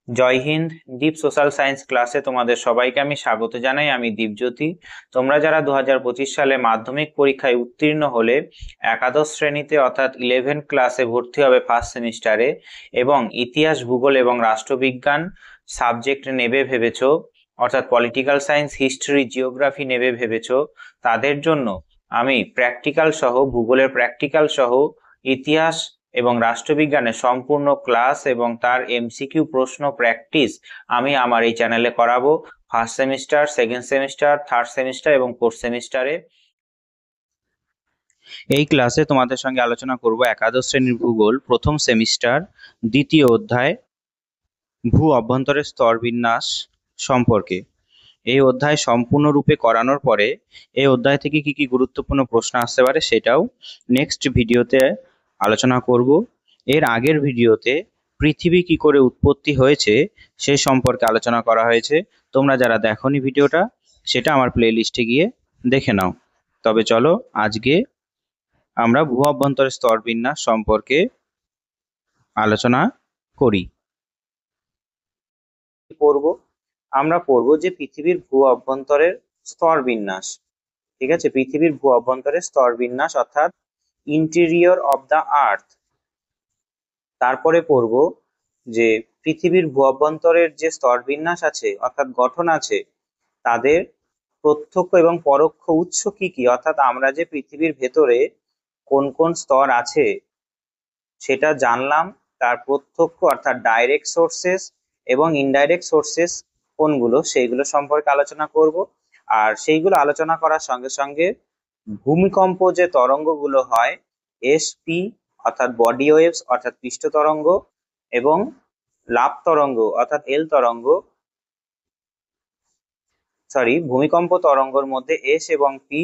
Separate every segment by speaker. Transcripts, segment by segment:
Speaker 1: জয় হিন্দ। দীপ social science ক্লাসে তোমাদের সবাইকে আমি স্বাগত জানাই। আমি দীপজ্যোতি। তোমরা যারা 2025 সালে মাধ্যমিক পরীক্ষায় উত্তীর্ণ হলে একাদশ শ্রেণীতে অর্থাৎ 11 ক্লাসে ভর্তি হবে ফার্স্ট সেমিস্টারে এবং ইতিহাস, ভূগোল এবং রাষ্ট্রবিজ্ঞান সাবজেক্ট নেবে ভেবেছো, অর্থাৎ পলিটিক্যাল সায়েন্স, হিস্ট্রি, জিওগ্রাফি নেবে ভেবেছো, তাদের জন্য আমি প্র্যাকটিক্যাল সহ, ভূগোলের প্র্যাকটিক্যাল সহ, ইতিহাস এবং রাষ্ট্রবিজ্ঞানের সম্পূর্ণ ক্লাস এবং তার এমসিকিউ প্রশ্ন প্র্যাকটিস আমি আমার এই চ্যানেলে করাবো। First semester, second semester, third semester এবং ফোর্থ সেমিস্টারে। এই ক্লাসে তোমাদের সঙ্গে আলোচনা করব একাদশ শ্রেণীর ভূগোল প্রথম সেমিস্টার দ্বিতীয় অধ্যায় ভূ অভ্যন্তরের স্তরবিন্যাস সম্পর্কে। এই অধ্যায় সম্পূর্ণরূপে করানোর পরে এই অধ্যায় থেকে কি কি গুরুত্বপূর্ণ প্রশ্ন আসতে পারে সেটাও নেক্সট ভিডিওতে আলোচনা করব। এর আগের ভিডিওতে পৃথিবী কি করে উৎপত্তি হয়েছে সে সম্পর্কে আলোচনা করা হয়েছে। তোমরা যারা দেখোনি ভিডিওটা, সেটা আমার প্লে লিস্টে গিয়ে দেখে নাও। তবে চলো আজকে আমরা ভূ অভ্যন্তরের স্তরবিন্যাস সম্পর্কে আলোচনা করি। আমরা পড়বো যে পৃথিবীর ভূ অভ্যন্তরের স্তরবিন্যাস। ঠিক আছে, পৃথিবীর ভূ অভ্যন্তরের স্তরবিন্যাস অর্থাৎ ইন্টেরিয়র অফ দ্য আর্থ। তারপরে পড়ব যে পৃথিবীর ভূ অভ্যন্তরের যে স্তরবিন্যাস আছে অর্থাৎ গঠন আছে, তাদের প্রত্যক্ষ এবং পরোক্ষ উৎস কি কি, অর্থাৎ আমরা যে পৃথিবীর ভেতরে কোন কোন স্তর আছে সেটা জানলাম, তার প্রত্যক্ষ অর্থাৎ ডাইরেক্ট সোর্সেস এবং ইনডাইরেক্ট সোর্সেস কোনগুলো সেইগুলো সম্পর্কে আলোচনা করব। আর সেইগুলো আলোচনা করার সঙ্গে সঙ্গে ভূমিকম্প যে তরঙ্গগুলো হয়, এসপি অর্থাৎ বডি ওয়েভস অর্থাৎ পৃষ্ঠ তরঙ্গ এবং লাভ তরঙ্গ অর্থাৎ এল তরঙ্গ, ভূমিকম্প তরঙ্গের মধ্যে এস এবং পি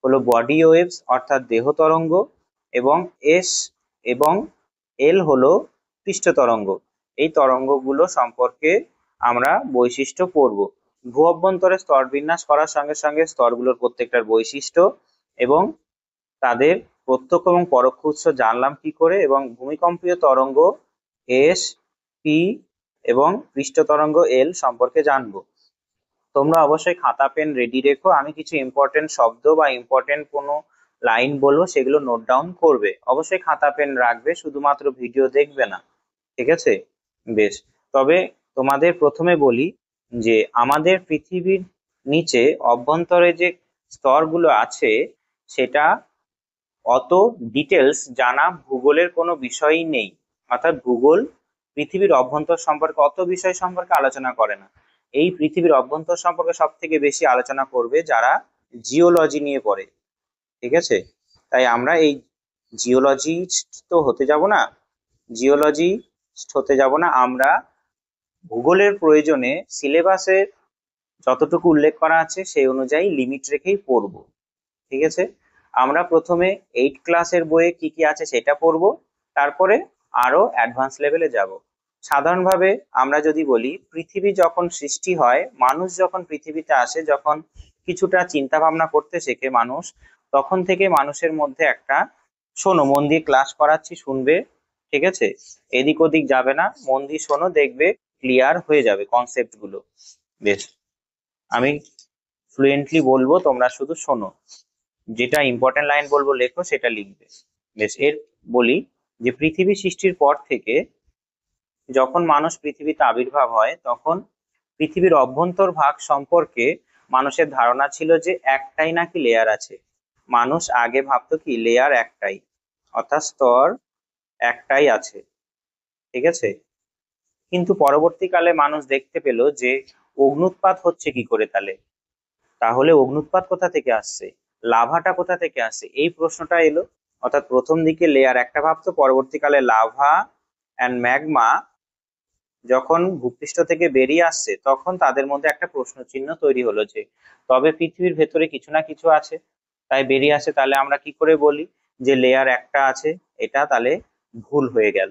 Speaker 1: হলো বডি ওয়েভস অর্থাৎ দেহ তরঙ্গ এবং এস এবং এল হলো পৃষ্ঠ তরঙ্গ। এই তরঙ্গগুলো সম্পর্কে আমরা বৈশিষ্ট্য পড়ব। ভূ অভ্যন্তরে স্তর বিন্যাস করার সঙ্গে সঙ্গে স্তরগুলোর প্রত্যেকটার বৈশিষ্ট্য এবং তাদের প্রত্যক্ষ এবং পরোক্ষ উৎস জানলাম কি করে, এবং ভূমিকম্পীয় তরঙ্গ এস, পি এবং পৃষ্ঠ তরঙ্গ এল সম্পর্কে জানবো। তোমরা অবশ্যই খাতা পেন রেডি রেখো। আমি কিছু ইম্পর্টেন্ট শব্দ বা ইম্পর্টেন্ট কোনো লাইন বলবো, সেগুলো নোট ডাউন করবে। অবশ্যই খাতা পেন রাখবে, শুধুমাত্র ভিডিও দেখবে না। ঠিক আছে, বেশ। তবে তোমাদের প্রথমে বলি যে আমাদের পৃথিবীর নিচে অভ্যন্তরে যে স্তরগুলো আছে সেটা অত ডিটেলস জানা ভূগোলের কোনো বিষয়ই নেই। অর্থাৎ ভূগোল পৃথিবীর অভ্যন্তর সম্পর্কে অত বিষয় সম্পর্কে আলোচনা করে না। এই পৃথিবীর অভ্যন্তর সম্পর্কে সব থেকে বেশি আলোচনা করবে যারা জিওলজি নিয়ে পড়ে। ঠিক আছে, তাই আমরা এই জিওলজিস্ট তো হতে যাব না, আমরা ভূগোলের প্রয়োজনে সিলেবাসে যতটুকু উল্লেখ করা আছে সেই অনুযায়ী লিমিট রেখেই পড়ব। ঠিক আছে, আমরা প্রথমে 8 ক্লাসের বইয়ে কি কি আছে সেটা পড়ব, তারপরে আরো অ্যাডভান্স লেভেলে যাব। সাধারণভাবে আমরা যদি বলি, পৃথিবী যখন সৃষ্টি হয়, মানুষ যখন পৃথিবীতে আসে, যখন কিছুটা চিন্তা ভাবনা করতে শেখে মানুষ, তখন থেকে মানুষের মধ্যে একটা, শোনো মন দিয়ে ক্লাস করাচ্ছি, শুনবে। ঠিক আছে, এদিক ওদিক যাবে না, মন দিয়ে শোনো, দেখবে ক্লিয়ার হয়ে যাবে কনসেপ্ট গুলো। বেশ, আমি ফ্লুয়েন্টলি বলবো, তোমরা শুধু শোনো, যেটা ইম্পর্টেন্ট লাইন বলবো লেখো, সেটা লিখবে। বেশ, এর বলি যে পৃথিবী সৃষ্টির পর থেকে যখন মানুষ পৃথিবীতে আবির্ভাব হয়, তখন পৃথিবীর অভ্যন্তর ভাগ সম্পর্কে মানুষের ধারণা ছিল যে একটাই নাকি লেয়ার আছে। মানুষ আগে ভাবতো কি লেয়ার একটাই, অর্থাৎ স্তর একটাই আছে। ঠিক আছে, কিন্তু পরবর্তীকালে মানুষ দেখতে পেল যে অগ্নুৎপাত হচ্ছে কি করে, তাহলে অগ্নুৎপাত কোথা থেকে আসছে, লাভাটা কোথা থেকে আসছে, এই প্রশ্নটা এলো। অর্থাৎ প্রথম দিকে লেয়ার একটা ভাবতো, পরবর্তীকালে লাভা অ্যান্ড ম্যাগমা যখন ভূপৃষ্ঠ থেকে বেরিয়ে আসছে, তখন তাদের মধ্যে একটা প্রশ্ন চিহ্ন তৈরি হলো যে তবে পৃথিবীর ভেতরে কিছু না কিছু আছে, তাই বেরিয়ে আসে। তাহলে আমরা কি করে বলি যে লেয়ার একটা আছে? এটা তাহলে ভুল হয়ে গেল।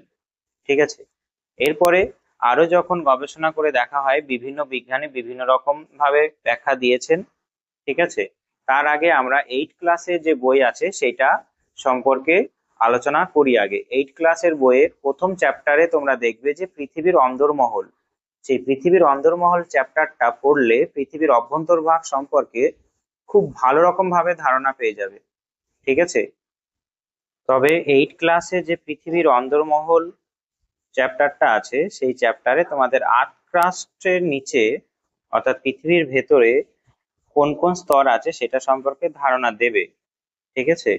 Speaker 1: ঠিক আছে, এরপরে আরো যখন গবেষণা করে দেখা হয়, বিভিন্ন বিজ্ঞানী বিভিন্ন রকম ভাবে ব্যাখ্যা দিয়েছেন। ঠিক আছে, তার আগে আমরা 8 ক্লাসে যে বই আছে সেটা সম্পর্কে আলোচনা করি আগে। 8 ক্লাসের বইয়ের প্রথম চ্যাপ্টারে তোমরা দেখবে যে পৃথিবীর অন্দরমহল। সেই পৃথিবীর অন্দরমহল চ্যাপ্টারটা পড়লে পৃথিবীর অভ্যন্তরভাগ সম্পর্কে খুব ভালো রকম ভাবে ধারণা পেয়ে যাবে। ঠিক আছে? তবে 8 ক্লাসে যে পৃথিবীর অন্দরমহল চ্যাপ্টারটা আছে, সেই চ্যাপ্টারে তোমাদের আর্থ ক্রাস্টের নিচে অর্থাৎ পৃথিবীর ভেতরে কোন কোন স্তর আছে সেটা সম্পর্কে ধারণা দেবে। ঠিক আছে?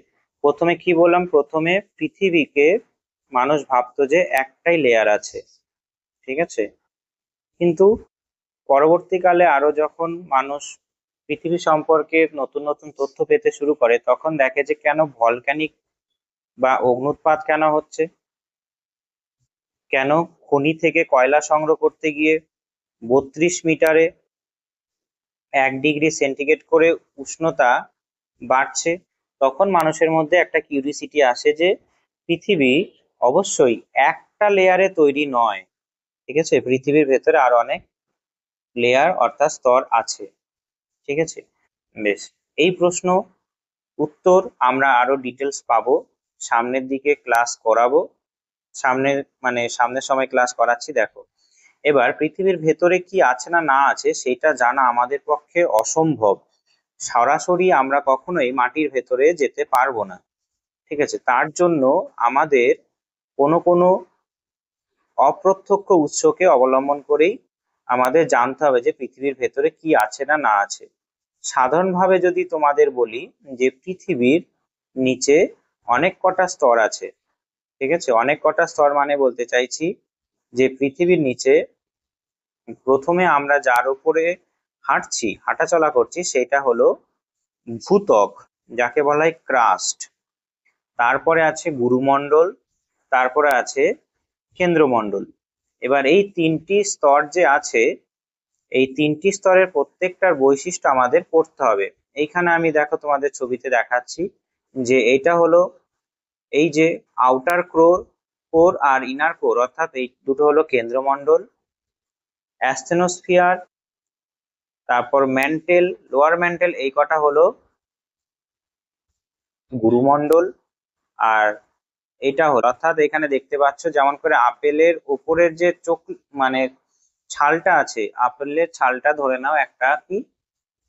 Speaker 1: প্রথমে কি বললাম, প্রথমে পৃথিবীকে মানুষ ভাবতো যে একটাই লেয়ার আছে। ঠিক আছে? কিন্তু পরবর্তীকালে আরো যখন মানুষ পৃথিবী সম্পর্কে নতুন নতুন তথ্য পেতে শুরু করে, তখন দেখে যে কেন ভলক্যানিক বা অগ্নুৎপাত কেন হচ্ছে, কেন খনি থেকে কয়লা সংগ্রহ করতে গিয়ে 32 মিটারে 1 ডিগ্রি সেন্টিগ্রেড করে উষ্ণতা বাড়ছে। তখন মানুষের মধ্যে একটা কিউরিসিটি আসে যে পৃথিবী অবশ্যই একটা লেয়ারে তৈরি নয়। ঠিক আছে? পৃথিবীর ভেতরে আরো অনেক লেয়ার অর্থাৎ স্তর আছে। ঠিক আছে? বেশ, এই প্রশ্ন উত্তর আমরা আরো ডিটেলস পাবো, সামনের দিকে ক্লাস করাবো। সামনের সময় ক্লাস করাচ্ছি। দেখো, এবার পৃথিবীর ভেতরে কি আছে না না আছে সেটা জানা আমাদের পক্ষে অসম্ভব। সরাসরি আমরা কখনোই মাটির ভেতরে যেতে পারবো না। ঠিক আছে? তার জন্য আমাদের কোনো কোনো অপ্রত্যক্ষ উৎসকে অবলম্বন করেই আমাদের জানতে হবে যে পৃথিবীর ভেতরে কি আছে না না আছে। সাধারণভাবে যদি তোমাদের বলি যে পৃথিবীর নিচে অনেক কটা স্তর আছে। ঠিক আছে? অনেক কটা স্তর মানে বলতে চাইছি যে পৃথিবীর নিচে প্রথমে আমরা যার উপরে হাঁটাচলা করছি সেটা হলো ভূত্বক, যাকে বলা হয় ক্রাস্ট। তারপরে আছে গুরুমণ্ডল, তারপরে আছে কেন্দ্রমণ্ডল। এবার এই তিনটি স্তর যে আছে, এই তিনটি স্তরের প্রত্যেকটার বৈশিষ্ট্য আমাদের পড়তে হবে। এইখানে আমি দেখো তোমাদের ছবিতে দেখাচ্ছি যে এটা হলো এই যে আউটার কোর আর ইনার কোর, অর্থাৎ এই দুটো হলো কেন্দ্রমণ্ডল। অ্যাস্থেনোস্ফিয়ার, তারপর ম্যান্টেল, লোয়ার ম্যান্টেল, এই কটা হলো গুরুমণ্ডল। আর এটা হলো, অর্থাৎ এখানে দেখতে পাচ্ছ যেমন করে আপেলের উপরের যে চোখ মানে ছালটা আছে, আপেলের ছালটা ধরে নাও একটা কি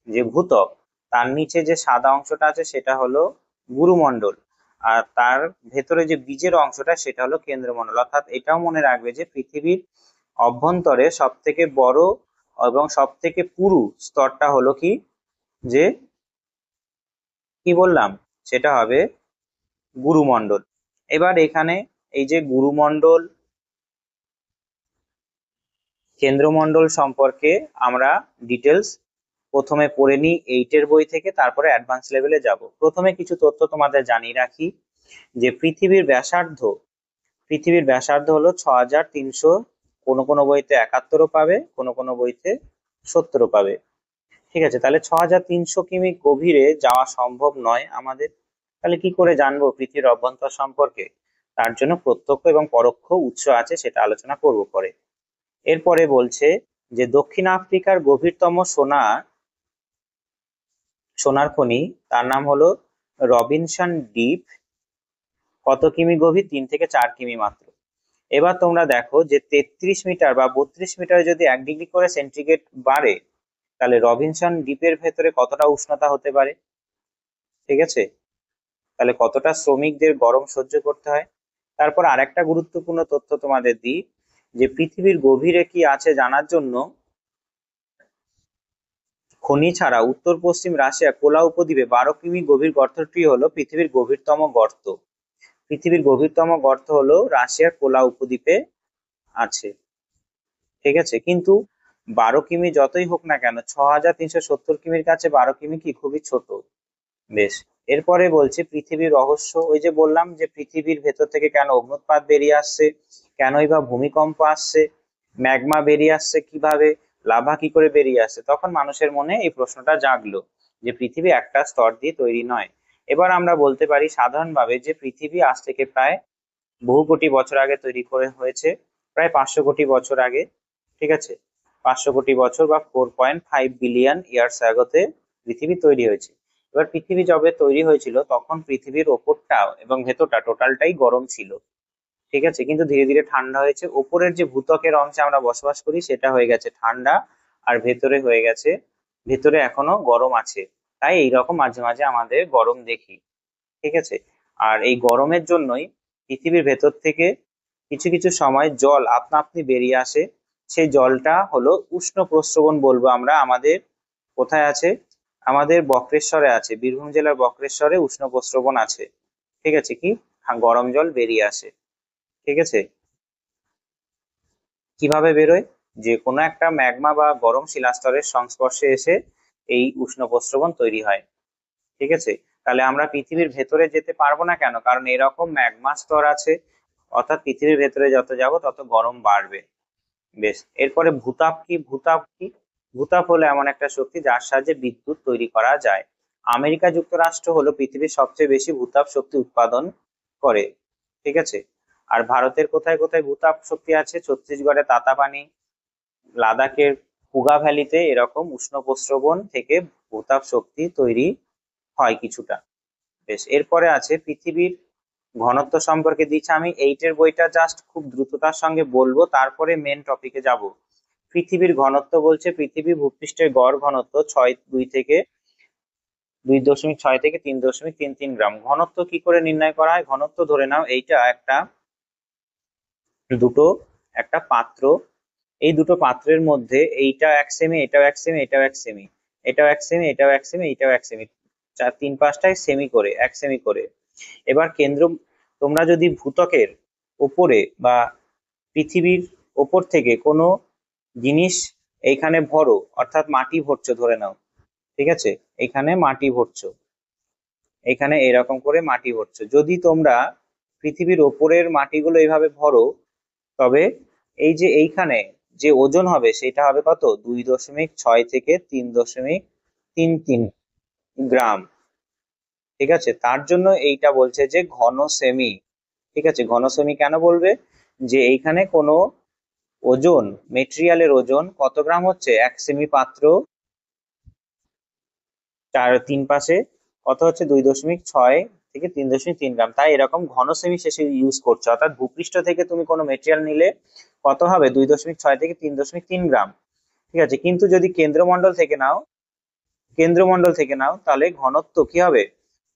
Speaker 1: যে ভূত্বক, তার নিচে যে সাদা অংশটা আছে সেটা হলো গুরুমণ্ডল, আর তার ভেতরে যে বীজের অংশটা সেটা হলো কেন্দ্রমণ্ডল। অর্থাৎ এটাও মনে রাখবে যে পৃথিবীর অভ্যন্তরে সব থেকে বড় এবং সব থেকে পুরু স্তরটা হলো কি, যে কি বললাম সেটা হবে গুরুমণ্ডল। এবার এখানে এই যে গুরুমণ্ডল কেন্দ্রমণ্ডল সম্পর্কে আমরা ডিটেলস প্রথমে পড়ে নিই 8 বই থেকে, তারপরে অ্যাডভান্স লেভেলে যাব। প্রথমে কিছু তথ্য তোমাদের জানিয়ে রাখি যে পৃথিবীর ব্যাসার্ধ হলো 6300, কোনো কোনো বইতে 71ও পাবে, কোনো কোনো বইতে 70ও পাবে। ঠিক আছে? তাহলে 6300 কিমি গভীরে যাওয়া সম্ভব নয় আমাদের। তাহলে কি করে জানবো পৃথিবীর অভ্যন্তর সম্পর্কে? তার জন্য প্রত্যক্ষ এবং পরোক্ষ উৎস আছে, সেটা আলোচনা করব পরে। এরপরে বলছে যে দক্ষিণ আফ্রিকার গভীরতম সোনার খনি, তার নাম হলো রবিনসন ডিপ। কত কিমি গভীর? 3 থেকে 4 কিমি মাত্র। এবার তোমরা দেখো যে 33 মিটার বা 32 মিটারে যদি 1 ডিগ্রি করে সেন্টিগ্রেড বাড়ে, তাহলে রবিনসন দ্বীপের ভেতরে কতটা উষ্ণতা হতে পারে? ঠিক আছে? তাহলে কতটা শ্রমিকদের গরম সহ্য করতে হয়। তারপর আরেকটা গুরুত্বপূর্ণ তথ্য তোমাদের দিই যে পৃথিবীর গভীরে কি আছে জানার জন্য খনি ছাড়া উত্তর পশ্চিম রাশিয়া কোলা উপদ্বীপে 12 কিমি গভীর গর্তটি হলো পৃথিবীর গভীরতম গর্ত। পৃথিবীর গভীরতম গর্ত হলো রাশিয়ার কোলা উপদ্বীপে আছে। ঠিক আছে? কিন্তু 12 কিমি যতই হোক না কেন, 6370 কিমির কাছে 12 কিমি কি খুবই ছোট। বেশ, এরপরে বলছে পৃথিবীর রহস্য। ওই যে বললাম যে পৃথিবীর ভেতর থেকে কেন অগ্নুৎপাত বেরিয়ে আসছে, কেনই বা ভূমিকম্প আসছে, ম্যাগমা বেরিয়ে আসছে কিভাবে, লাভা কি করে বেরিয়ে আসছে, তখন মানুষের মনে এই প্রশ্নটা জাগলো যে পৃথিবী একটা স্তর দিয়ে তৈরি নয়। এবার আমরা বলতে পারি সাধারণভাবে যে পৃথিবী আজ থেকে প্রায় বহু কোটি বছর আগে তৈরি করে হয়েছে, প্রায় 500 কোটি বছর আগে। ঠিক আছে? 500 কোটি বছর বা 4.5 বিলিয়ন ইয়ার্স আগতে পৃথিবী তৈরি হয়েছে। এবার পৃথিবী যবে তৈরি হয়েছিল তখন পৃথিবীর ওপরটা এবং ভেতরটা টোটালটাই গরম ছিল, ঠিক আছে, কিন্তু ধীরে ধীরে ঠান্ডা হয়েছে। ওপরের যে ভূত্বকের অংশে আমরা বসবাস করি সেটা হয়ে গেছে ঠান্ডা, আর ভেতরে হয়ে গেছে, ভেতরে এখনো গরম আছে। তাই এইরকম মাঝে মাঝে আমাদের গরম দেখি, ঠিক আছে। আর এই গরমের জন্যই পৃথিবীর ভেতর থেকে কিছু কিছু সময় জল আপনা আপনি বেরিয়ে আসে। সেই জলটা হলো উষ্ণ প্রস্রবণ বলবো আমরা। আমাদের কোথায় আছে? আমাদের বক্রেশ্বরে আছে, বীরভূম জেলার বক্রেশ্বরে উষ্ণ প্রস্রবণ আছে, ঠিক আছে, কি গরম জল বেরিয়ে আসে, ঠিক আছে। কিভাবে বেরোয়? যে কোনো একটা ম্যাগমা বা গরম শিলাস্তরের সংস্পর্শে এসে এই উষ্ণ প্রস্রবণ তৈরি হয়, ঠিক আছে। তাহলে আমরা পৃথিবীর ভেতরে যেতে পারবো না কেন? কারণ এরকম ম্যাগমা স্তর আছে, অর্থাৎ পৃথিবীর ভেতরে যত যাব তত গরম বাড়বে। বেশ, এরপরে ভূতাপ কি? ভূতাপ কি? ভূতাপ হলো এমন একটা শক্তি যার সাহায্যে বিদ্যুৎ তৈরি করা যায়। আমেরিকা যুক্তরাষ্ট্র হলো পৃথিবীর সবচেয়ে বেশি ভূতাপ শক্তি উৎপাদন করে, ঠিক আছে। আর ভারতের কোথায় কোথায় ভূতাপ শক্তি আছে? ছত্তিশগড়ে তাতাপানি, লাদাখের কুগা ভ্যালিতে এরকম উষ্ণ প্রস্রবণ থেকে ভূতাপ শক্তি তৈরি হয় কিছুটা। বেশ, এরপরে আছে পৃথিবীর ঘনত্ব সম্পর্কে দিচ্ছে। আমি এইটের বইটা জাস্ট খুব দ্রুততার সঙ্গে বলবো, তারপরে মেন টপিকে যাব। পৃথিবীর ঘনত্ব বলছে পৃথিবী ভূপৃষ্ঠের গড় ঘনত্ব 2.6 থেকে 3.33 গ্রাম। ঘনত্ব কি করে নির্ণয় করা হয়? ঘনত্ব ধরে নাও এইটা দুটো একটা পাত্র, এই দুটো পাত্রের মধ্যে এইটা 1 সেমি, এটাও 1 সেমি, এটাও 1 সেমি, এটাও 1 সেমি, এটাও 1 সেমি, এটাও 1 সেমি, চার তিন পাঁচটায় সেমি করে 1 সেমি করে। এবার কেন্দ্র, তোমরা যদি ভূত্বকের উপরে বা পৃথিবীর ওপর থেকে কোনো জিনিস এইখানে ভরো, অর্থাৎ মাটি ভরছো ধরে নাও, ঠিক আছে, এখানে মাটি ভরছো, এখানে এরকম করে মাটি ভরছো, যদি তোমরা পৃথিবীর ওপরের মাটিগুলো এইভাবে ভরো, তবে এই যে এইখানে যে ওজন হবে সেটা হবে কত? 2.6 থেকে 3.33 গ্রাম, ঠিক আছে। তার জন্য এইটা বলছে যে ঘন সেমি, ঠিক আছে। ঘন সেমি কেন বলবে? যে এইখানে কোনো ওজন, মেটেরিয়ালের ওজন কত গ্রাম হচ্ছে? 1 সেমি পাত্র, চার তিন পাশে কত হচ্ছে? 2.6 থেকে 3.3 গ্রাম, তাই এরকম ঘন সেমি শেষে ইউজ করছে। অর্থাৎ ভূপৃষ্ঠ থেকে তুমি কোনো মেটেরিয়াল নিলে কত হবে? 2.6 থেকে 3.3 গ্রাম, ঠিক আছে। কিন্তু যদি কেন্দ্রমণ্ডল থেকে নাও, কেন্দ্রমণ্ডল থেকে নাও তাহলে ঘনত্ব কি হবে?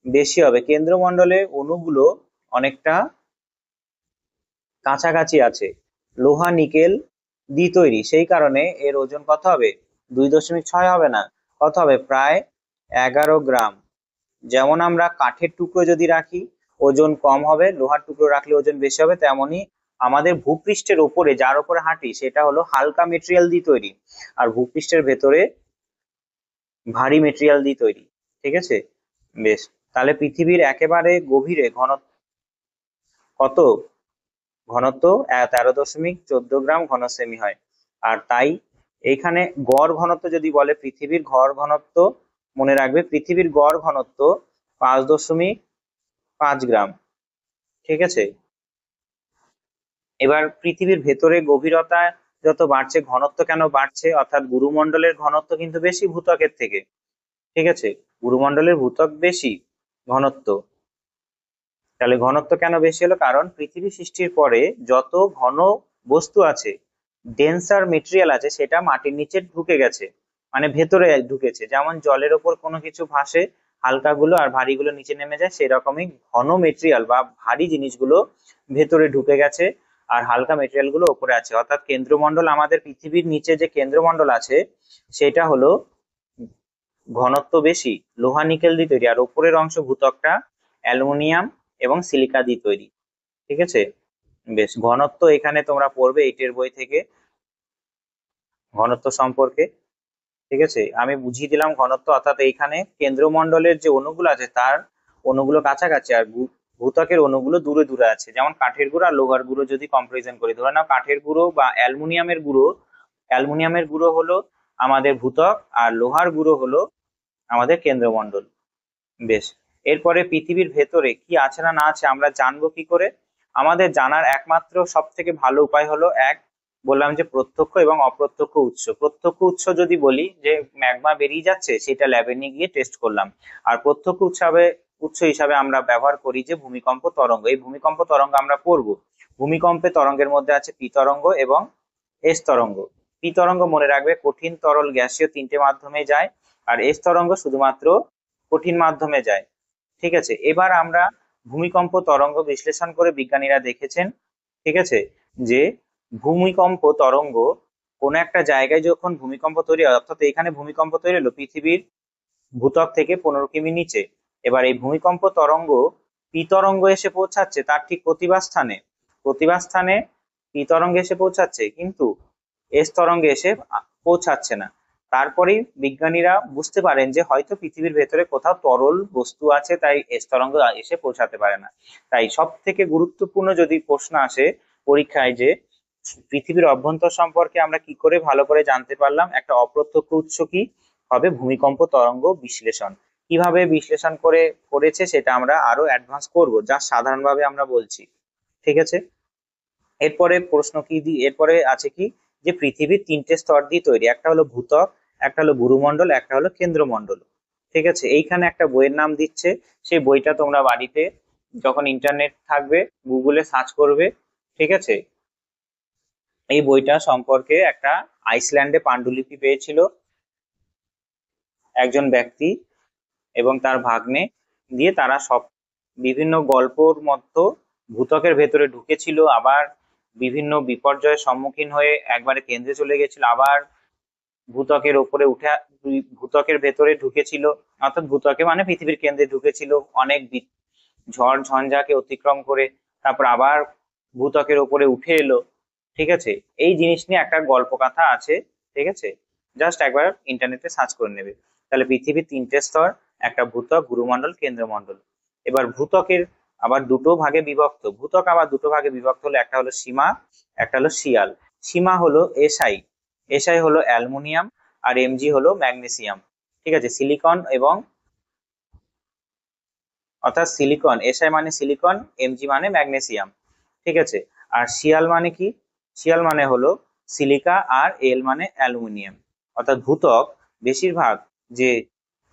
Speaker 1: বেশি হবে। কেন্দ্রমণ্ডলে অণুগুলো অনেকটা কাছাকাছি আছে, লোহা নিকেল দিয়ে তৈরি, সেই কারণে এর ওজন কত হবে? 2.6 হবে না, কত হবে? প্রায় 11 গ্রাম। যেমন আমরা কাঠের টুকরো যদি রাখি ওজন কম হবে, লোহার টুকরো রাখলে ওজন বেশি হবে, তেমনি আমাদের ভূপৃষ্ঠের উপরে যার উপরে হাঁটি সেটা হলো হালকা মেটেরিয়াল দিয়ে তৈরি, আর ভূপৃষ্ঠের ভেতরে ভারী মেটেরিয়াল দিয়ে তৈরি, ঠিক আছে। বেশ, তাহলে পৃথিবীর একেবারে গভীরে ঘনত্ব কত? ঘনত্ব 13.14 গ্রাম ঘন সেমি হয়। আর তাই এইখানে গড় ঘনত্ব যদি বলে, পৃথিবীর গড় ঘনত্ব মনে রাখবে, পৃথিবীর গড় ঘনত্ব 5.5 গ্রাম, ঠিক আছে। এবার পৃথিবীর ভেতরে গভীরতা যত বাড়ছে ঘনত্ব কেন বাড়ছে? অর্থাৎ গুরুমণ্ডলের ঘনত্ব কিন্তু বেশি ভূত্বকের থেকে, ঠিক আছে, গুরুমণ্ডলের ভূত্বক বেশি ঘনত্ব। তাহলে ঘনত্ব কেন বেশি হলো? কারণ পৃথিবী সৃষ্টির পরে যত ঘন বস্তু আছে, ডেন্সার মেটেরিয়াল আছে, সেটা মাটির নিচে ঢুকে গেছে, মানে ভেতরে ঢুকেছে। যেমন জলের ওপর কোনো কিছু ভাসে, হালকা গুলো আর ভারী গুলো নিচে নেমে যায়, সেরকমই ঘন মেটেরিয়াল বা ভারী জিনিসগুলো ভেতরে ঢুকে গেছে, আর হালকা মেটেরিয়াল গুলো ওপরে আছে। অর্থাৎ কেন্দ্রমণ্ডল, আমাদের পৃথিবীর নিচে যে কেন্দ্রমণ্ডল আছে সেটা হলো ঘনত্ব বেশি, লোহা নিকেল দিয়ে তৈরি, আর উপরের অংশ ভূত্বকটা অ্যালুমিনিয়াম এবং সিলিকা দিয়ে তৈরি, ঠিক আছে। বেশ, ঘনত্ব এখানে তোমরা পড়বে এইটের বই থেকে ঘনত্ব সম্পর্কে, ঠিক আছে। আমি বুঝিয়ে দিলাম ঘনত্ব, অর্থাৎ এইখানে কেন্দ্রমণ্ডলের যে অণুগুলো আছে তার অণুগুলো কাছাকাছি, আর ভূত্বকের অণুগুলো দূরে দূরে আছে। যেমন কাঠের গুঁড়ো আর লোহার গুঁড়ো যদি কম্পারিজন করি, ধরে নাও কাঠের গুঁড়ো বা অ্যালুমিনিয়ামের গুঁড়ো, অ্যালুমিনিয়ামের গুঁড়ো হলো আমাদের ভূত্বক, আর লোহার গুঁড়ো হলো আমাদের কেন্দ্রমণ্ডল। বেশ, এরপরে পৃথিবীর ভেতরে কি আছে না না আছে আমরা জানবো কি করে? আমাদের জানার একমাত্র সব থেকে ভালো উপায় হলো, এক, বললাম যে প্রত্যক্ষ এবং অপ্রত্যক্ষ উৎস। প্রত্যক্ষ উৎস যদি বলি যে ম্যাগমা বেরিয়ে যাচ্ছে, সেটা ল্যাবে নিয়ে গিয়ে টেস্ট করলাম। আর প্রত্যক্ষ উৎস হিসাবে আমরা ব্যবহার করি যে ভূমিকম্প তরঙ্গ। এই ভূমিকম্প তরঙ্গ আমরা পড়ব। ভূমিকম্পে তরঙ্গের মধ্যে আছে পি তরঙ্গ এবং এস তরঙ্গ। পি তরঙ্গ মনে রাখবে কঠিন, তরল, গ্যাসীয় তিনটে মাধ্যমে যায়, আর এস তরঙ্গ শুধুমাত্র কঠিন মাধ্যমে যায়। ঠিক আছে, এবার আমরা ভূমিকম্প তরঙ্গ বিশ্লেষণ করে বিজ্ঞানীরা দেখেছেন, ঠিক আছে, যে ভূমিকম্প তরঙ্গ কোন একটা জায়গায় যখন ভূমিকম্প তৈরি হয়, অর্থাৎ এখানে ভূমিকম্প তৈরি হলো পৃথিবীর ভূত্বক থেকে 15 কিমি নিচে। এবার এই ভূমিকম্প তরঙ্গ পি তরঙ্গ এসে পৌঁছাচ্ছে তার ঠিক প্রতিবাদ স্থানে পি তরঙ্গ এসে পৌঁছাচ্ছে, কিন্তু এস তরঙ্গে এসে পৌঁছাচ্ছে না। তারপরেই বিজ্ঞানীরা বুঝতে পারেন যে হয়তো পৃথিবীর ভেতরে কোথাও তরল বস্তু আছে, তাই এস তরঙ্গ এসে পৌঁছাতে পারে না। তাই সব থেকে গুরুত্বপূর্ণ যদি প্রশ্ন আসে পরীক্ষায়, যে পৃথিবীর অভ্যন্তর সম্পর্কে আমরা কি করে ভালো করে জানতে পারলাম, একটা অপ্রত্যক্ষ উৎস কি হবে, ভূমিকম্প তরঙ্গ বিশ্লেষণ। কিভাবে বিশ্লেষণ করেছে সেটা আমরা আরো অ্যাডভান্স করব, যা সাধারণভাবে আমরা বলছি। ঠিক আছে, এরপরে প্রশ্ন কি এরপরে আছে কি, যে পৃথিবীর তিনটে স্তর দিয়ে তৈরি, একটা হলো ভূত্বক, একটা হলো গুরুমণ্ডল, একটা হলো কেন্দ্রমণ্ডল। ঠিক আছে, এইখানে একটা বইয়ের নাম দিচ্ছে, সেই বইটা তোমরা বাড়িতে যখন ইন্টারনেট থাকবে গুগলে সার্চ করবে। ঠিক আছে, এই বইটা সম্পর্কে একটা আইসল্যান্ডে পাণ্ডুলিপি পেয়েছিল একজন ব্যক্তি এবং তার ভাগ্নে, দিয়ে তারা সব বিভিন্ন গল্পর মতো ভূত্বকের ভেতরে ঢুকেছিল, আবার বিভিন্ন বিপর্যয়ের সম্মুখীন হয়ে একবারে কেন্দ্রে চলে গেছিল, আবার ভূত্বকের ওপরে উঠে ভূত্বকের ভেতরে ঢুকেছিল, অর্থাৎ ভূত্বকে মানে পৃথিবীর কেন্দ্রে ঢুকেছিল অনেক ঝড় ঝঞ্ঝাকে অতিক্রম করে, তারপর আবার ভূত্বকের ওপরে উঠে এলো। ঠিক আছে, এই জিনিস নিয়ে একটা গল্প কথা আছে। ঠিক আছে, জাস্ট একবার ইন্টারনেটে সার্চ করে নেবে। তাহলে পৃথিবীর তিনটে স্তর, একটা ভূত্বক, গুরুমণ্ডল, কেন্দ্রমণ্ডল। এবার ভূত্বকের আবার দুটো ভাগে বিভক্ত, ভূত্বক আবার দুটো ভাগে বিভক্ত হলো, একটা হলো সীমা, একটা হলো শিয়াল। সীমা হলো এসআই, এসআই হলো অ্যালুমিনিয়াম, আর এমজি হলো ম্যাগনেসিয়াম। ঠিক আছে, সিলিকন এবং অর্থাৎ সিলিকন, এসআই মানে সিলিকন, এমজি মানে ম্যাগনেসিয়াম। ঠিক আছে, আর শিয়াল মানে কি, শিয়াল মানে হলো সিলিকা, আর এল মানে অ্যালুমিনিয়াম। অর্থাৎ ভূত্বক বেশিরভাগ যে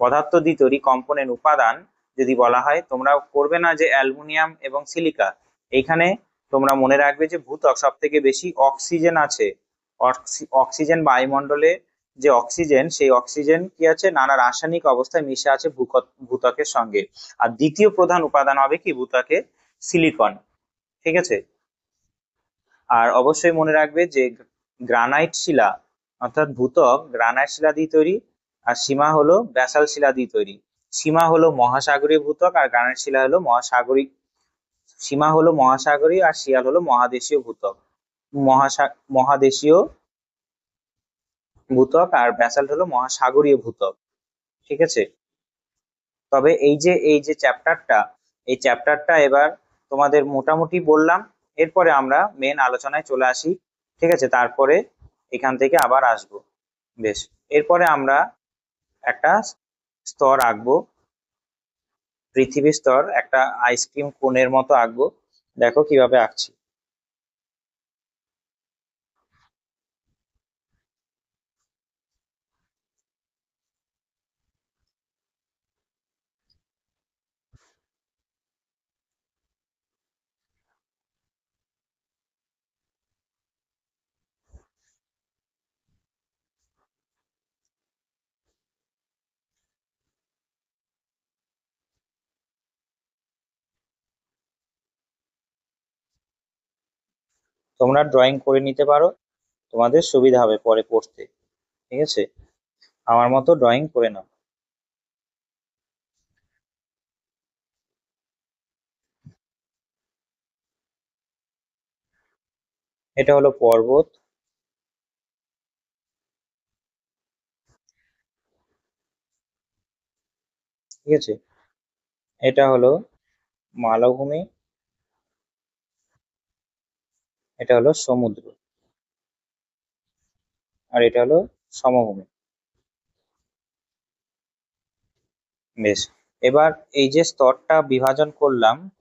Speaker 1: পদার্থ দিয়ে তৈরি, কম্পোনেন্ট উপাদান যদি বলা হয়, তোমরা করবে না যে অ্যালুমিনিয়াম এবং সিলিকা। এইখানে তোমরা মনে রাখবে যে ভূত্বক সব থেকে বেশি অক্সিজেন আছে। অক্সিজেন বায়ুমণ্ডলে যে অক্সিজেন, সেই অক্সিজেন কি আছে, নানা রাসায়নিক অবস্থায় মিশে আছে ভূত্বকের সঙ্গে। আর দ্বিতীয় প্রধান উপাদান হবে কি ভূত্বকে, সিলিকন। ঠিক আছে, আর অবশ্যই মনে রাখবে যে গ্রানাইট শিলা, অর্থাৎ ভূত্বক গ্রানাইট শিলা দিয়ে তৈরি, আর সীমা হলো ব্যাসাল্ট শিলা দিয়ে তৈরি। সীমা হলো মহাসাগরীয় ভূত্বক, আর গ্রানাইট শিলা হলো মহাসাগরিক। সীমা হলো মহাসাগরীয়, আর শিয়াল হলো মহাদেশীয় ভূত্বক। মহাদেশীয় ভূত্বক আর ব্যাসাল্ট হলো মহাসাগরীয় ভূত্বক। ঠিক আছে, তবে এই যে চ্যাপ্টারটা, এই চ্যাপ্টারটা এবার তোমাদের মোটামুটি বললাম। এরপরে আমরা মেন আলোচনায় চলে আসি। ঠিক আছে, তারপরে এখান থেকে আবার আসবো। বেশ, এরপরে আমরা একটা স্তর আঁকবো, পৃথিবীর স্তর, একটা আইসক্রিম কোনের মতো আঁকবো। দেখো কিভাবে আঁকছি। তোমরা ড্রয়িং করে নিতে পারো, তোমাদের সুবিধা হবে পরে পড়তে। ঠিক আছে, আমার মতো ড্রয়িং করে নাও। এটা হলো পর্বত। ঠিক আছে, এটা হলো মালভূমি, এটা হলো সমুদ্র, আর এটা হলো সমভূমি। বেশ, এবার এই যে স্তরটা বিভাজন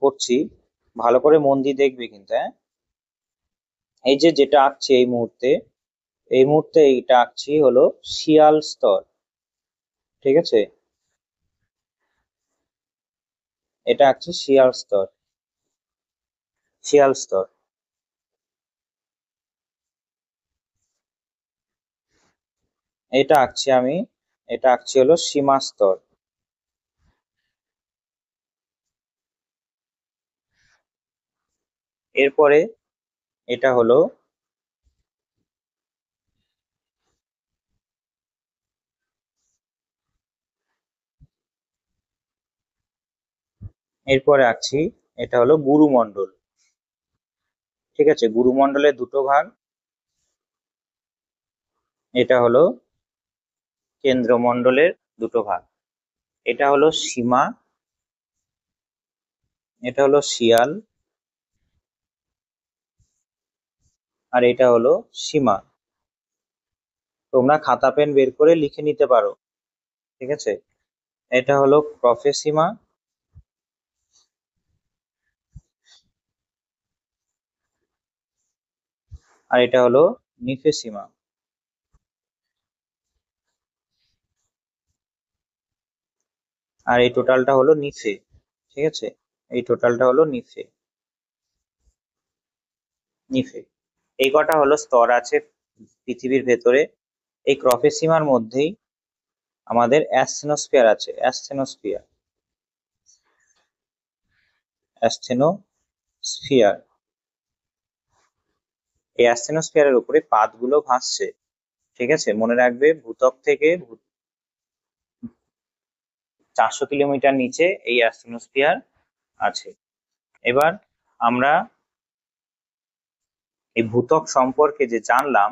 Speaker 1: করছি, ভালো করে মন দিয়ে দেখবে কিন্তু, হ্যাঁ। এই যে যেটা আঁকছি এই মুহূর্তে এইটা আঁকছি হলো শিয়াল স্তর। ঠিক আছে, এটা আঁকছি শিয়াল স্তর। এটা আঁকছি আমি, এটা আঁকছি হলো সীমা স্তর। এরপরে এটা হলো এরপরে আঁকছি এটা হলো গুরুমণ্ডল। ঠিক আছে, গুরুমণ্ডলের দুটো ভাগ, এটা হলো কেন্দ্রমণ্ডলের দুটো ভাগ। এটা হলো সীমা, এটা হলো শিয়াল, আর এটা হলো সীমা। তোমরা খাতা পেন বের করে লিখে নিতে পারো। ঠিক আছে, এটা হলো প্রফেসিমা, আর এটা হলো নিফেসিমা। আর এই টোটালটা হলো নিফে। ঠিক আছে, এই টোটালটা হলো নিফে। নিফে এই কটা হলো স্তর আছে পৃথিবীর ভেতরে। এই ক্রফেসিমার মধ্যেই আমাদের অ্যাসথেনোস্ফিয়ার আছে, অ্যাসথেনোস্ফিয়ার। এই অ্যাসথেনোস্ফিয়ারের উপরে পাতগুলো ভাসছে। ঠিক আছে, মনে রাখবে ভূত্বক থেকে 400 কিলোমিটার নিচে এই অ্যাসথেনোস্ফিয়ার আছে। এবার আমরা এই ভূত্বক সম্পর্কে যে জানলাম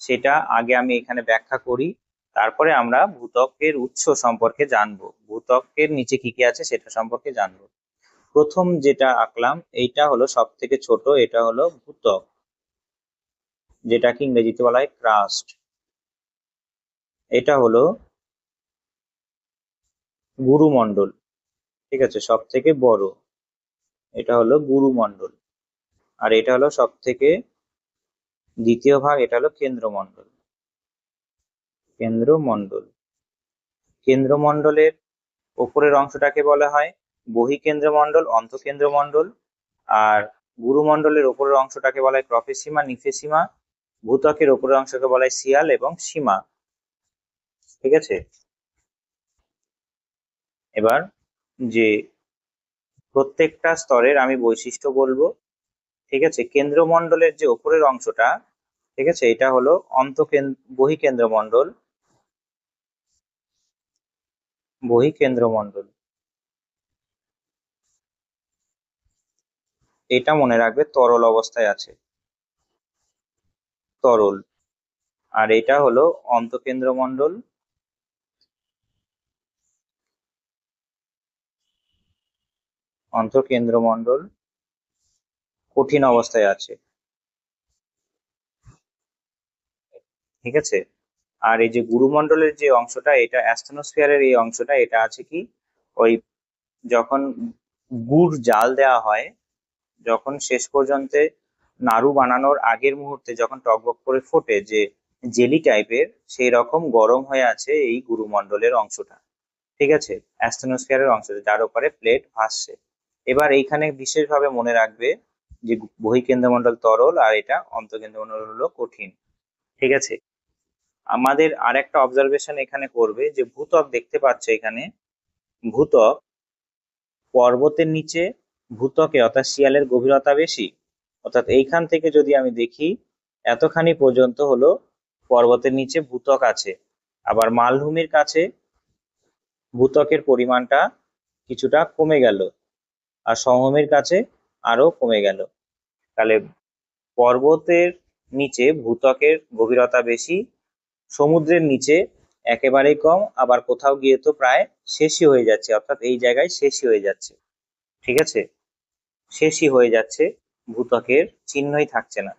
Speaker 1: সেটা আগে আমি এখানে ব্যাখ্যা করি, তারপরে আমরা ভূত্বকের উৎস সম্পর্কে জানবো, ভূত্বকের নিচে কি কি আছে সেটা সম্পর্কে জানবো। প্রথম যেটা আঁকলাম এইটা হলো সব থেকে ছোট, এটা হলো ভূত্বক, যেটাকে ইংরেজিতে বলা হয় ক্রাস্ট। এটা হলো গুরুমণ্ডল। ঠিক আছে, সব থেকে বড়, এটা হলো গুরুমণ্ডল। আর এটা হলো সব থেকে দ্বিতীয় ভাগ, এটা হলো কেন্দ্রমণ্ডল। কেন্দ্রমণ্ডল কেন্দ্রমণ্ডলের উপরের অংশটাকে বলা হয় বহিঃকেন্দ্রমণ্ডল, অন্তঃকেন্দ্রমণ্ডল। আর গুরুমণ্ডলের উপরের অংশটাকে বলা হয় প্রফেসিমা, নিফেসিমা। ভূত্বকের উপরের অংশকে বলা হয় সিয়াল এবং সীমা। ঠিক আছে, এবার যে প্রত্যেকটা স্তরের আমি বৈশিষ্ট্য বলবো। ঠিক আছে, কেন্দ্রমণ্ডলের যে উপরের অংশটা, ঠিক আছে, এটা হলো বহিঃকেন্দ্রমণ্ডল। বহিঃকেন্দ্রমণ্ডল এটা মনে রাখবে তরল অবস্থায় আছে, তরল। আর এটা হলো অন্তঃকেন্দ্রমণ্ডল। অন্তঃকেন্দ্রমণ্ডল কঠিন অবস্থায় আছে। ঠিক আছে, আর এই যে গুরুমণ্ডলের যে অংশটা, এটা অ্যাস্টেনোস্ফিয়ারের এই অংশটা, এটা আছে কি ওই যখন গুড় জাল দেওয়া হয়, যখন শেষ পর্যন্ত নাড়ু বানানোর আগের মুহূর্তে যখন টকবক করে ফোটে যে জেলি টাইপের, সেই রকম গরম হয়ে আছে এই গুরুমণ্ডলের অংশটা। ঠিক আছে, অ্যাস্টেনোস্ফিয়ারের অংশটা যার উপরে প্লেট ভাসছে। এবার এইখানে বিশেষভাবে মনে রাখবে যে বহিঃকেন্দ্রমণ্ডল তরল আর এটা অন্তঃকেন্দ্রমণ্ডল হলো কঠিন। ঠিক আছে, আমাদের আর একটা অবজারভেশন এখানে করবে যে ভূত্বক দেখতে পাচ্ছে এখানে, ভূত্বক পর্বতের নিচে, ভূত্বকে অর্থাৎ শিয়ালের গভীরতা বেশি। অর্থাৎ এইখান থেকে যদি আমি দেখি এতখানি পর্যন্ত হলো পর্বতের নিচে ভূত্বক আছে। আবার মালভূমির কাছে ভূত্বকের পরিমাণটা কিছুটা কমে গেল, আর সমভূমির কাছে আরো কমে গেল। তাহলে পর্বতের নিচে ভূত্বকের গভীরতা বেশি, সমুদ্রের নিচে একেবারেই কম, আবার কোথাও গিয়ে তো প্রায় শেষই হয়ে যাচ্ছে, অর্থাৎ এই জায়গায় শেষই হয়ে যাচ্ছে। ঠিক আছে, শেষই হয়ে যাচ্ছে, ভূত্বকের চিহ্নই থাকছে না।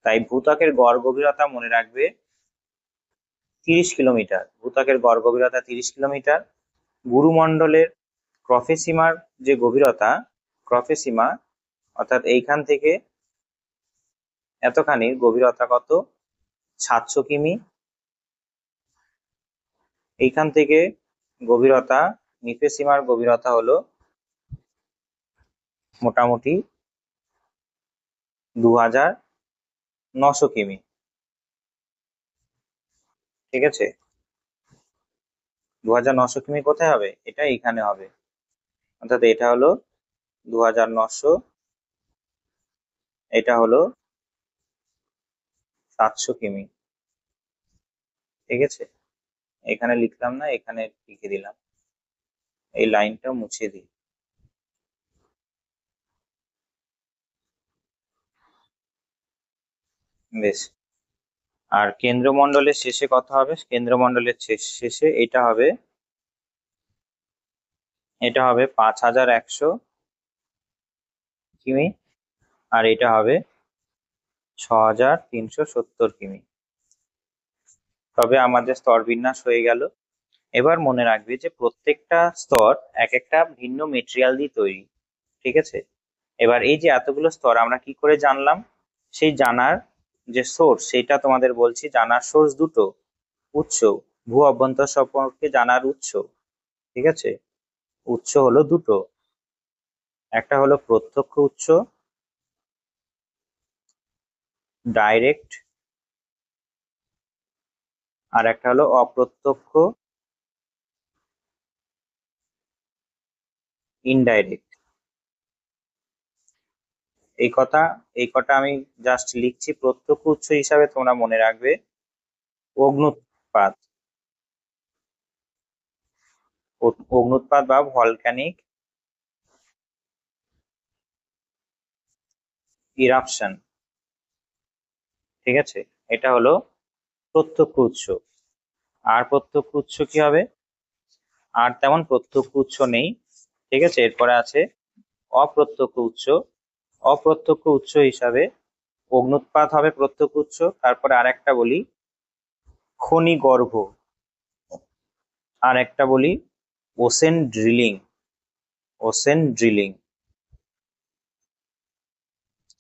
Speaker 1: তাই ভূত্বকের গড় গভীরতা মনে রাখবে 30 কিলোমিটার। ভূত্বকের গড় গভীরতা 30 কিলোমিটার। গুরুমণ্ডলের ক্রফেসিমার যে গভীরতা, ক্রফেসিমা অর্থাৎ এইখান থেকে এতখানির গভীরতা কত? 700 কিমি। এইখান থেকে গভীরতা, নিফেসিমার গভীরতা হলো মোটামুটি 2900 কিমি। ঠিক আছে, 2900 কিমি কোথায় হবে? এটা এখানে হবে, অর্থাৎ এটা হলো 2900, এটা হলো 700 কিমি। ঠিক আছে, এখানে লিখলাম না, এখানে লিখে দিলাম, এই লাইনটা মুছে দিই। বেশ। আর কেন্দ্রমণ্ডলের শেষে কত হবে? কেন্দ্রমণ্ডলের শেষে এটা হবে 5100 কিমি, আর এটা হবে 6370 কিমি। তবে আমাদের স্তর বিন্যাস হয়ে গেল। এবার মনে রাখবে যে প্রত্যেকটা স্তর এক একটা ভিন্ন মেটেরিয়াল দিয়ে তৈরি। ঠিক আছে, এবার এই যে এতগুলো স্তর আমরা কি করে জানলাম? সেই জানার যে সোর্স, সেটা তোমাদের বলছি। জানার সোর্স দুটো, উৎস, ভূ অভ্যন্তর সম্পর্কে জানার উৎস। ঠিক আছে, উৎস হলো দুটো, একটা হলো প্রত্যক্ষ উৎস, ডাইরেক্ট, আর একটা হলো অপ্রত্যক্ষ, ইনডাইরেক্ট। এই কটা আমি জাস্ট লিখছি। প্রত্যক্ষ উৎস হিসাবে তোমরা মনে রাখবে অগ্নুৎপাত, অগ্নুৎপাত বা ভলক্যানিক ইরাপশন। ঠিক আছে, এটা হলো প্রত্যক্ষ উৎস। আর প্রত্যক্ষ উৎস কি হবে? আর তেমন প্রত্যক্ষ উৎস নেই। ঠিক আছে, এরপরে আছে অপ্রত্যক্ষ উৎস। অপ্রত্যক্ষ উৎস হিসাবে অগ্নুৎপাত হবে প্রত্যক্ষ উৎস, তারপরে আরেকটা বলি খনিগর্ভ, আর একটা বলি ocean drilling. Ocean drilling,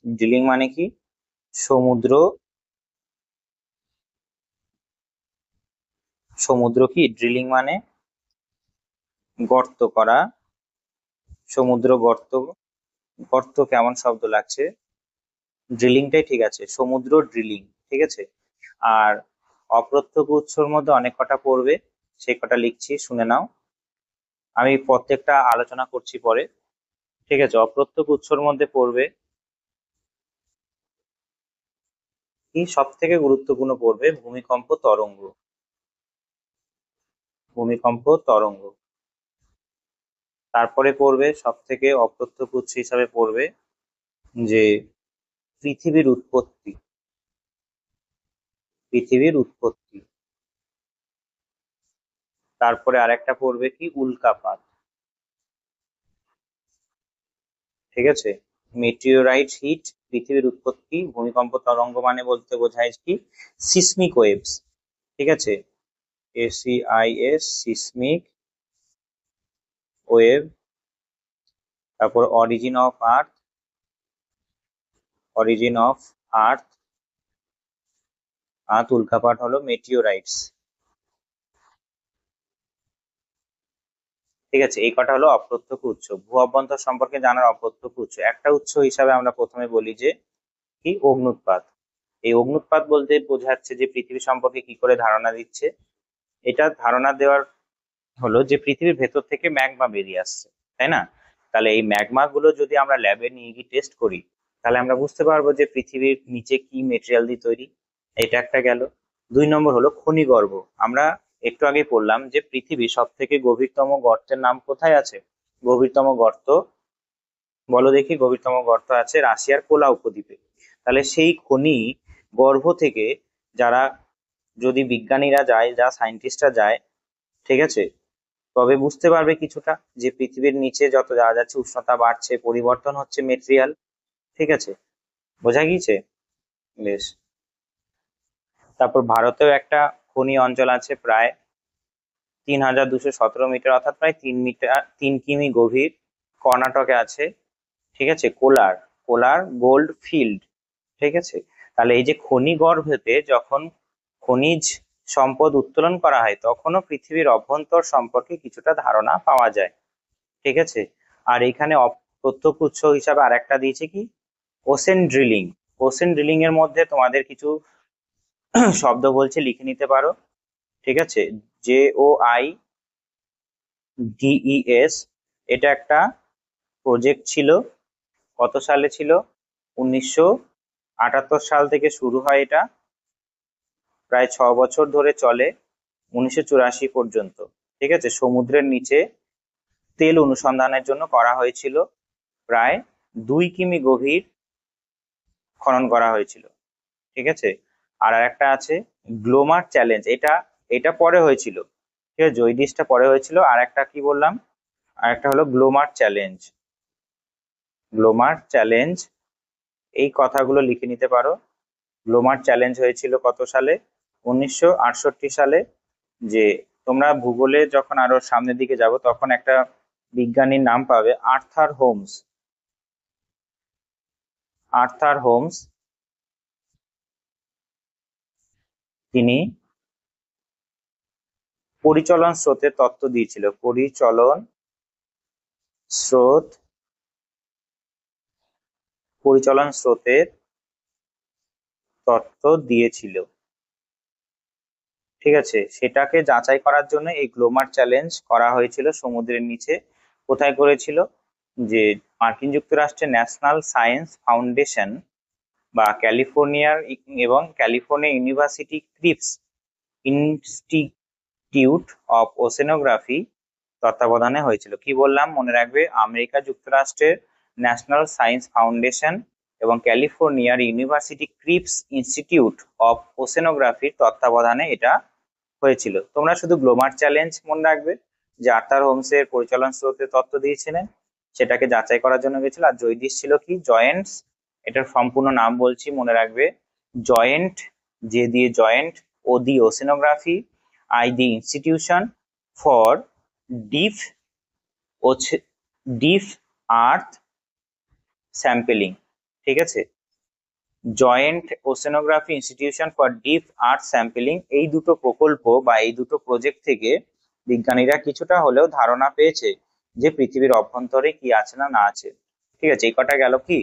Speaker 1: drilling মানে কি? সমুদ্র, সমুদ্র কি ড্রিলিং মানে গর্ত করা। সমুদ্র গর্ত, গর্ত কেমন শব্দ লাগছে? ড্রিলিংটাই ঠিক আছে, সমুদ্র ড্রিলিং। ঠিক আছে, আর অপ্রত্যক্ষ উৎসর মধ্যে অনেক কটা পড়বে, সেই কটা লিখছি, শুনে নাও। আমি প্রত্যেকটা আলোচনা করছি পরে। ঠিক আছে, অপ্রত্যক্ষ উৎসর মধ্যে পড়বে কি? সব থেকে গুরুত্বপূর্ণ পড়বে ভূমিকম্প তরঙ্গ। ভূমিকম্প তরঙ্গ। তারপরে পড়বে সব থেকে অপ্রত্যক্ষ উৎস হিসাবে পড়বে যে পৃথিবীর উৎপত্তি। পৃথিবীর উৎপত্তি। তারপরে আরেকটা পড়বে কি? উল্কাপাত। ঠিক আছে, মেটিওরাইট হিট, পৃথিবীর উৎপত্তি, ভূমিকম্প তরঙ্গ মানে বলতে বোঝায় কি? Seismic waves. ঠিক আছে, এসিআইএস, সিসমিক ওয়েভ। তারপর origin of earth, origin of earth. উল্কাপাত হলো মেটিওরাইটস। ঠিক আছে, এই কটা হলো অপ্রত্যক্ষ উৎস, ভূ অভ্যন্তর সম্পর্কে জানার অপ্রত্যক্ষ উৎস। একটা উৎস হিসাবে আমরা প্রথমে বলি যে কি? অগ্নুৎপাত। এই অগ্নুৎপাত বলতে বোঝাচ্ছে যে পৃথিবী সম্পর্কে কি করে ধারণা দিচ্ছে। এটা ধারণা দেওয়ার হলো যে পৃথিবীর ভেতর থেকে ম্যাগমা বেরিয়ে আসছে, তাই না? তাহলে এই ম্যাগমা গুলো যদি আমরা ল্যাবে নিয়ে গিয়ে টেস্ট করি, তাহলে আমরা বুঝতে পারবো যে পৃথিবীর নিচে কি মেটেরিয়াল দিয়ে তৈরি। এটা একটা গেল। 2 নম্বর হলো খনিগর্ভ। আমরা একটু আগে পড়লাম যে পৃথিবীর সব থেকে গভীরতম গর্তের নাম কোথায় আছে? গভীরতম গর্ত, বলো দেখি, গভীরতম গর্ত আছে রাশিয়ার কোলা উপদ্বীপে। তাহলে সেই খনি গর্ভ থেকে যারা, যদি বিজ্ঞানীরা যায়, যা সায়েন্টিস্টরা যায়, ঠিক আছে, তবে বুঝতে পারবে কিছুটা যে পৃথিবীর নিচে যত যাওয়া যাচ্ছে উষ্ণতা বাড়ছে, পরিবর্তন হচ্ছে মেটেরিয়াল। ঠিক আছে, বোঝা গিয়েছে? বেশ। তারপর ভারতেও একটা খনি অঞ্চল আছে প্রায় 3217 মিটার, অর্থাৎ প্রায় 3 মিটার, 3 কিমি গভীর, কর্ণাটকে আছে। ঠিক আছে, কোলার, কোলার গোল্ড ফিল্ড। ঠিক আছে, তাহলে এই যে খনি গর্ভেতে যখন খনিজ সম্পদ উত্তোলন করা হয় তখনও পৃথিবীর অভ্যন্তর সম্পর্কে কিছুটা ধারণা পাওয়া যায়। ঠিক আছে। আর এখানে প্রত্যক্ষ উৎস হিসাবে আরেকটা দিয়েছে কি, ওশেন ড্রিলিং। ওশেন ড্রিলিং এর মধ্যে তোমাদের কিছু শব্দ বলছে, লিখে নিতে পারো। ঠিক আছে। JOIDES, এটা একটা প্রজেক্ট ছিল। কত সালে ছিল? 1978 সাল থেকে শুরু হয় এটা, প্রায় 6 বছর ধরে চলে, 1984 পর্যন্ত। ঠিক আছে। সমুদ্রের নিচে তেল অনুসন্ধানের জন্য করা হয়েছিল। প্রায় 2 কিমি গভীর খনন করা হয়েছিল। ঠিক আছে। আর একটা আছে গ্লোমার চ্যালেঞ্জ, এটা এটা পরে হয়েছিল। ঠিক আছে, জয়ডিসটা পরে হয়েছিল। আর একটা কি বললাম, আর একটা হলো গ্লোমার চ্যালেঞ্জ। গ্লোমার চ্যালেঞ্জ, এই কথাগুলো লিখে নিতে পারো। গ্লোমার চ্যালেঞ্জ হয়েছিল কত সালে? 1968 সালে। যে তোমরা ভূগোলে যখন আরো সামনের দিকে যাব তখন একটা বিজ্ঞানীর নাম পাবে, আর্থার হোমস। আর্থার হোমস, তিনি পরিচলন স্রোতের তত্ত্ব দিয়েছিল। পরিচলন স্রোতের তত্ত্ব দিয়েছিল। ঠিক আছে। সেটাকে যাচাই করার জন্য এই গ্লোমার চ্যালেঞ্জ করা হয়েছিল সমুদ্রের নিচে। কোথায় করেছিল? যে মার্কিন যুক্তরাষ্ট্রের ন্যাশনাল সায়েন্স ফাউন্ডেশন বা ক্যালিফোর্নিয়ার এবং California university Scripps institute of oceanography তত্ত্বাবধানে হয়েছিল। কি বললাম মনে রাখবে, আমেরিকা যুক্তরাষ্ট্রের ন্যাশনাল সায়েন্স ফাউন্ডেশন এবং ক্যালিফোর্নিয়ার ইউনিভার্সিটি ক্রিপস ইনস্টিটিউট অফ ওশেনোগ্রাফির তত্ত্বাবধানে এটা হয়েছিল। তোমরা শুধু গ্লোমার চ্যালেঞ্জ মনে রাখবে, যে আর্থার হোমসের পরিচালন স্রোতের তত্ত্ব দিয়েছিলেন, সেটাকে যাচাই করার জন্য গেছিল। আর জয়ডিস ছিল কি, জয়েন্টস। এটার সম্পূর্ণ নাম বলছি, মনে রাখবে। জয়েন্ট, যে দিয়ে জয়েন্ট, ও the oceanography, I the institution for deep deep earth sampling. ঠিক আছে। Joint oceanography institution for deep earth sampling, এই দুটো প্রকল্প বা এই দুটো প্রজেক্ট থেকে বিজ্ঞানীরা কিছুটা হলেও ধারণা পেয়েছে যে পৃথিবীর অভ্যন্তরে কি আছে না না আছে। ঠিক আছে। এই কটা গেল কি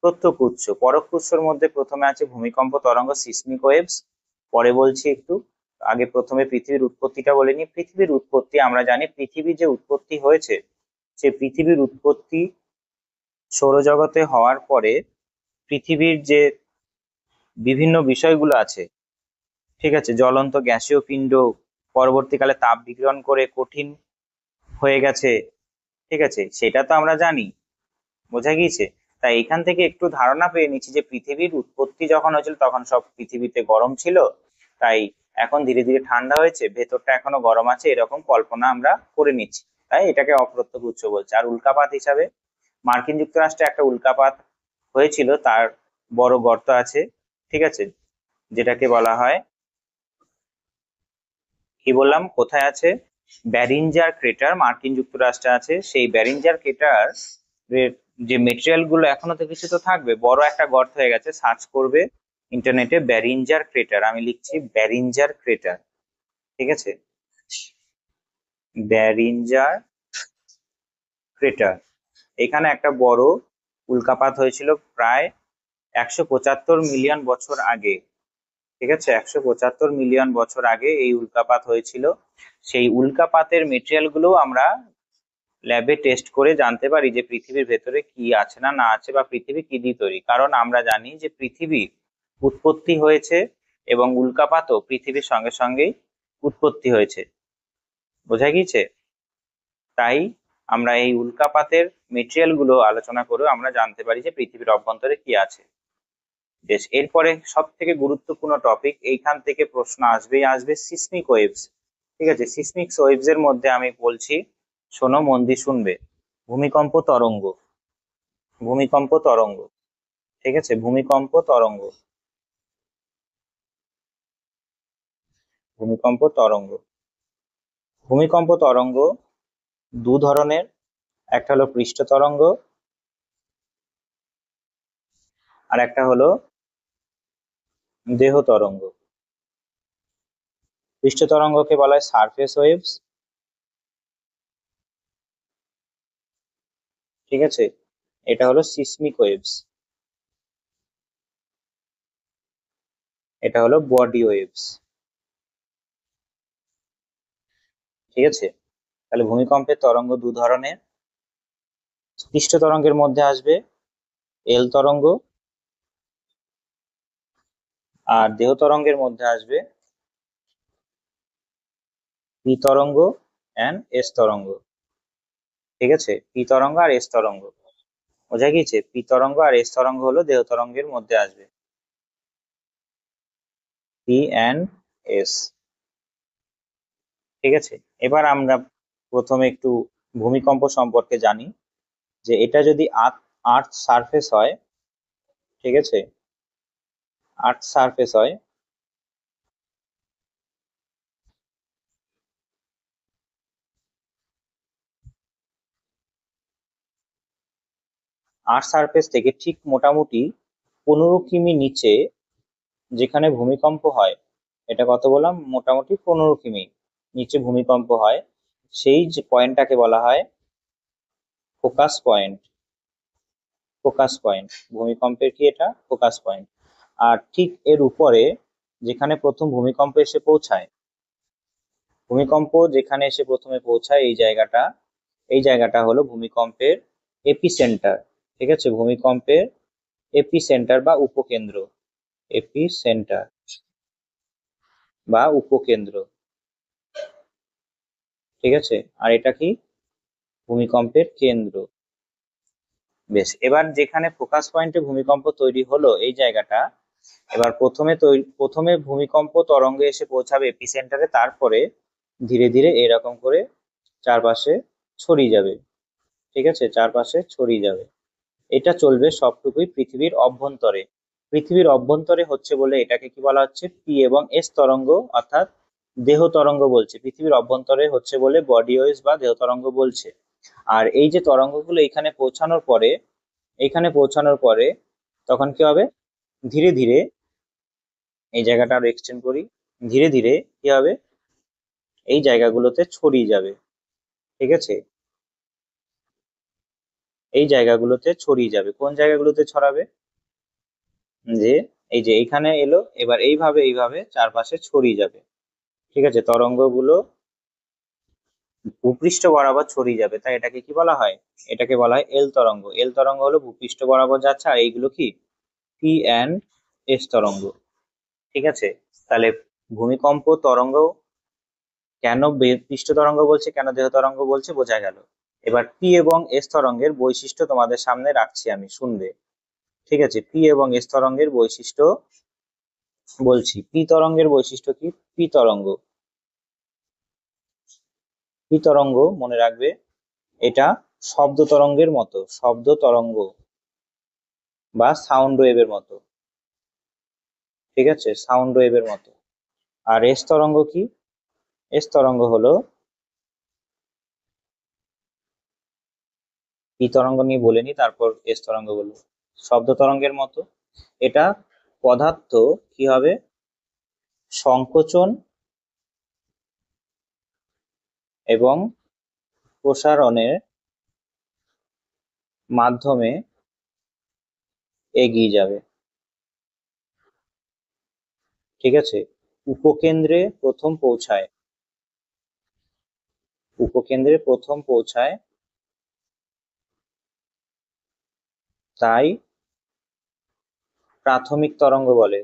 Speaker 1: প্রত্যক্ষ উৎস। পরোক্ষ উৎসের মধ্যে প্রথমে আছে ভূমিকম্প তরঙ্গ, সিসমিক ওয়েভস। পরে বলছি একটু, আগে প্রথমে পৃথিবীর উৎপত্তিটা বলে নি। পৃথিবীর উৎপত্তি আমরা জানি, পৃথিবীর যে উৎপত্তি হয়েছে, সে পৃথিবীর উৎপত্তি সৌরজগতে হওয়ার পরে পৃথিবীর যে বিভিন্ন বিষয়গুলো আছে, ঠিক আছে, জ্বলন্ত গ্যাসীয় পিণ্ড পরবর্তীকালে তাপ বিকিরণ করে কঠিন হয়ে গেছে। ঠিক আছে, সেটা তো আমরা জানি, বোঝা গিয়েছে। তাই এখান থেকে একটু ধারণা পেয়ে নিচ্ছি যে পৃথিবীর উৎপত্তি যখন হয়েছিল তখন সব পৃথিবীতে গরম ছিল, তাই এখন ধীরে ধীরে ঠান্ডা হয়েছে, ভেতরটা এখনো গরম আছে, এরকম কল্পনা আমরা করে নিচ্ছি। তাই এটাকে অপ্রত্যক্ষ উৎস বলছে। আর উল্কাপাত হিসাবে মার্কিন যুক্তরাষ্ট্রে একটা উল্কাপাত হয়েছিল, তার বড় গর্ত আছে। ঠিক আছে, যেটাকে বলা হয়, কি বললাম কোথায় আছে, ব্যারিঞ্জার ক্রেটার, মার্কিন যুক্তরাষ্ট্রে আছে। সেই ব্যারিঞ্জার ক্রেটার যে মেটেরিয়াল গুলো এখনো তো কিছু তো থাকবে, বড় একটা গর্ত হয়ে গেছে। সার্চ করবে ইন্টারনেটে ব্যারিঞ্জার ক্রেটার, আমি লিখছি ব্যারিঞ্জার ক্রেটার। ঠিক আছে, ব্যারিঞ্জার ক্রেটার। এখানে একটা বড় উল্কাপাত হয়েছিল প্রায় 175 মিলিয়ন বছর আগে। ঠিক আছে, 175 মিলিয়ন বছর আগে এই উল্কাপাত হয়েছিল। সেই উল্কাপাতের মেটেরিয়াল গুলো আমরা ল্যাবে টেস্ট করে জানতে পারি যে পৃথিবীর ভেতরে কি আছে না না আছে, বা পৃথিবী কি দিয়ে তৈরি। কারণ আমরা জানি যে পৃথিবীর উৎপত্তি হয়েছে এবং উল্কাপাতও পৃথিবীর সঙ্গে সঙ্গেই উৎপত্তি হয়েছে, বোঝা গিয়েছে। তাই আমরা এই উল্কাপাতের মেটেরিয়াল গুলো আলোচনা করে আমরা জানতে পারি যে পৃথিবীর অভ্যন্তরে কি আছে। বেশ, এরপরে সব থেকে গুরুত্বপূর্ণ টপিক, এইখান থেকে প্রশ্ন আসবেই আসবে, সিসমিক ওয়েভস। ঠিক আছে, সিসমিক ওয়েভস এর মধ্যে আমি বলছি, শোনো মন দিয়ে শুনবে। ভূমিকম্প তরঙ্গ, ভূমিকম্প তরঙ্গ। ঠিক আছে, ভূমিকম্প তরঙ্গ, ভূমিকম্প তরঙ্গ। ভূমিকম্প তরঙ্গ দু ধরনের, একটা হলো পৃষ্ঠ তরঙ্গ, আর একটা হলো দেহ তরঙ্গ। পৃষ্ঠ তরঙ্গকে বলা হয় সারফেস ওয়েভস, ঠিক আছে। এটা হলো সিসমিক ওয়েভস, এটা হলো বডি ওয়েভস, ঠিক আছে। তাহলে ভূমিকম্পের তরঙ্গ দু ধরনের, পৃষ্ঠ তরঙ্গের মধ্যে আসবে এল তরঙ্গ, আর দেহ তরঙ্গের মধ্যে আসবে পি তরঙ্গ এন্ড এস তরঙ্গ, ঠিক আছে। পি তরঙ্গ আর এস তরঙ্গ বোঝা গিয়েছে। পি তরঙ্গ আর এস তরঙ্গ হলো দেহ তরঙ্গের মধ্যে আসবে, পি এন্ড এস, ঠিক আছে। এবার আমরা প্রথমে একটু ভূমিকম্প সম্পর্কে জানি, যে এটা যদি আর্থ সারফেস হয়, ঠিক আছে, আর্থ সারফেস হয়, আর্থ সারফেস থেকে ঠিক মোটামুটি 15 কিমি নিচে যেখানে ভূমিকম্প হয়, এটা কত বললাম, মোটামুটি 15 কিমি নিচে ভূমিকম্প হয়, সেই যে পয়েন্টটাকে বলা হয় ফোকাস পয়েন্ট। ফোকাস পয়েন্ট ভূমিকম্পের কি, এটা ফোকাস পয়েন্ট। আর ঠিক এর উপরে যেখানে প্রথম ভূমিকম্প এসে পৌঁছায়, ভূমিকম্প যেখানে এসে প্রথমে পৌঁছায় এই জায়গাটা হলো ভূমিকম্পের এপিসেন্টার, ঠিক আছে। ভূমিকম্পের এপিসেন্টার বা উপকেন্দ্র, এপিসেন্টার বা উপকেন্দ্র, ঠিক আছে। আর এটা কি, ভূমিকম্পের কেন্দ্র। বেশ, এবার যেখানে ফোকাস পয়েন্টে ভূমিকম্প তৈরি হলো এই জায়গাটা, এবার প্রথমে ভূমিকম্প তরঙ্গ এসে পৌঁছাবে এপিসেন্টারে, তারপরে ধীরে ধীরে এরকম করে চারপাশে ছড়িয়ে যাবে, ঠিক আছে, চারপাশে ছড়িয়ে যাবে। এটা চলবে সবটুকুই পৃথিবীর অভ্যন্তরে। পৃথিবীর অভ্যন্তরে হচ্ছে বলে এটাকে কি বলা হচ্ছে, পি এবং এস তরঙ্গ, অর্থাৎ দেহ তরঙ্গ বলছে। পৃথিবীর অভ্যন্তরে হচ্ছে বলে বডি ওয়েভস বা দেহ তরঙ্গ বলছে। আর এই যে তরঙ্গগুলো এখানে পৌঁছানোর পরে তখন কি হবে, ধীরে ধীরে, এই জায়গাটা আরো এক্সটেন্ড করি, ধীরে ধীরে কি হবে, এই জায়গাগুলোতে ছড়িয়ে যাবে, ঠিক আছে। এই জায়গাগুলোতে ছড়িয়ে যাবে, কোন জায়গাগুলোতে ছড়াবে, যে এই যে এইখানে এলো, এবার এইভাবে এইভাবে চারপাশে ছড়িয়ে যাবে, ঠিক আছে। তরঙ্গগুলো ভূপৃষ্ঠ বরাবর ছড়িয়ে যাবে, তাই এটাকে কি বলা হয়, এটাকে বলা হয় এল তরঙ্গ। এল তরঙ্গ হলো ভূপৃষ্ঠ বরাবর যাচ্ছে, আর এইগুলো কি, পি এন্ড এস তরঙ্গ, ঠিক আছে। তাহলে ভূমিকম্প তরঙ্গ কেন পৃষ্ঠ তরঙ্গ বলছে, কেন দেহ তরঙ্গ বলছে, বোঝা গেল। এবার পি এবং এস তরঙ্গের বৈশিষ্ট্য তোমাদের সামনে রাখছি আমি, শুনবে, ঠিক আছে। পি এবং এস তরঙ্গের বৈশিষ্ট্য বলছি। পি তরঙ্গের বৈশিষ্ট্য কি, পি তরঙ্গ মনে রাখবে, এটা শব্দ তরঙ্গের মতো, শব্দ তরঙ্গ বা সাউন্ড ওয়েভের মতো, ঠিক আছে, সাউন্ড ওয়েভের মতো। আর এস তরঙ্গ কি, এস তরঙ্গ হলো, পি তরঙ্গ নিয়ে বলে নি, তারপর এস তরঙ্গ বলবো। শব্দ তরঙ্গের মতো, এটা পদার্থ কি হবে, সংকোচন এবং প্রসারণের মাধ্যমে এগিয়ে যাবে, ঠিক আছে। উপকেন্দ্রে প্রথম পৌঁছায়, উপকেন্দ্রে প্রথম পৌঁছায়, তাই প্রাথমিক তরঙ্গ বলে,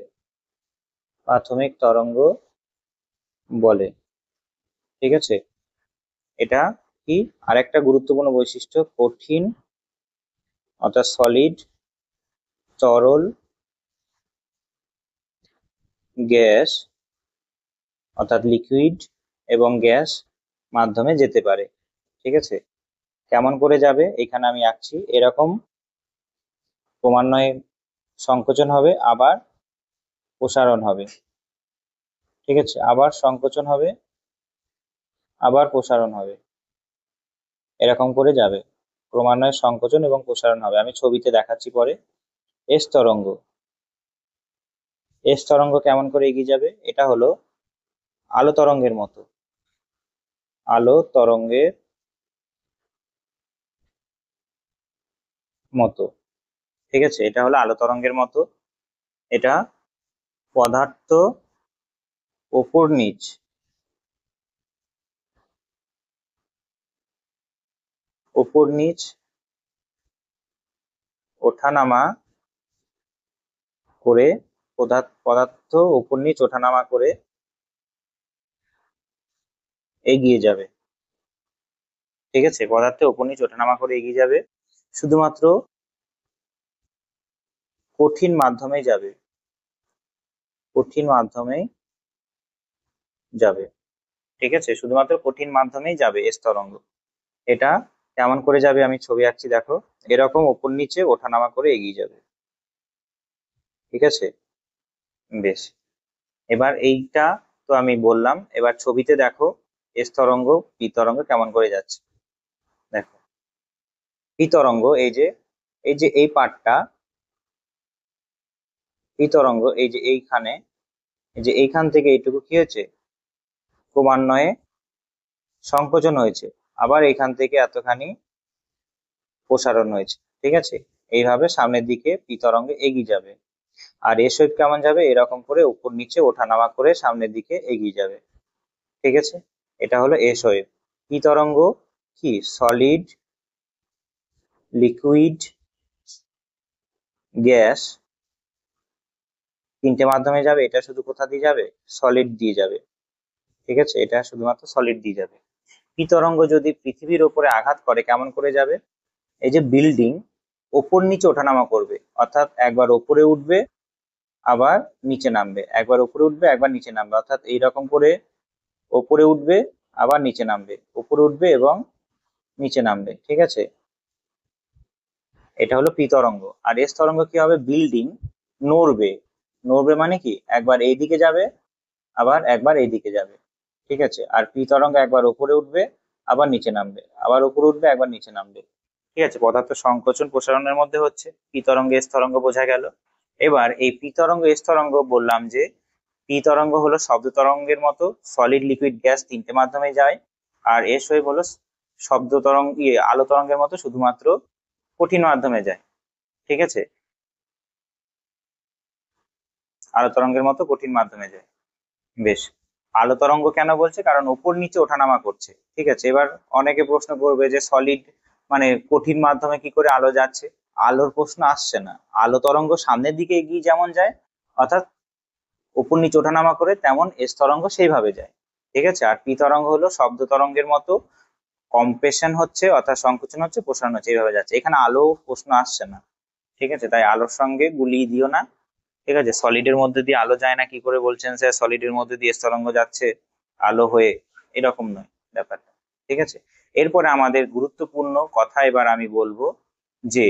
Speaker 1: প্রাথমিক তরঙ্গ বলে, ঠিক আছে। এটা কি, আরেকটা গুরুত্বপূর্ণ বৈশিষ্ট্য, কঠিন অর্থাৎ সলিড, তরল, গ্যাস অর্থাৎ লিকুইড এবং গ্যাস মাধ্যমে যেতে পারে, ঠিক আছে। কেমন করে যাবে, এখানে আমি আঁকছি, এরকম ক্রমান্বয়ে সংকোচন হবে, আবার প্রসারণ হবে, ঠিক আছে, আবার সংকোচন হবে, আবার প্রসারণ হবে, এরকম করে যাবে, ক্রমান্বয়ে সংকোচন এবং প্রসারণ হবে। আমি ছবিতে দেখাচ্ছি পরে। এস তরঙ্গ, এস তরঙ্গ কেমন করে এগিয়ে যাবে? এটা হলো আলো তরঙ্গের মতো, আলো তরঙ্গের মতো। ঠিক আছে, এটা হলো আলো তরঙ্গের মতো। এটা পদার্থ ওপর নিচ ওপর নিচ ওঠানামা করে, পদার্থ ওপর নিচ ওঠানামা করে এগিয়ে যাবে। ঠিক আছে, পদার্থ ওপর নিচ ওঠানামা করে এগিয়ে যাবে, শুধুমাত্র কঠিন মাধ্যমে যাবে, কঠিন মাধ্যমেই যাবে। ঠিক আছে, শুধুমাত্র কঠিন মাধ্যমেই যাবে এস তরঙ্গ। এটা কেমন করে যাবে আমি ছবি আঁকছি, দেখো। এরকম ওপর নিচে ওঠানামা করে এগিয়ে যাবে। ঠিক আছে, বেশ। এবার এইটা তো আমি বললাম, এবার ছবিতে দেখো এস তরঙ্গ পি তরঙ্গ কেমন করে যাচ্ছে। দেখো পি তরঙ্গ, এই যে এই পার্টটা, পি তরঙ্গ এই যে এইখানে, এই যে এইখান থেকে এইটুকু কি হয়েছে, ক্রমান্বয়ে সংকোচন হয়েছে, আবার এইখান থেকে এতখানি প্রসারণ হয়েছে। ঠিক আছে, এইভাবে সামনের দিকে পি তরঙ্গ এগিয়ে যাবে। আর এস ওয়েভ কেমন যাবে, এরকম করে উপর নিচে ওঠানামা করে সামনের দিকে এগিয়ে যাবে। ঠিক আছে, এটা হলো এস ওয়েভ। পি তরঙ্গ কি, সলিড, লিকুইড, গ্যাস, তিনটে মাধ্যমে যাবে। এটা শুধু কোথা দিয়ে যাবে, সলিড দিয়ে যাবে। ঠিক আছে, এটা শুধুমাত্র সলিড দিয়ে যাবে। পি তরঙ্গ যদি পৃথিবীর ওপরে আঘাত করে কেমন করে যাবে, এই যে বিল্ডিং ওপর নিচে ওঠানামা করবে, অর্থাৎ একবার ওপরে উঠবে আবার নিচে নামবে, একবার উপরে উঠবে একবার নিচে নামবে, অর্থাৎ এইরকম করে ওপরে উঠবে আবার নিচে নামবে, উপরে উঠবে এবং নিচে নামবে। ঠিক আছে, এটা হলো পি তরঙ্গ। আর এস তরঙ্গ কি হবে, বিল্ডিং নড়বে, নড়বে মানে কি, একবার এইদিকে যাবে আবার একবার এইদিকে যাবে। ঠিক আছে, আর পি তরঙ্গ একবার উপরে উঠবে আবার নিচে নামবে, আবার উপরে উঠবে একবার নিচে নামবে। ঠিক আছে, পদার্থ সংকোচন প্রসারণের মধ্যে হচ্ছে। পি তরঙ্গ এস তরঙ্গ বোঝা গেল। এবার এই পি তরঙ্গ এস তরঙ্গ বললাম যে পি তরঙ্গ হলো শব্দ তরঙ্গের মতো, সলিড লিকুইড গ্যাস তিনটে মাধ্যমে যায়। আর এস ওয়েভ হলো শব্দ তরঙ্গ, আলো তরঙ্গের মতো শুধুমাত্র কঠিন মাধ্যমে যায়। ঠিক আছে, আলো তরঙ্গের মতো কঠিন মাধ্যমে যায়। বেশ, আলো তরঙ্গ কেন বলছে, কারণ উপর নিচে ওঠানামা করছে। ঠিক আছে, এবার অনেকে প্রশ্ন করবে যে সলিড মানে কঠিন মাধ্যমে কি করে আলো যাচ্ছে। আলোর প্রশ্ন আসছে না, আলো তরঙ্গ সামনের দিকে এগিয়ে যেমন যায়, অর্থাৎ উপর নিচে ওঠানামা করে, তেমন এস তরঙ্গ সেইভাবে যায়। ঠিক আছে, আর পি তরঙ্গ হলো শব্দ তরঙ্গের মতো, কম্প্রেশন হচ্ছে অর্থাৎ সংকোচন হচ্ছে, প্রসারণ হচ্ছে, এইভাবে যাচ্ছে। এখানে আলো প্রশ্ন আসছে না। ঠিক আছে, তাই আলোর সঙ্গে গুলিয়ে দিও না। ঠিক আছে, সলিডের মধ্যে দিয়ে আলো যায় না, কি করে বলছেন স্যার সলিডের মধ্যে দিয়ে এস তরঙ্গ যাচ্ছে আলো হয়ে, এরকম নয় ব্যাপারটা। ঠিক আছে, এরপরে আমাদের গুরুত্বপূর্ণ কথা এবার আমি বলবো যে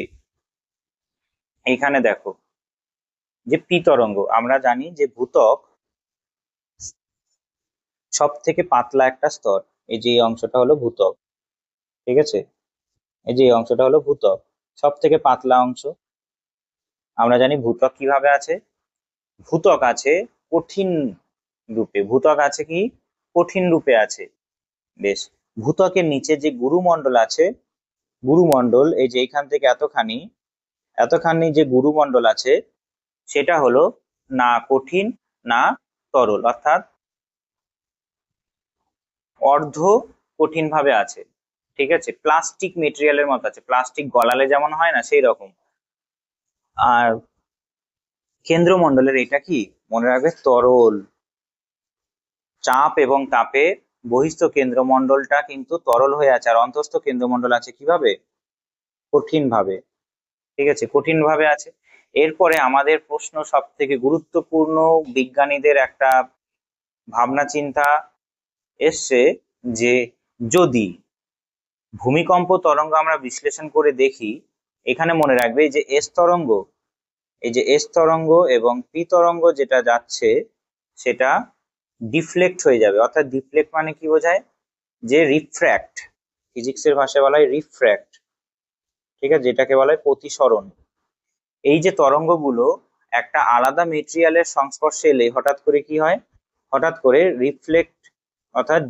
Speaker 1: এখানে দেখো যে পি তরঙ্গ, আমরা জানি যে ভূত্বক সব থেকে পাতলা একটা স্তর, এই যে এই অংশটা হলো ভূত্বক। ঠিক আছে, এই যে এই অংশটা হলো ভূত্বক, সব থেকে পাতলা অংশ। আমরা জানি ভূত্বক কিভাবে আছে, ভূত্বক আছে কঠিন রূপে, ভূত্বক আছে কি, কঠিন রূপে আছে। বেশ, ভূত্বকের নিচে যে গুরুমণ্ডল আছে, গুরুমণ্ডল এই যে এখান থেকে এতখানি এতখানি যে গুরুমণ্ডল আছে, সেটা হলো না কঠিন না তরল, অর্থাৎ অর্ধ কঠিন ভাবে আছে। ঠিক আছে, প্লাস্টিক মেটেরিয়ালের মতো আছে, প্লাস্টিক গলালে যেমন হয় না সেই রকম। আর কেন্দ্রমণ্ডলের এটা কি, মনে রাখবে তরল, চাপ এবং তাপে বহিস্থ কেন্দ্রমণ্ডলটা কিন্তু তরল হয়ে আছে, আর অন্তঃস্থ কেন্দ্রমণ্ডল আছে কিভাবে, কঠিন ভাবে। ঠিক আছে, কঠিন ভাবে আছে। এরপরে আমাদের প্রশ্ন সব থেকে গুরুত্বপূর্ণ, বিজ্ঞানীদের একটা ভাবনা চিন্তা এসছে যে যদি ভূমিকম্প তরঙ্গ আমরা বিশ্লেষণ করে দেখি, এখানে মনে রাখবে যে এস তরঙ্গ, এই যে এস তরঙ্গ এবং পি তরঙ্গ যেটা যাচ্ছে সেটা ডিফ্লেক্ট হয়ে যাবে, অর্থাৎ ডিফ্লেক্ট মানে কি বোঝায়, যে রিফ্র্যাক্ট, ফিজিক্সের ভাষায় বলা হয় রিফ্র্যাক্ট। ঠিক আছে, যেটাকে বলা হয় প্রতিসরণ। এই যে তরঙ্গগুলো একটা আলাদা মেটেরিয়ালের সংস্পর্শে এলে হঠাৎ করে কি হয়, হঠাৎ করে রিফ্লেক্ট অর্থাৎ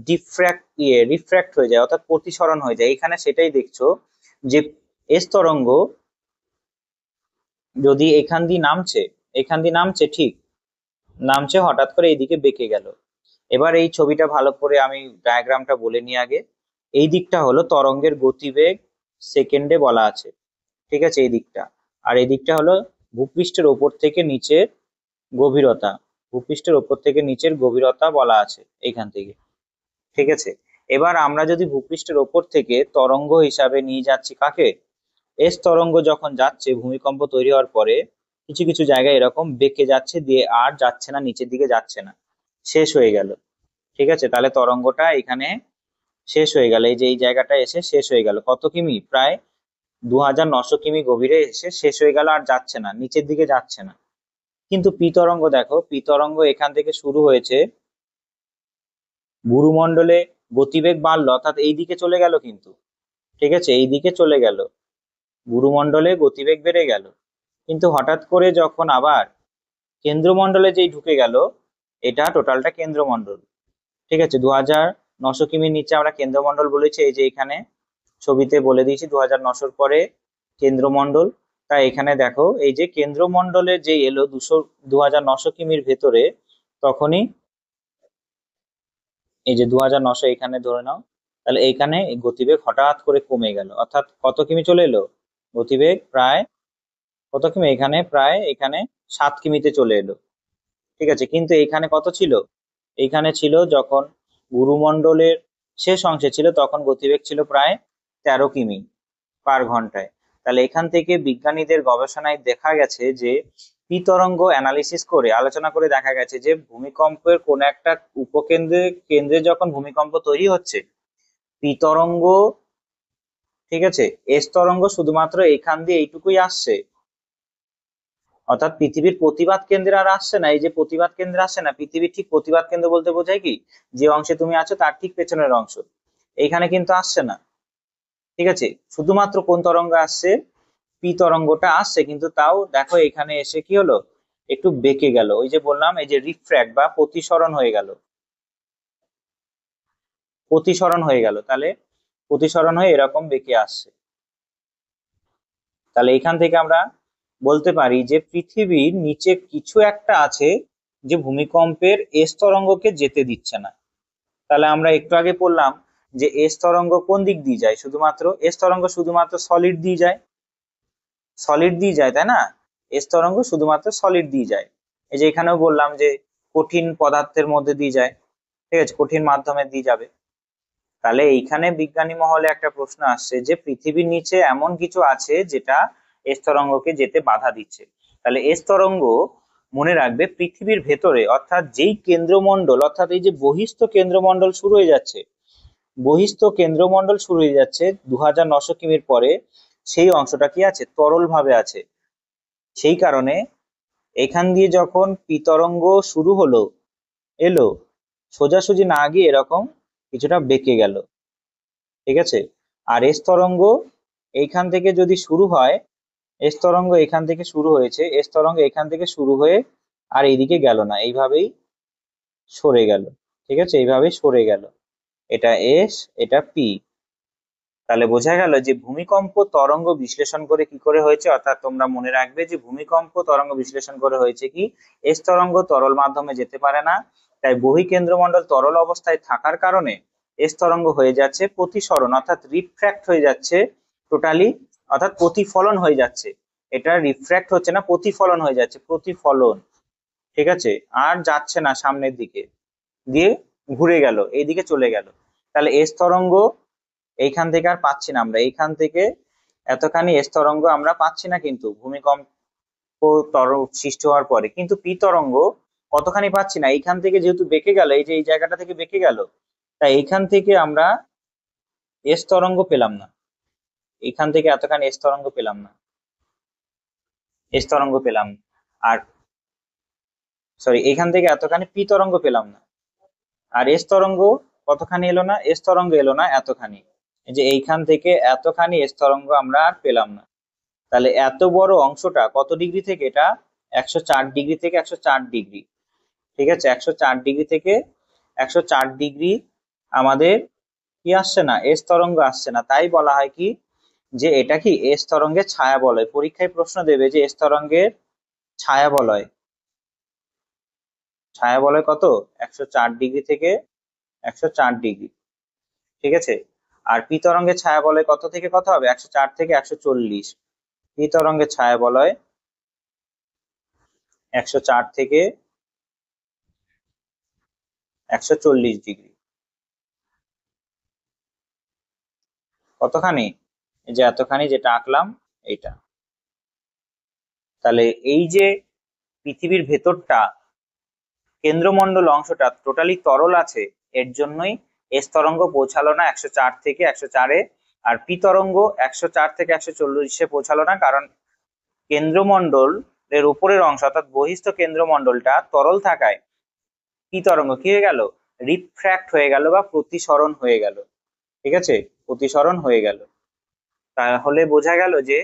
Speaker 1: রিফ্র্যাক্ট হয়ে যায়, অর্থাৎ প্রতিসরণ হয়ে যায়। এখানে সেটাই দেখছো যে এস তরঙ্গ যদি এখান দিয়ে নামছে ঠিক নামছে, হঠাৎ করে এইদিকে বেঁকে গেল। এবার এই ছবিটা ভালো করে আমি ডায়াগ্রামটা বলে নিই আগে। এই দিকটা হলো তরঙ্গের গতিবেগ সেকেন্ডে বলা আছে, ঠিক আছে, এই দিকটা। আর এই দিকটা হলো ভূপৃষ্ঠের ওপর থেকে নিচের গভীরতা, ভূপৃষ্ঠের ওপর থেকে নিচের গভীরতা বলা আছে এইখান থেকে, ঠিক আছে। এবার আমরা যদি ভূপৃষ্ঠের ওপর থেকে তরঙ্গ হিসাবে নিয়ে যাচ্ছি কাকে, এস তরঙ্গ যখন যাচ্ছে ভূমিকম্প তৈরি হওয়ার পরে কিছু কিছু জায়গায় এরকম বেঁকে যাচ্ছে, দিয়ে আর যাচ্ছে না, নিচের দিকে যাচ্ছে না, শেষ হয়ে গেল, ঠিক আছে। তাহলে তরঙ্গটা এখানে শেষ হয়ে গেল, এই যে এই জায়গাটা এসে শেষ হয়ে গেল, কত কিমি, প্রায় 2900 কিমি গভীরে এসে শেষ হয়ে গেল, আর যাচ্ছে না, নিচের দিকে যাচ্ছে না। কিন্তু পি তরঙ্গ দেখো, পি তরঙ্গ এখান থেকে শুরু হয়েছে, গুরুমণ্ডলে গতিবেগ বাড়লো অর্থাৎ এই দিকে চলে গেল কিন্তু, ঠিক আছে, এই দিকে চলে গেল, গুরুমণ্ডলে গতিবেগ বেড়ে গেল। কিন্তু হঠাৎ করে যখন আবার কেন্দ্রমণ্ডলে যেই ঢুকে গেল, এটা টোটালটা কেন্দ্রমণ্ডল, ঠিক আছে। 2900 কিমির নিচে আমরা কেন্দ্রমণ্ডল বলেছি, এই যে এখানে ছবিতে বলে দিয়েছি 2900 পরে কেন্দ্রমণ্ডল। তাই এখানে দেখো এই যে কেন্দ্রমণ্ডলে যে এলো 2900 কিমির ভেতরে, তখনই এই যে 2900 এখানে ধরে নাও, তাহলে এইখানে গতিবেগ হঠাৎ করে কমে গেল, অর্থাৎ কত কিমি চলে এলো, গতিবেগ প্রায় কত কিমি, এখানে প্রায় এখানে 7 কিমিতে চলে এলো, ঠিক আছে। কিন্তু এখানে কত ছিল, এইখানে ছিল যখন গুরুমণ্ডলের শেষ অংশে ছিল তখন গতিবেগ ছিল প্রায় 13 কিমি পার ঘন্টায়। তাহলে এখান থেকে বিজ্ঞানীদের গবেষণায় দেখা গেছে যে পি তরঙ্গ অ্যানালিসিস করে আলোচনা করে দেখা গেছে যে ভূমিকম্পের কোন একটা কেন্দ্রে যখন ভূমিকম্প তৈরি হচ্ছে, পি তরঙ্গ, ঠিক আছে, এস তরঙ্গ শুধুমাত্র এখান দিয়ে এইটুকুই আসছে, অর্থাৎ পৃথিবীর প্রতিবাদ কেন্দ্রে আর আসছে না। এই যে প্রতিবাদ কেন্দ্রে আসছে না, পৃথিবীর ঠিক প্রতিবাদ কেন্দ্র বলতে বোঝায় কি, যে অংশে তুমি আছো তার ঠিক পেছনের অংশ, এইখানে কিন্তু আসছে না, ঠিক আছে। শুধুমাত্র কোন তরঙ্গ আসছে, পি তরঙ্গটা আসছে, কিন্তু তাও দেখো এখানে এসে কি হলো, একটু বেঁকে গেল, ওই যে বললাম এই যে রিফ্র্যাক্ট বা প্রতিসরণ হয়ে গেল, প্রতিসরণ হয়ে গেল, তাহলে প্রতিসরণ হয়ে এরকম বেঁকে আসছে। তাহলে এখান থেকে আমরা বলতে পারি যে পৃথিবীর নিচে কিছু একটা আছে যে ভূমিকম্পের এস তরঙ্গকে যেতে দিচ্ছে না। তাহলে আমরা একটু আগে পড়লাম যে এস তরঙ্গ কোন দিক দিয়ে যায়, শুধুমাত্র এস তরঙ্গ শুধুমাত্র সলিড দিয়ে যায়, সলিড দিয়ে যায়, তাই না, এস তরঙ্গ শুধুমাত্র সলিড দিয়ে যায়। এই যে এখানেও বললাম যে কঠিন পদার্থের মধ্যে দিয়ে যায়, ঠিক আছে, কঠিন মাধ্যমে দিয়ে যাবে। তাহলে এইখানে বিজ্ঞানী মহলে একটা প্রশ্ন আসছে যে পৃথিবীর নিচে এমন কিছু আছে যেটা এস তরঙ্গকে যেতে বাধা দিচ্ছে। তাহলে এস তরঙ্গ মনে রাখবে পৃথিবীর ভেতরে, অর্থাৎ যেই কেন্দ্রমণ্ডল, অর্থাৎ এই যে বহিস্থ কেন্দ্রমণ্ডল শুরু হয়ে যাচ্ছে, বহিস্থ কেন্দ্রমণ্ডল শুরু হয়ে যাচ্ছে 2900 কিমির পরে, সেই অংশটা কি আছে, তরল ভাবে আছে। সেই কারণে এখান দিয়ে যখন পি তরঙ্গ শুরু হলো, এলো, সোজাসুজি না গিয়ে এরকম কিছুটা বেঁকে গেল, ঠিক আছে। আর এস তরঙ্গ এইখান থেকে যদি শুরু হয়, এস তরঙ্গ এখান থেকে শুরু হয়েছে, এস তরঙ্গ এখান থেকে শুরু হয়ে আর এইদিকে গেল না, এইভাবেই সরে গেল, ঠিক আছে, এইভাবেই সরে গেল, এটা এস, এটা পি। তাহলে বোঝা গেল যে ভূমিকম্প তরঙ্গ বিশ্লেষণ করে কি করে হয়েছে, অর্থাৎ তোমরা মনে রাখবে যে ভূমিকম্প তরঙ্গ বিশ্লেষণ করে হয়েছে কি, এস তরঙ্গ তরল মাধ্যমে যেতে পারে না, তাই বহিঃকেন্দ্রমণ্ডল তরল অবস্থায় থাকার কারণে এস তরঙ্গ হয়ে যাচ্ছে প্রতিসরণ, অর্থাৎ রিফ্র্যাক্ট হয়ে যাচ্ছে টোটালি, অর্থাৎ প্রতিফলন হয়ে যাচ্ছে। এটা রিফ্র্যাক্ট হচ্ছে না, প্রতিফলন হয়ে যাচ্ছে, প্রতিফলন, ঠিক আছে, আর যাচ্ছে না সামনের দিকে, দিয়ে ঘুরে গেল, এইদিকে চলে গেল। তাহলে এস তরঙ্গ এইখান থেকে আর পাচ্ছি না আমরা, এইখান থেকে এতখানি এস তরঙ্গ আমরা পাচ্ছি না কিন্তু ভূমিকম্প তরঙ্গ সৃষ্টি হওয়ার পরে। কিন্তু পি তরঙ্গ কতখানি পাচ্ছি না, এইখান থেকে যেহেতু বেঁকে গেল, এই যে এই জায়গাটা থেকে বেঁকে গেল, তাই এইখান থেকে আমরা এস তরঙ্গ পেলাম না, এইখান থেকে এতখানি এস তরঙ্গ পেলাম না, এস তরঙ্গ পেলাম না। আর সরি, এখান থেকে এতখানি পি তরঙ্গ পেলাম না। আর এস তরঙ্গ কতখানি এলো না, এস তরঙ্গ এলো না এতখানি, এই যে এইখান থেকে এতখানি এস তরঙ্গ আমরা আর পেলাম না। তাহলে এত বড় অংশটা কত ডিগ্রি থেকে, এটা 104 ডিগ্রি থেকে 104 ডিগ্রি, ঠিক আছে, 104 ডিগ্রি থেকে 104 ডিগ্রি আমাদের কি আসছে না, এস তরঙ্গ আসছে না, তাই বলা হয় কি যে এটা কি এস তরঙ্গের ছায়া বলয়। পরীক্ষায় প্রশ্ন দেবে যে এস তরঙ্গের ছায়া বলয়, ছায়া বলয় কত, 104 ডিগ্রি থেকে 104 ডিগ্রি, ঠিক আছে। আর পি তরঙ্গের ছায়া বলয় কত থেকে কত হবে, 104 থেকে 140। পি তরঙ্গের ছায়া বলয় 104 থেকে 140 ডিগ্রি। কতখানি, এই যে এতখানি যেটা আঁকলাম এইটা। তাহলে এই যে পৃথিবীর ভেতরটা কেন্দ্রমণ্ডল অংশটা টোটালি তরল আছে, এর জন্যই এস তরঙ্গ পৌঁছালো না 104 থেকে 104-এ, আর পি তরঙ্গ 104 থেকে 140-এ পৌঁছালো না, কারণ কেন্দ্রমণ্ডল এর উপরের অংশ অর্থাৎ বহিস্থ কেন্দ্রমণ্ডলটা তরল থাকায় পি তরঙ্গ কি হয়ে গেল, রিফ্র্যাক্ট হয়ে গেল বা প্রতিসরণ হয়ে গেল, ঠিক আছে, প্রতিসরণ হয়ে গেল। তাহলে বোঝা গেল যে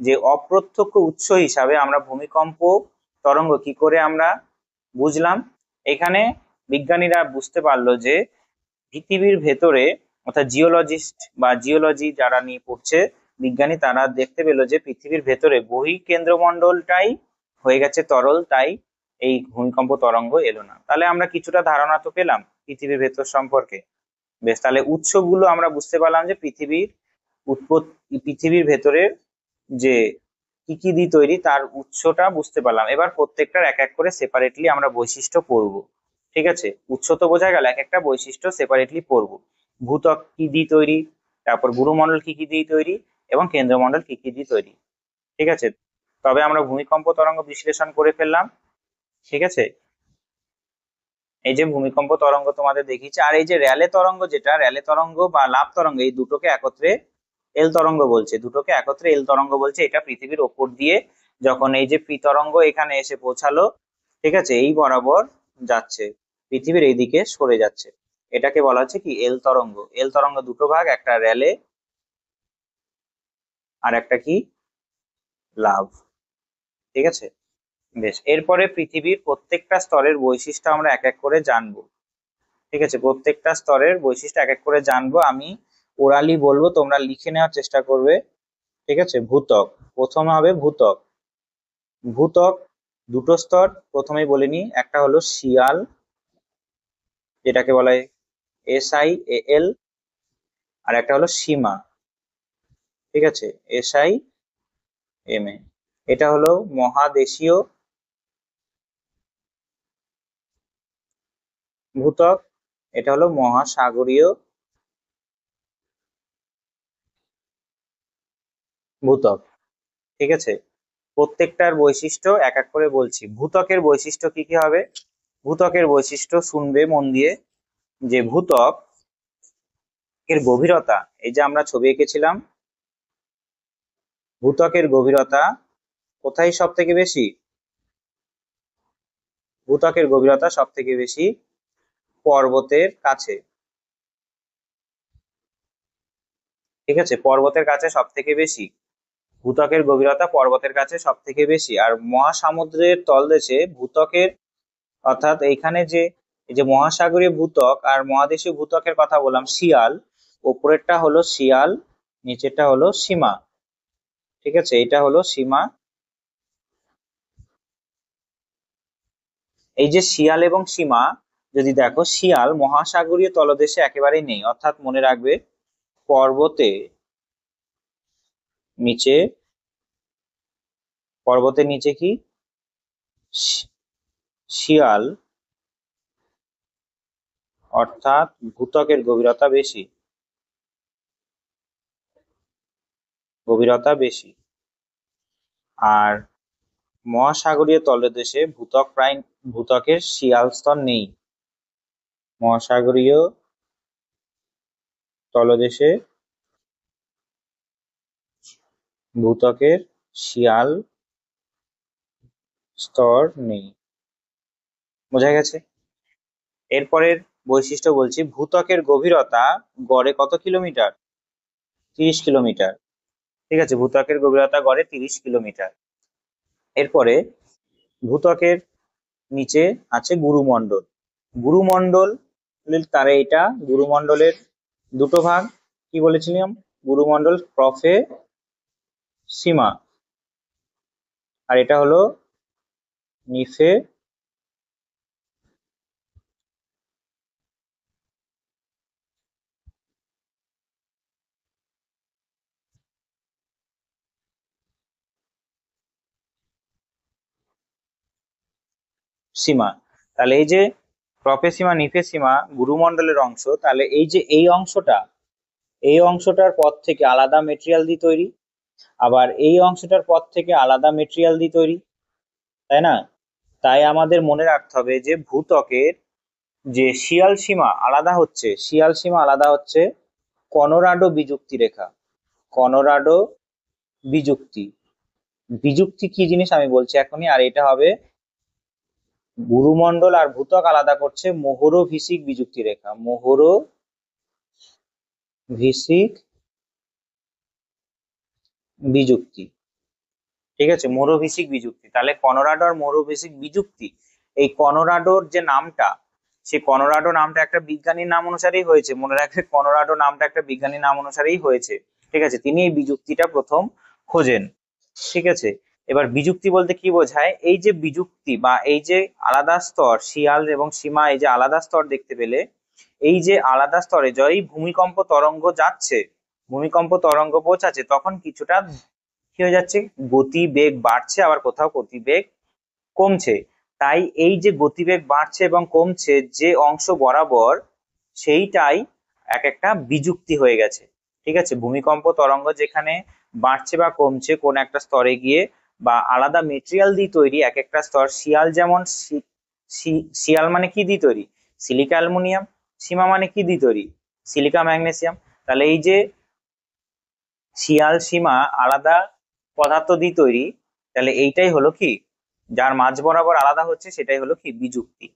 Speaker 1: যে অপ্রত্যক্ষ উৎস হিসাবে আমরা ভূমিকম্প তরঙ্গ কি করে আমরা বুঝলাম। এখানে বিজ্ঞানীরা বুঝতে পারলো যে পৃথিবীর ভেতরে অর্থাৎ জিওলজিস্ট বা জিওলজি যারা নিয়ে পড়ছে বিজ্ঞানী, তারা দেখতে পেলো যে পৃথিবীর ভেতরে বহিঃকেন্দ্রমণ্ডলটাই হয়ে গেছে তরল, তাই এই ভূমিকম্প তরঙ্গ এলো না। তাহলে আমরা কিছুটা ধারণা তো পেলাম পৃথিবীর ভেতর সম্পর্কে। বেশ, তাহলে উৎসগুলো আমরা বুঝতে পারলাম যে পৃথিবীর উৎপত্তি, পৃথিবীর ভেতরের যে কি কি দিয়ে তৈরি তার উৎসটা বুঝতে পারলাম। এবার প্রত্যেকটার এক এক করে সেপারেটলি আমরা বৈশিষ্ট্য পড়বো, ঠিক আছে। উৎস তো বোঝা গেল, এক একটা বৈশিষ্ট্য সেপারেটলি পড়বো। ভূত্বক কি দিয়ে তৈরি, তারপর গুরুমণ্ডল কি কি দিয়ে তৈরি, এবং কেন্দ্রমণ্ডল কি কি দিয়ে তৈরি, ঠিক আছে। তবে আমরা ভূমিকম্প তরঙ্গ বিশ্লেষণ করে ফেললাম, ঠিক আছে। এই যে ভূমিকম্প তরঙ্গ তোমাদের দেখিয়েছি, আর এই যে র্যালে তরঙ্গ, যেটা র্যালে তরঙ্গ বা লাভ তরঙ্গ, এই দুটোকে একত্রে এল তরঙ্গ বলছে, দুটোকে একত্রে এল তরঙ্গ বলছে। এটা পৃথিবীর ওপর দিয়ে যখন এই যে পি তরঙ্গ এখানে এসে পৌঁছালো, ঠিক আছে, এই বরাবর যাচ্ছে, পৃথিবীর এইদিকে সরে যাচ্ছে, এটাকে বলা হচ্ছে কি এল তরঙ্গ। এল তরঙ্গ দুটো ভাগ, একটা র্যালে আর একটা কি লাভ, ঠিক আছে। বেশ, এরপরে পৃথিবীর প্রত্যেকটা স্তরের বৈশিষ্ট্য আমরা এক এক করে জানবো, ঠিক আছে। প্রত্যেকটা স্তরের বৈশিষ্ট্য এক এক করে জানবো, আমি ওরালি বলবো, তোমরা লিখে নেওয়ার চেষ্টা করবে, ঠিক আছে। ভূত্বক, প্রথমে হবে ভূত্বক। ভূত্বক দুটো স্তর, প্রথমেই বলে নি, একটা হলো শিয়াল, যেটাকে বলা হয় SIAL, আর একটা হলো সীমা, ঠিক আছে, SIMA। এটা হলো মহাদেশীয় ভূত্বক, এটা হলো মহাসাগরীয় ভূত্বক, ঠিক আছে। প্রত্যেকটার বৈশিষ্ট্য এক এক করে বলছি। ভূত্বকের বৈশিষ্ট্য কি কি হবে, ভূত্বকের বৈশিষ্ট্য শুনবে মন দিয়ে, যে ভূত্বক এর গভীরতা, এই যে আমরা ছবি এঁকেছিলাম, ভূত্বকের গভীরতা কোথায় সব থেকে বেশি, ভূত্বকের গভীরতা সব থেকে বেশি পর্বতের কাছে, ঠিক আছে, পর্বতের কাছে সব থেকে বেশি, ভূত্বকের গভীরতা পর্বতের কাছে সব থেকে বেশি। আর মহাসমুদ্রের তলদেশে ভূত্বকের, অর্থাৎ এইখানে যে এই যে মহাসাগরীয় ভূত্বক আর মহাদেশীয় ভূত্বকের কথা বললাম, শিয়াল, উপরেরটা হলো শিয়াল, নিচেরটা হলো সীমা, ঠিক আছে, এটা হলো সীমা। এই যে শিয়াল এবং সীমা, যদি দেখো, শিয়াল মহাসাগরীয় তলদেশে একেবারেই নেই, অর্থাৎ মনে রাখবে পর্বতে নিচে, পর্বতের নিচে কি শিয়াল, অর্থাৎ ভূত্বকের গভীরতা বেশি, গভীরতা বেশি। আর মহাসাগরীয় তলদেশে ভূত্বক প্রায়, ভূত্বকের শিয়াল স্তর নেই, মহাসাগরীয় তলদেশে ভূত্বকের শিয়াল স্তর নেই, বোঝা গেছে। এরপরের বৈশিষ্ট্য বলছি, ভূত্বকের গভীরতা গড়ে কত কিলোমিটার, 30 কিলোমিটার, ঠিক আছে, ভূত্বকের গভীরতা গড়ে 30 কিলোমিটার। এরপরে ভূত্বকের নিচে আছে গুরুমণ্ডল। গুরুমণ্ডল তারে এটা গুরুমণ্ডলের দুটো ভাগ কি বলেছিলাম, গুরুমণ্ডল প্রফে সীমা, আর এটা হলো নিফে সীমা। তাহলে এই যে প্রফেসিমা নিফেসিমা গুরুমণ্ডলের অংশ, তাহলে এই যে এই অংশটার পর থেকে আলাদা মেটেরিয়াল দিয়ে তৈরি, আবার এই অংশটার পর থেকে আলাদা মেটেরিয়াল দিয়ে তৈরি, তাই না? তাই আমাদের মনে রাখতে হবে যে ভূত্বকের যে শিয়াল সীমা আলাদা হচ্ছে কনোরাডো বিযুক্তি রেখা। কনোরাডো বিযুক্তি, বিযুক্তি কি জিনিস আমি বলছি এখনই। আর এটা হবে গুরুমণ্ডল আর ভূত্বক আলাদা করছে মোহরভিসিক বিযুক্তি রেখা, মোহরভিসিক বিযুক্তি। ঠিক আছে, মোরভিসিক বিযুক্তি। তাহলে কনোরাডো আর মোরভিসিক বিযুক্তি, এই কনোরাডোর যে নামটা, সেই কনোরাডো নামটা একটা বিজ্ঞানীর নাম অনুসারেই হয়েছে, মনে রাখবে কনোরাডো নামটা একটা বিজ্ঞানীর নাম অনুসারেই হয়েছে। ঠিক আছে, তিনি এই বিযুক্তিটা প্রথম খোঁজেন। ঠিক আছে, এবার বিযুক্তি বলতে কি বোঝায়, এই যে বিযুক্তি বা এই যে আলাদা স্তর, শিয়াল এবং সীমা এই যে আলাদা স্তর দেখতে পেলে, এই যে আলাদা স্তরে যতই ভূমিকম্প তরঙ্গ যাচ্ছে, ভূমিকম্প তরঙ্গ পৌঁছাচ্ছে, তখন কিছুটা কি হয়ে যাচ্ছে, গতি বেগ বাড়ছে, আবার কোথাও গতিবেগ কমছে। তাই এই যে গতিবেগ বাড়ছে এবং কমছে যে অংশ বরাবর, সেইটাই এক একটা বিযুক্তি হয়ে গেছে। ঠিক আছে, ভূমিকম্প তরঙ্গ যেখানে বাড়ছে বা কমছে কোন একটা স্তরে গিয়ে, বা আলাদা মেটেরিয়াল দিয়ে তৈরি এক একটা স্তর, শিয়াল যেমন শিয়াল মানে কি দিয়ে তৈরি, সিলিকা অ্যালুমিনিয়াম। সীমা মানে কি দিয়ে তৈরি, সিলিকা ম্যাগনেসিয়াম। তাহলে এই যে শিয়াল সীমা আলাদা পদার্থ দিয়ে তৈরি, তাহলে এইটাই হলো কি, যার মাঝ বরাবর আলাদা হচ্ছে সেটাই হলো কি বিযুক্তি।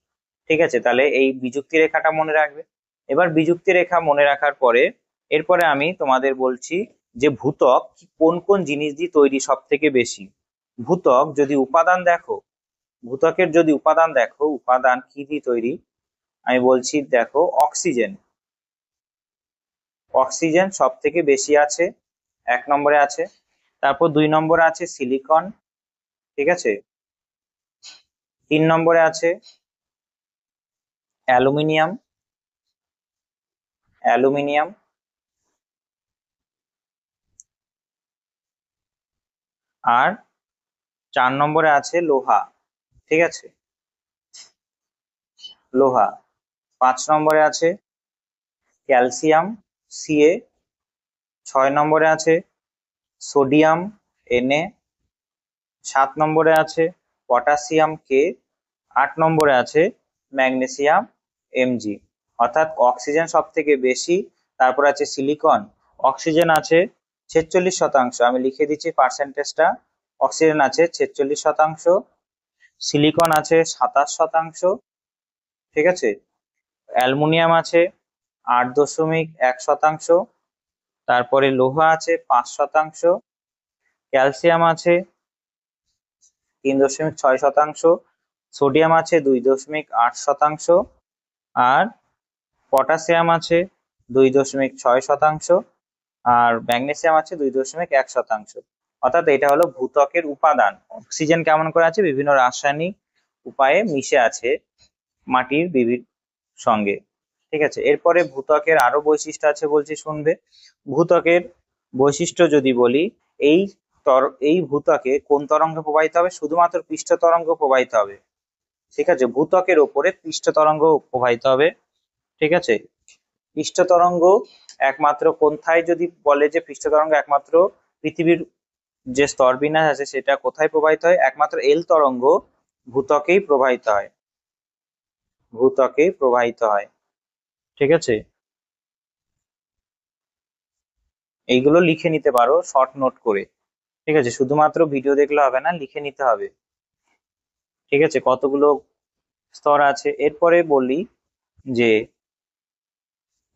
Speaker 1: ঠিক আছে, তাহলে এই বিযুক্তি রেখাটা মনে রাখবে। এবার বিযুক্তি রেখা মনে রাখার পরে এরপরে আমি তোমাদের বলছি যে ভূত্বক কোন কোন জিনিস দিয়ে তৈরি সব থেকে বেশি। ভূত্বক যদি উপাদান দেখো, ভূত্বকের যদি উপাদান দেখো, উপাদান কি দিয়ে তৈরি আমি বলছি, দেখো অক্সিজেন। অক্সিজেন সব থেকে বেশি আছে, 1 নম্বরে আছে। তারপর 2 নম্বরে আছে সিলিকন। ঠিক আছে, 3 নম্বরে আছে অ্যালুমিনিয়াম, অ্যালুমিনিয়াম। আর 4 নম্বরে আছে লোহা। ঠিক আছে, লোহা। 5 নম্বরে আছে ক্যালসিয়াম, Ca। 6 নম্বরে আছে সোডিয়াম, Na। 7 নম্বরে আছে পটাশিয়াম, K। 8 নম্বরে আছে ম্যাগনেসিয়াম, Mg। অর্থাৎ অক্সিজেন সব থেকে বেশি, তারপর আছে সিলিকন। অক্সিজেন আছে 46%, আমি লিখে দিচ্ছি পার্সেন্টেজটা। অক্সিজেন আছে 46%, সিলিকন আছে 27%। ঠিক আছে, অ্যালুমিনিয়াম আছে 8.1%, তারপরে লোহা আছে 5%, ক্যালসিয়াম আছে 3.6%, সোডিয়াম আছে 2.8%, আর পটাশিয়াম আছে 2.6%, আর ম্যাগনেসিয়াম আছে 2.1%। অর্থাৎ এটা হলো ভূত্বকের উপাদান। অক্সিজেন কেমন করে আছে, বিভিন্ন রাসায়নিক উপায়ে মিশে আছে মাটির বিভিন্ন সঙ্গে। ঠিক আছে, এরপরে ভূত্বকের আরো বৈশিষ্ট্য আছে বলছি, শুনবে। ভূত্বকের বৈশিষ্ট্য যদি বলি, এই এই ভূত্বকে কোন তরঙ্গ প্রবাহিত হবে, শুধুমাত্র পৃষ্ঠ তরঙ্গ প্রবাহিত হবে। ঠিক আছে, ভূত্বকের ওপরে পৃষ্ঠ তরঙ্গ প্রবাহিত হবে। ঠিক আছে, পৃষ্ঠ তরঙ্গ একমাত্র কোথায়, যদি বলে যে পৃষ্ঠ তরঙ্গ একমাত্র পৃথিবীর যে স্তরবিন্যাস আছে সেটা কোথায় প্রবাহিত হয়, একমাত্র এল তরঙ্গ ভূত্বকেই প্রবাহিত হয়, ভূত্বকেই প্রবাহিত হয়। ঠিক আছে, এইগুলো লিখে নিতে পারো শর্ট নোট করে। ঠিক আছে, শুধুমাত্র ভিডিও দেখলে হবে না, লিখে নিতে হবে। ঠিক আছে, কতগুলো স্তর আছে। এরপরে বলি যে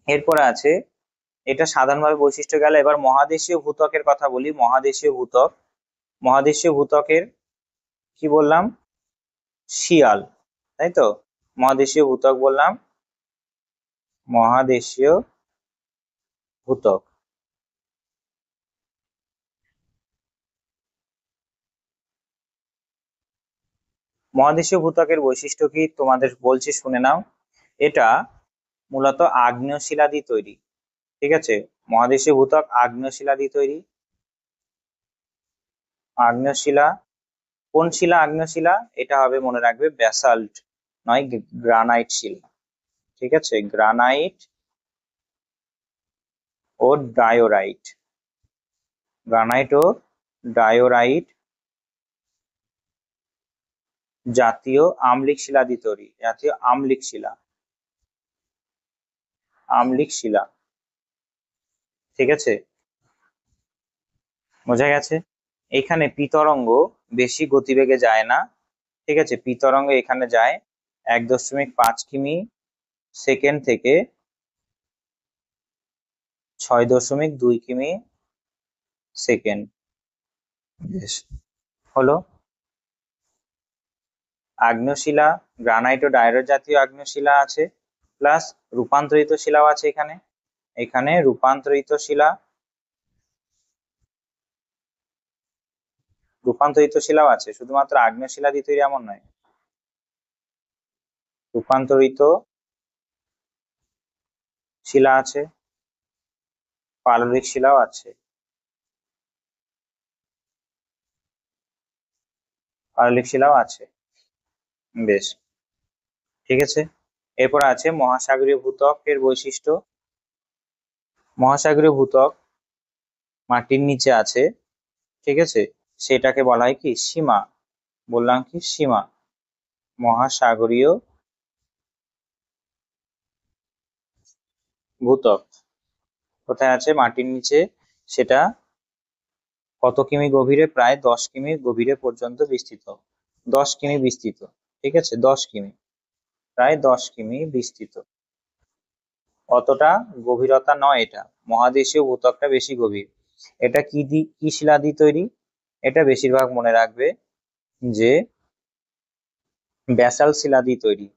Speaker 1: এরপরে আছে, এটা সাধারণভাবে বৈশিষ্ট্য গেল। এবার মহাদেশীয় ভূত্বকের কথা বলি। মহাদেশীয় ভূত্বক, মহাদেশীয় ভূত্বকের কি বললাম, শিয়াল, তাই তো? মহাদেশীয় ভূত্বক বললাম, মহাদেশীয় ভূত্বক। মহাদেশীয় ভূত্বকের বৈশিষ্ট্য কি তোমাদের বলছি, শুনে নাও। এটা মূলত আগ্নেয় শিলা দিয়ে তৈরি, ঠিক আছে? মহাদেশীয় ভূত্বক আগ্নেয় শিলা দিয়ে তৈরি। আগ্নেয় শিলা, কোন শিলা আগ্নেয় শিলা? এটা হবে, মনে রাখবে, ব্যাসাল্ট, নয় গ্রানাইট শিলা, ঠিক আছে? গ্রানাইট ও ডায়োরাইট, গ্রানাইট ও ডায়োরাইট জাতীয় আম্লিক শিলা দিয়ে তৈরি, জাতীয় আম্লিক শিলা, আম্লিক শিলা, ঠিক আছে? বোঝা গেছে? এখানে পিতরঙ্গ বেশি গতিবেগে যায় না, ঠিক আছে? পিতরঙ্গ এখানে যায় 1.5 কিমি সেকেন্ড থেকে 6.2 কিমি সেকেন্ড। বেশ, হলো। আগ্নেয় শিলা, গ্রানাইট ও ডায়রো জাতীয় আগ্নেয় শিলা আছে, প্লাস রূপান্তরিত শিলাও আছে এখানে। এখানে রূপান্তরিত শিলা, রূপান্তরিত শিলাও আছে, শুধুমাত্র আগ্নেয় শিলা দিয়ে তৈরি এমন নয়, রূপান্তরিত শিলা আছে, পাললিক শিলাও আছে, পাললিক শিলাও আছে। বেশ, ঠিক আছে। এরপর আছে মহাসাগরীয় ভূত্বকের বৈশিষ্ট্য। মহাসাগরীয় ভূত্বক মাটির নিচে আছে, ঠিক আছে? সেটাকে বলা হয় কি? সীমা। বললাম কি? সীমা। মহাসাগরীয় ভূত্বক কোথায় আছে? মাটির নিচে। সেটা কত কিমি গভীরে? প্রায় 10 কিমি গভীরে পর্যন্ত বিস্তৃত, 10 কিমি বিস্তৃত, ঠিক আছে? 10 কিমি, প্রায় 10 কিমি বিস্তৃত। অতটা গভীরতা নয় এটা, মহাদেশীয় ভূত্বকটা বেশি গভীর। এটা কি শিলা দিয়ে তৈরি? এটা বেশিরভাগ মনে রাখবে যে ব্যাসাল্ট শিলা দিয়ে তৈরি।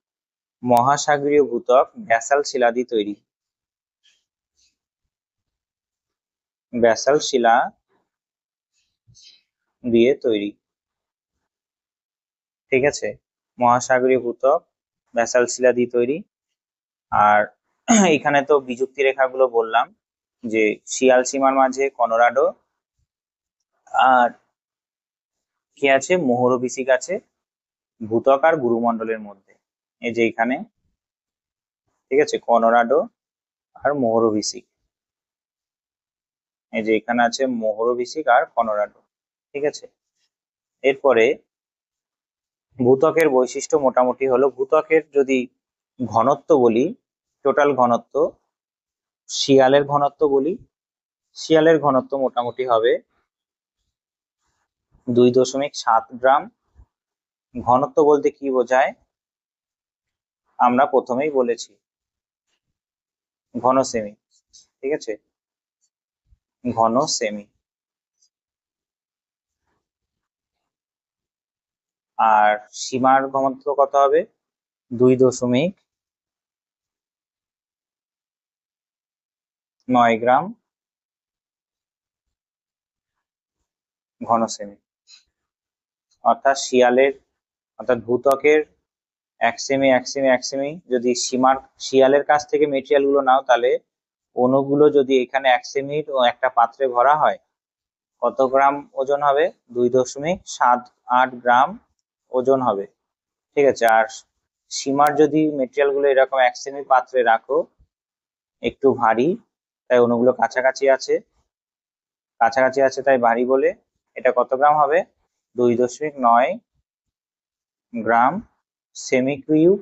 Speaker 1: মহাসাগরীয় ভূত্বক ব্যাসাল্ট শিলা দিয়ে তৈরি, ব্যাসাল্ট শিলা দিয়ে তৈরি, ঠিক আছে? মহাসাগরীয় ভূত্বক ব্যাসাল্ট শিলা দিয়ে তৈরি। আর এখানে তো বিযুক্তি রেখাগুলো বললাম, যে শিয়াল সীমার মাঝে কলোরাডো, আর কি আছে? মোহরবিসিক আছে ভূত্বক আর গুরুমণ্ডলের মধ্যে। এই যে এখানে, ঠিক আছে, কলোরাডো আর মোহরবিসিক, এই যে এখানে আছে মোহরবিসিক আর কলোরাডো, ঠিক আছে? এরপরে ভূত্বকের বৈশিষ্ট্য মোটামুটি হলো, ভূত্বকের যদি ঘনত্ব বলি, টোটাল ঘনত্ব, শিয়ালের ঘনত্ব বলি, শিয়ালের ঘনত্ব মোটামুটি হবে 2.7 গ্রাম। ঘনত্ব বলতে কি বোঝায় আমরা প্রথমেই বলেছি, ঘন সেমি, ঠিক আছে? ঘন সেমি। আর সীমার ঘনত্ব কত হবে? 2.9 গ্রাম ঘন সেমি। অর্থাৎ ভূত্বকের 1 সেমি 1 সেমি 1 সেমি যদি শিয়ালের কাছ থেকে মেটেরিয়াল গুলো নাও, তাহলে অণুগুলো যদি এখানে 1 সেমির ও একটা পাত্রে ভরা হয়, কত গ্রাম ওজন হবে? 2.78 গ্রাম ওজন হবে, ঠিক আছে? আর সীমার যদি মেটেরিয়াল গুলো এরকম 1 সেমি পাত্রে রাখো, একটু ভারী, তাই অণুগুলো কাছাকাছি আছে তাই ভারী বলে, এটা কত গ্রাম হবে? 2.9 গ্রাম সেমি কিউব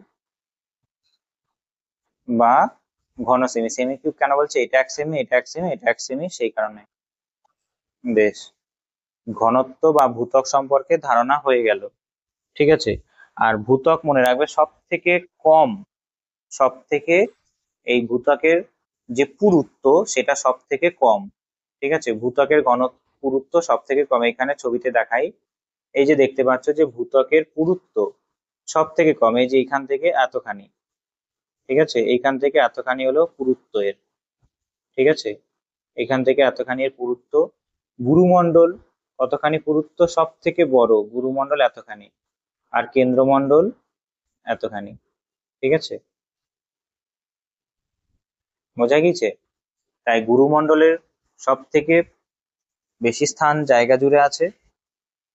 Speaker 1: বা ঘন সেমি। সেমি কিউব কেন বলছে? এটা 1 সেমি, এটা 1 সেমি, এটা 1 সেমি, সেই কারণে। বেশ, ঘনত্ব বা ভূত্বক সম্পর্কে ধারণা হয়ে গেল, ঠিক আছে? আর ভূত্বক মনে রাখবে সব থেকে এই ভূত্বকের যে পুরুত্ব, সেটা সব থেকে কম, ঠিক আছে? ভূত্বকের পুরুত্ব সব থেকে কম। এখানে ছবিতে দেখাই, এই যে দেখতে পাচ্ছ যে ভূত্বকের পুরুত্ব সব থেকে কম এই যে এখান থেকে এতখানি, ঠিক আছে, এইখান থেকে এতখানি হলো পুরুত্ব এর, ঠিক আছে, এখান থেকে এতখানি এর পুরুত্ব। গুরুমণ্ডল কতখানি পুরুত্ব, সব থেকে বড় গুরুমণ্ডল এতখানি, আর কেন্দ্রমণ্ডল এতখানি, ঠিক আছে, বোঝা গেছে? তাই গুরুমণ্ডলের সব থেকে বেশি স্থান জায়গা জুড়ে আছে,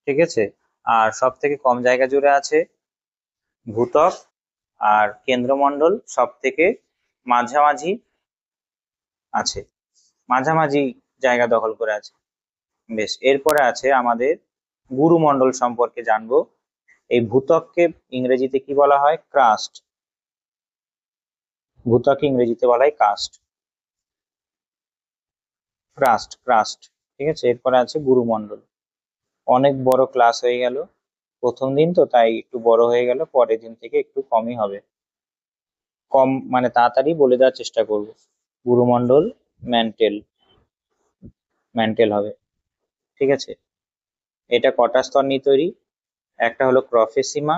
Speaker 1: ঠিক আছে, আর সব থেকে কম জায়গা জুড়ে আছে ভূত্বক, আর কেন্দ্রমণ্ডল সব থেকে মাঝামাঝি আছে, মাঝামাঝি জায়গা দখল করে আছে। বেশ, এরপরে আছে আমাদের গুরুমণ্ডল সম্পর্কে জানবো। এই ভূত্বককে ইংরেজিতে কি বলা হয়? ক্রাস্ট। ভূত্বককে ইংরেজিতে বলা হয় কাস্ট, ক্রাস্ট, ক্রাস্ট, ঠিক আছে। এরপরে আছে গুরুমণ্ডল। অনেক বড় ক্লাস হয়ে গেল, প্রথম দিন তো তাই একটু বড় হয়ে গেল, পরের দিন থেকে একটু কমই হবে, কম মানে তাড়াতাড়ি বলে দেওয়ার চেষ্টা করব। গুরুমণ্ডল ম্যান্টেল, ম্যান্টেল হবে, ঠিক আছে। এটা কটা স্তর নিয়ে তৈরি? একটা হলো প্রফেসিমা,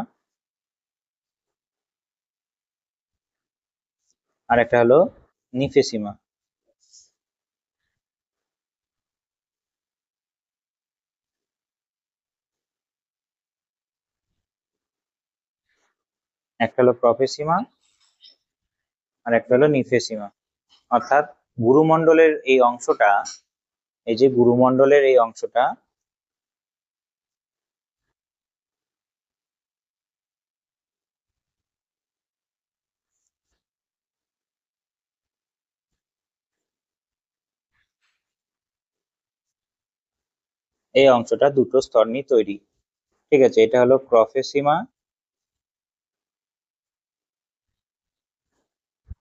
Speaker 1: আর একটা হলো নিফেসিমা। একটা হলো প্রফেসিমা আর একটা হলো নিফেসিমা। অর্থাৎ গুরুমণ্ডলের এই অংশটা, এই যে গুরুমণ্ডলের এই অংশটা, এই অংশটা দুটো স্তর নিয়ে তৈরি, ঠিক আছে। এটা হলো প্রফেসিমা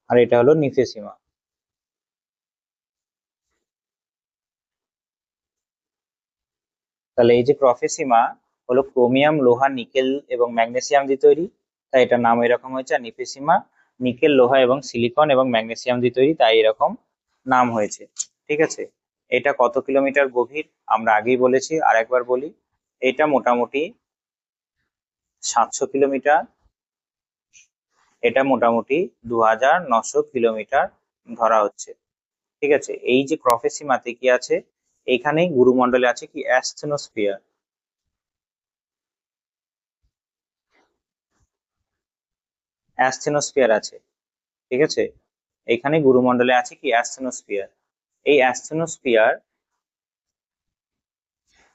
Speaker 1: আর এটা হলো নিফেসিমা। তাহলে এই যে প্রফেসিমা হলো ক্রোমিয়াম, লোহা, নিকেল এবং ম্যাগনেসিয়াম দিয়ে তৈরি, তাই এটার নাম এরকম হয়েছে। আর নিফেসিমা নিকেল, লোহা এবং সিলিকন এবং ম্যাগনেসিয়াম দিয়ে তৈরি, তাই এরকম নাম হয়েছে, ঠিক আছে। এটা কত কিলোমিটার গভীর আমরা আগেই বলেছি, আর একবার বলি। এটা মোটামুটি 700 কিলোমিটার, এটা মোটামুটি 2900 কিলোমিটার ধরা হচ্ছে, ঠিক আছে। এই যে প্রফেসিমাতে কি আছে, এইখানে গুরুমণ্ডলে আছে কি অ্যাসথেনোস্ফিয়ার, অ্যাসথেনোস্ফিয়ার আছে, ঠিক আছে। এইখানে গুরুমণ্ডলে আছে কি অ্যাসথেনোস্ফিয়ার। এই অ্যাসথেনোস্ফিয়ার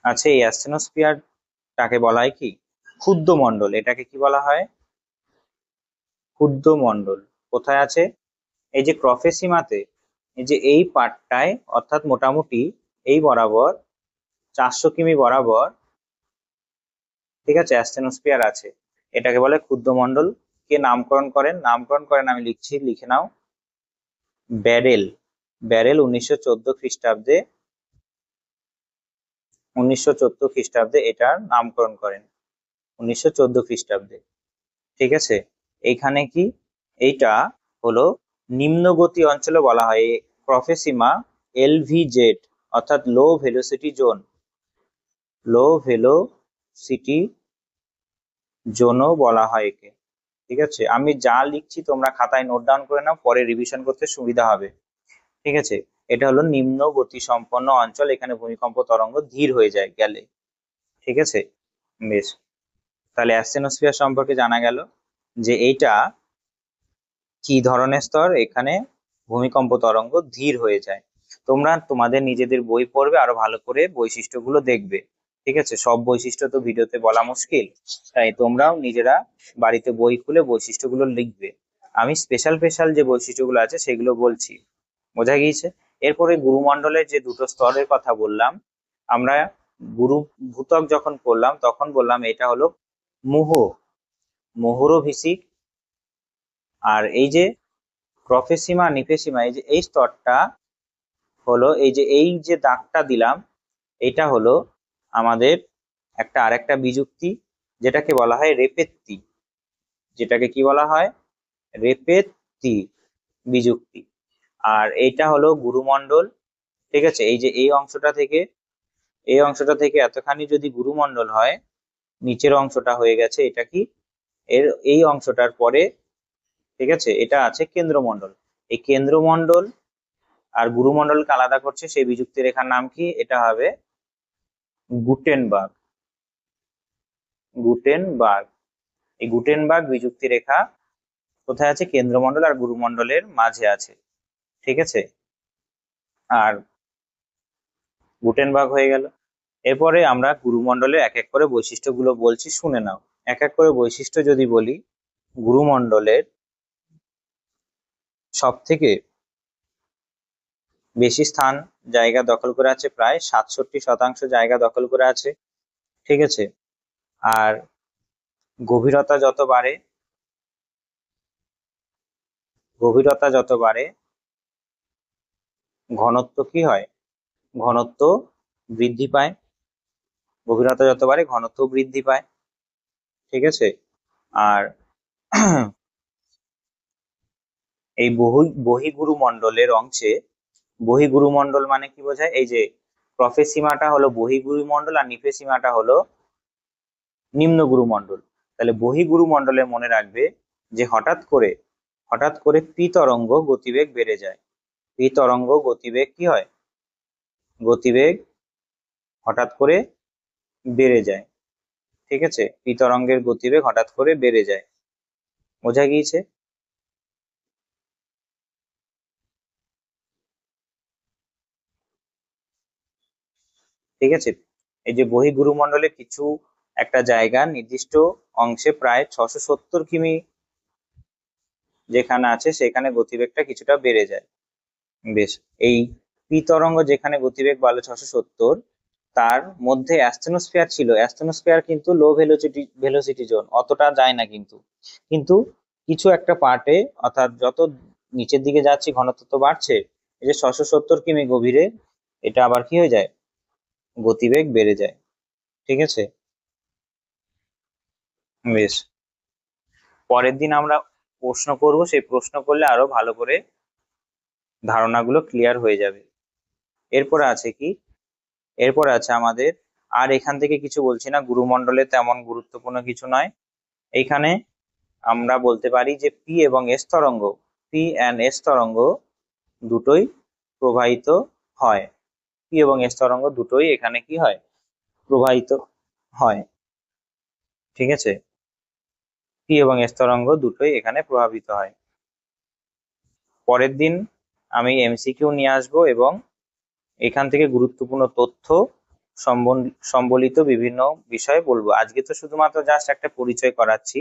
Speaker 1: আছে, এই অ্যাসথেনোস্ফিয়ারটাকে বলা হয় কি ক্ষুদ্র মণ্ডল। এটাকে কি বলা হয়? ক্ষুদ্র মণ্ডল। কোথায় আছে? এই যে প্রফেসিমাতে, এই যে এই পার্টটায়, অর্থাৎ মোটামুটি এই বরাবর 400 কিমি বরাবর, ঠিক আছে, অ্যাসথেনোস্ফিয়ার আছে। এটাকে বলে ক্ষুদ্রমণ্ডল। কে নামকরণ করেন? নামকরণ করেন, আমি লিখছি, লিখে নাও। ব্যারেল। ব্যারেল 1914 খ্রিস্টাব্দে, 1914 খ্রিস্টাব্দে এটার নামকরণ করেন, 1914 খ্রিস্টাব্দে, ঠিক আছে। এইখানে কি, এইটা হলো নিম্নগতি অঞ্চলে বলা হয় প্রফেসিমা, LVZ, অর্থাৎ লো ভেলোসিটি জোন, লো ভেলোসিটি জোনও বলা হয় একে, ঠিক আছে। আমি যা লিখছি তোমরা খাতায় নোট ডাউন করে নাও, পরে রিভিশন করতে সুবিধা হবে, ঠিক আছে। এটা হলো নিম্ন গতি সম্পন্ন অঞ্চল, এখানে ভূমিকম্প তরঙ্গ ধীর হয়ে যায় গেলে, ঠিক আছে। বেশ, তাহলে অ্যাসথেনোস্ফিয়ার সম্পর্কে জানা গেল যে এইটা কি ধরনের স্তর, এখানে ভূমিকম্প তরঙ্গ ধীর হয়ে যায়। তোমরা তোমাদের নিজেদের বই পড়বে, আরো ভালো করে বৈশিষ্ট্যগুলো দেখবে, ঠিক আছে। সব বৈশিষ্ট্য তো ভিডিওতে বলা মুশকিল, তাই তোমরাও নিজেরা বাড়িতে বই খুলে বৈশিষ্ট্যগুলো লিখবে। আমি স্পেশাল স্পেশাল যে বৈশিষ্ট্যগুলো আছে সেগুলো বলছি, বোঝা গিয়েছে? এরপরে গুরুমণ্ডলের যে দুটো স্তরের কথা বললাম আমরা, গুরু ভূত্বক যখন পড়লাম তখন বললাম এটা হলো মুহ, মুহুরভিসিক। আর এই যে প্রফেসিমা, নিফেসিমা, এই যে এই স্তরটা হলো, এই যে এই যে দাগটা দিলাম, এটা হলো আমাদের একটা আরেকটা বিযুক্তি, যেটাকে বলা হয় রেপেত্তি, যেটাকে কি বলা হয়? রেপেত্তি বিযুক্তি। আর এইটা হলো গুরুমণ্ডল, ঠিক আছে। এই যে এই অংশটা থেকে, এই অংশটা থেকে এতখানি যদি গুরুমণ্ডল হয়, নিচের অংশটা হয়ে গেছে এটা কি? এই অংশটার পরে, ঠিক আছে, এটা আছে কেন্দ্রমণ্ডল। এই কেন্দ্রমণ্ডল আর গুরুমণ্ডলকে আলাদা করছে সেই বিযুক্ত রেখার নাম কি? এটা হবে গুটেনবার্গ। গুটেনবার্গ, এই গুটেনবার্গ বিযুক্তি রেখা কোথায় আছে? কেন্দ্রমণ্ডল আর গুরুমণ্ডলের মাঝে আছে, ঠিক আছে। আর গুটেনবার্গ হয়ে গেল। এরপরে আমরা গুরুমণ্ডলের এক এক করে বৈশিষ্ট্যগুলো বলছি, শুনে নাও। এক এক করে বৈশিষ্ট্য যদি বলি, গুরুমণ্ডলের সব থেকে বেশি স্থান জায়গা দখল করে আছে, প্রায় 67% জায়গা দখল করে আছে, ঠিক আছে। আর গভীরতা যত বাড়ে, গভীরতা যত বাড়ে ঘনত্ব কি হয়? ঘনত্ব বৃদ্ধি পায়। গভীরতা যত বাড়ে ঘনত্ব বৃদ্ধি পায়, ঠিক আছে। আর এই বহিগুরুমণ্ডলের অংশে, বহিগুরুমণ্ডল মানে কি বোঝায়? এই যে প্রফের সীমাটা হলো বহিগুরুমণ্ডল আর নিফের সীমাটা হলো নিম্ন গুরুমণ্ডল। তাহলে বহিগুরুমণ্ডলে মনে রাখবে যে হঠাৎ করে পি তরঙ্গ গতিবেগ বেড়ে যায়। পি তরঙ্গ গতিবেগ কি হয়? গতিবেগ হঠাৎ করে বেড়ে যায়, ঠিক আছে। পি তরঙ্গের গতিবেগ হঠাৎ করে বেড়ে যায়, বোঝা গিয়েছে? ঠিক আছে। এই যে বহিগুরুমণ্ডলে কিছু একটা জায়গা নির্দিষ্ট অংশে প্রায় 670 কিমি যেখানে আছে সেখানে গতিবেগটা কিছুটা বেড়ে যায়। বেশ, এই পি তরঙ্গ যেখানে গতিবেগ বাড়লো 670, তার মধ্যে অ্যাস্টেনোস্ফিয়ার ছিল। অ্যাস্টেনোস্ফিয়ার কিন্তু লো ভেলোসিটি জোন, অতটা যায় না কিন্তু। কিন্তু কিছু একটা পার্টে, অর্থাৎ যত নিচের দিকে যাচ্ছি ঘনত্ব তো বাড়ছে, এই যে 670 কিমি গভীরে এটা আবার কি হয়ে যায়? গতিবেগ বেড়ে যায়, ঠিক আছে। বেশ, পরের দিন আমরা প্রশ্ন করব, সেই প্রশ্ন করলে আরো ভালো করে ধারণাগুলো ক্লিয়ার হয়ে যাবে। এরপরে আছে কি? এরপরে আছে আমাদের, আর এখান থেকে কিছু বলছি না, গুরুমণ্ডলে তেমন গুরুত্বপূর্ণ কিছু নয়। এইখানে আমরা বলতে পারি যে পি এবং এস তরঙ্গ, পি অ্যান্ড এস তরঙ্গ দুটোই প্রবাহিত হয়। পি এবং এস তরঙ্গ দুটোই এখানে কি হয়? প্রবাহিত হয়, ঠিক আছে। পি এবং এস তরঙ্গ দুটোই এখানে প্রভাবিত হয়। পরের দিন আমি এমসিকিউ নিয়ে আসবো এবং এখান থেকে গুরুত্বপূর্ণ তথ্য সম্বলিত বিভিন্ন বিষয় বলবো। আজকে তো শুধুমাত্র জাস্ট একটা পরিচয় করাচ্ছি,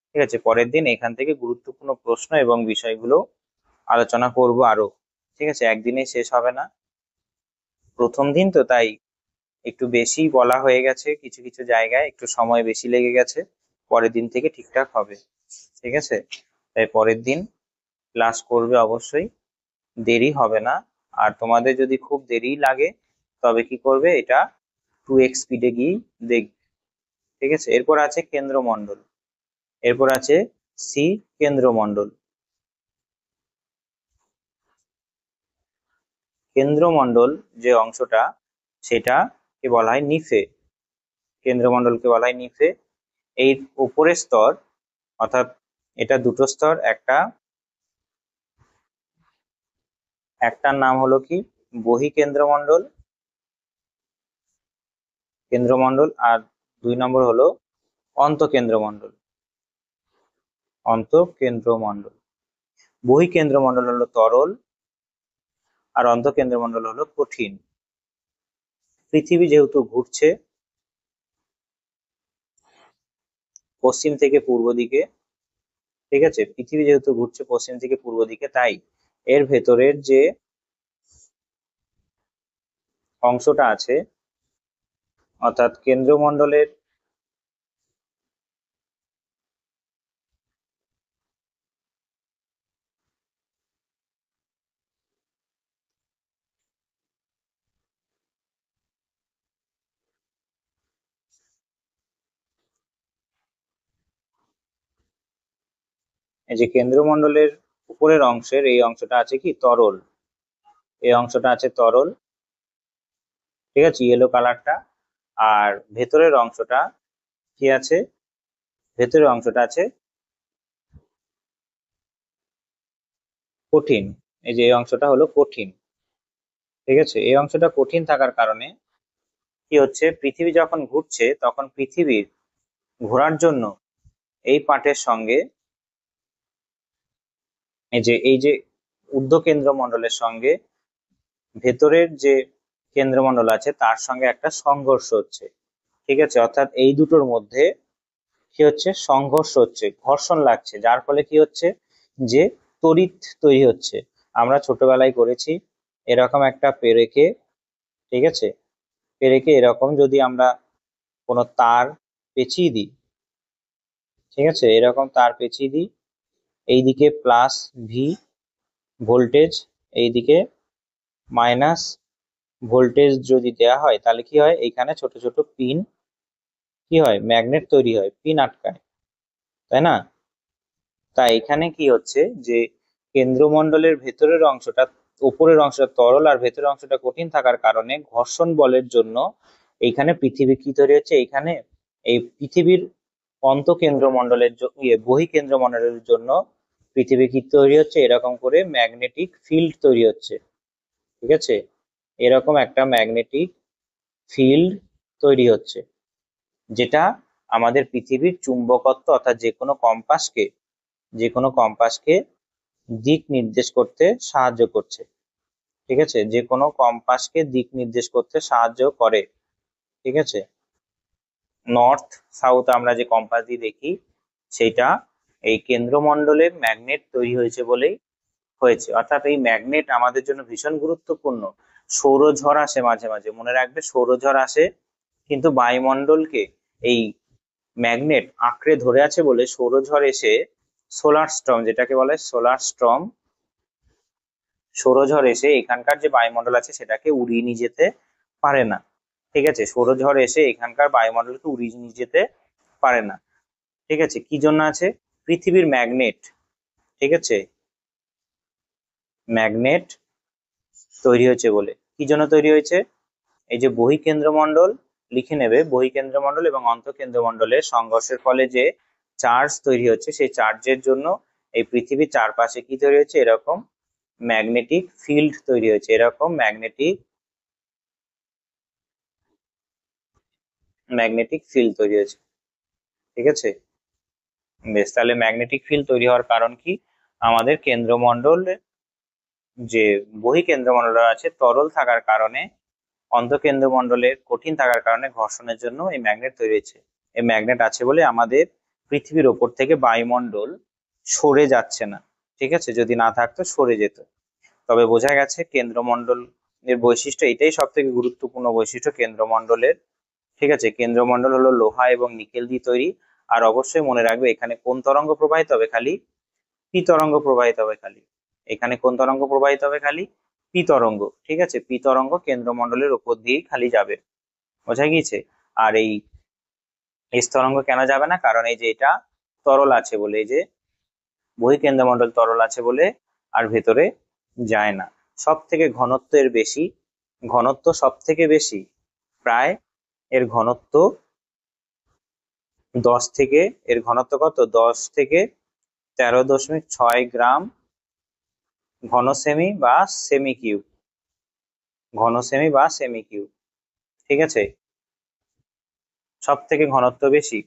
Speaker 1: ঠিক আছে। পরের দিন এখান থেকে গুরুত্বপূর্ণ প্রশ্ন এবং বিষয়গুলো আলোচনা করব আরো, ঠিক আছে। একদিনে শেষ হবে না, প্রথম দিন তো তাই একটু বেশি বলা হয়ে গেছে, কিছু কিছু জায়গায় একটু সময় বেশি লেগে গেছে। পরের দিন থেকে ঠিকঠাক হবে, ঠিক আছে। তাই পরের দিন ক্লাস করবে অবশ্যই, দেরি হবে না। আর তোমাদের যদি খুব দেরি লাগে তবে কি করবে, এটা 2x স্পিডে গিয়ে দেখবে, ঠিক আছে। এরপর আছে কেন্দ্রমণ্ডল, এরপর আছে সি কেন্দ্রমণ্ডল। কেন্দ্রমণ্ডল যে অংশটা, সেটা কে বলা হয় নিফে। কেন্দ্রমণ্ডলকে বলা হয় নিফে। এই উপরের স্তর, অর্থাৎ এটা দুটো স্তর, একটার নাম হলো কি বহিকেন্দ্রমণ্ডল, কেন্দ্রমণ্ডল, আর 2 নম্বর হলো অন্তঃকেন্দ্রমণ্ডল, অন্তঃকেন্দ্রমণ্ডল। বহিকেন্দ্রমণ্ডল হলো তরল আর অন্তঃকেন্দ্রমণ্ডল হলো কঠিন। পৃথিবী যেহেতু ঘুরছে পশ্চিম থেকে পূর্ব দিকে, ঠিক আছে, পৃথিবী যেহেতু ঘুরছে পশ্চিম থেকে পূর্ব দিকে, তাই এর ভেতরের যে অংশটা আছে, অর্থাৎ কেন্দ্রমণ্ডলের এই যে কেন্দ্রমণ্ডলের উপরের অংশের এই অংশটা আছে কি তরল, এই অংশটা আছে তরল, ঠিক আছে, ইয়েলো কালারটা। আর ভেতরের অংশটা কি আছে? ভেতরের অংশটা আছে কঠিন। এই যে এই অংশটা হলো কঠিন, ঠিক আছে। এই অংশটা কঠিন থাকার কারণে কি হচ্ছে, পৃথিবী যখন ঘুরছে তখন পৃথিবীর ঘোরার জন্য এই পার্টের সঙ্গে এই যে ঊর্ধ্বকেন্দ্রমণ্ডলের সঙ্গে ভেতরের যে কেন্দ্রমণ্ডল আছে তার সঙ্গে একটা সংঘর্ষ হচ্ছে, ঠিক আছে। অর্থাৎ এই দুটোর মধ্যে কি হচ্ছে, সংঘর্ষ হচ্ছে, ঘর্ষণ লাগছে, যার ফলে কি হচ্ছে, যে তড়িৎ তৈরি হচ্ছে। আমরা ছোটবেলায় করেছি এরকম একটা পেরেকে, ঠিক আছে, পেরেকে এরকম যদি আমরা কোনো তার পেঁচিয়ে দিই, ঠিক আছে, এরকম তার পেঁচিয়ে দিই, এইদিকে প্লাস ভি ভোল্টেজ, এইদিকে মাইনাস ভোল্টেজ যদি দেয়া হয় তাহলে কি হয়, এইখানে ছোট ছোট পিন কি হয়, ম্যাগনেট তৈরি হয়, পিন আটকায়, তাই না। তাই এখানে কি হচ্ছে যে কেন্দ্রমণ্ডলের ভেতরের অংশটা, উপরের অংশটা তরল আর ভেতরের অংশটা কঠিন থাকার কারণে ঘর্ষণ বলের জন্য এইখানে পৃথিবী কি তৈরি হচ্ছে, এইখানে এই পৃথিবীর অন্তঃকেন্দ্রমণ্ডলের বহিঃকেন্দ্রমণ্ডলের জন্য পৃথিবী কি তৈরি হচ্ছে, এরকম করে ম্যাগনেটিক ফিল্ড তৈরি হচ্ছে, ঠিক আছে। এরকম একটা ম্যাগনেটিক ফিল্ড তৈরি হচ্ছে, যেটা আমাদের পৃথিবীর চুম্বকত্ব অর্থাৎ যে কোনো কম্পাসকে দিক নির্দেশ করতে সাহায্য করছে, ঠিক আছে, যে কোনো কম্পাসকে দিক নির্দেশ করতে সাহায্য করে, ঠিক আছে। নর্থ সাউথ আমরা যে কম্পাস দিয়ে দেখি সেটা এই কেন্দ্রমণ্ডলে ম্যাগনেট তৈরি হয়েছে বলেই হয়েছে। অর্থাৎ এই ম্যাগনেট আমাদের জন্য ভীষণ গুরুত্বপূর্ণ। সৌরঝড় আসে মাঝে মাঝে, মনে রাখবে সৌরঝড় আসে, কিন্তু বায়ুমণ্ডলকে এই ম্যাগনেট আঁকড়ে ধরে আছে বলে সৌরঝড় এসে সোলার স্টর্ম, যেটাকে বলে সোলার স্টর্ম, সৌরঝড় এসে এখানকার যে বায়ুমণ্ডল আছে সেটাকে উড়িয়ে নিয়ে যেতে পারে না, ঠিক আছে। সৌরঝড় এসে এখানকার বায়ুমণ্ডলকে উড়িয়ে নিয়ে যেতে পারে না, ঠিক আছে। কি জন্য আছে, পৃথিবীর ম্যাগনেট, ঠিক আছে, ম্যাগনেট তৈরি হয়েছে বলে। কি জন্য তৈরি হয়েছে, এই যে বহিঃকেন্দ্রমণ্ডল, লিখে নেবে, বহিঃকেন্দ্রমণ্ডল এবং অন্তঃকেন্দ্রমণ্ডলের সংঘর্ষের ফলে যে চার্জ তৈরি হচ্ছে সেই চার্জের জন্য এই পৃথিবীর চারপাশে কি তৈরি হচ্ছে, এরকম ম্যাগনেটিক ফিল্ড তৈরি হয়েছে, এরকম ম্যাগনেটিক ফিল্ড তৈরি হয়েছে, ঠিক আছে। বেশ, তাহলে ম্যাগনেটিক ফিল্ড তৈরি হওয়ার কারণ কি, আমাদের কেন্দ্রমণ্ডল যে বহিঃকেন্দ্রমণ্ডল আছে তরল থাকার কারণে, অন্তঃকেন্দ্রমণ্ডলের কঠিন থাকার কারণে ঘর্ষণের জন্য এই ম্যাগনেট তৈরি হয়েছে। এই ম্যাগনেট আছে বলে আমাদের পৃথিবীর ওপর থেকে বায়ুমণ্ডল সরে যাচ্ছে না, ঠিক আছে, যদি না থাকতো সরে যেত। তবে বোঝা গেছে কেন্দ্রমণ্ডল এর বৈশিষ্ট্য, এটাই সব থেকে গুরুত্বপূর্ণ বৈশিষ্ট্য কেন্দ্রমণ্ডলের, ঠিক আছে। কেন্দ্রমণ্ডল হলো লোহা এবং নিকেল দিয়ে তৈরি। আর অবশ্যই মনে রাখবে এখানে কোন তরঙ্গ প্রবাহিত হবে, খালি পি তরঙ্গ প্রবাহিত হবে, খালি এখানে কোন তরঙ্গ প্রবাহিত হবে, খালি পি তরঙ্গ, ঠিক আছে। পি তরঙ্গ কেন্দ্রমণ্ডলের উপর দিয়েই খালি যাবে, বোঝা গিয়েছে। আর এই এস তরঙ্গ কেন যাবে না, কারণ এই যে এটা তরল আছে বলে, এই যে বহিঃকেন্দ্রমণ্ডল তরল আছে বলে আর ভেতরে যায় না। সব থেকে ঘনত্বের বেশি, ঘনত্ব সব থেকে বেশি, প্রায় এর ঘনত্ব 10 থেকে, এর ঘনত্ব কত, 10 থেকে 13.6 গ্রাম ঘন সেমি বা সেমি কিউব, ঘন সেমি বা সেমি কিউব, ঠিক আছে। সব থেকে ঘনত্ব বেশি,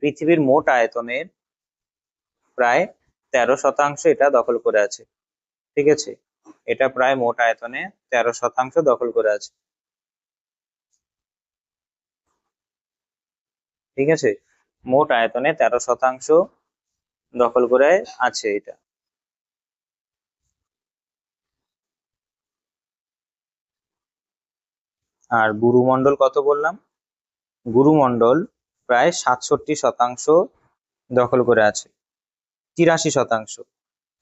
Speaker 1: পৃথিবীর মোট আয়তনের প্রায় 13% এটা দখল করে আছে, ঠিক আছে। এটা প্রায় মোট আয়তনে 13% দখল করে আছে, ঠিক আছে। মোট আয়তনে 13% দখল করে আছে এটা। আর গুরুমণ্ডল কত বললাম, গুরুমণ্ডল প্রায় 67% দখল করে আছে, 83%,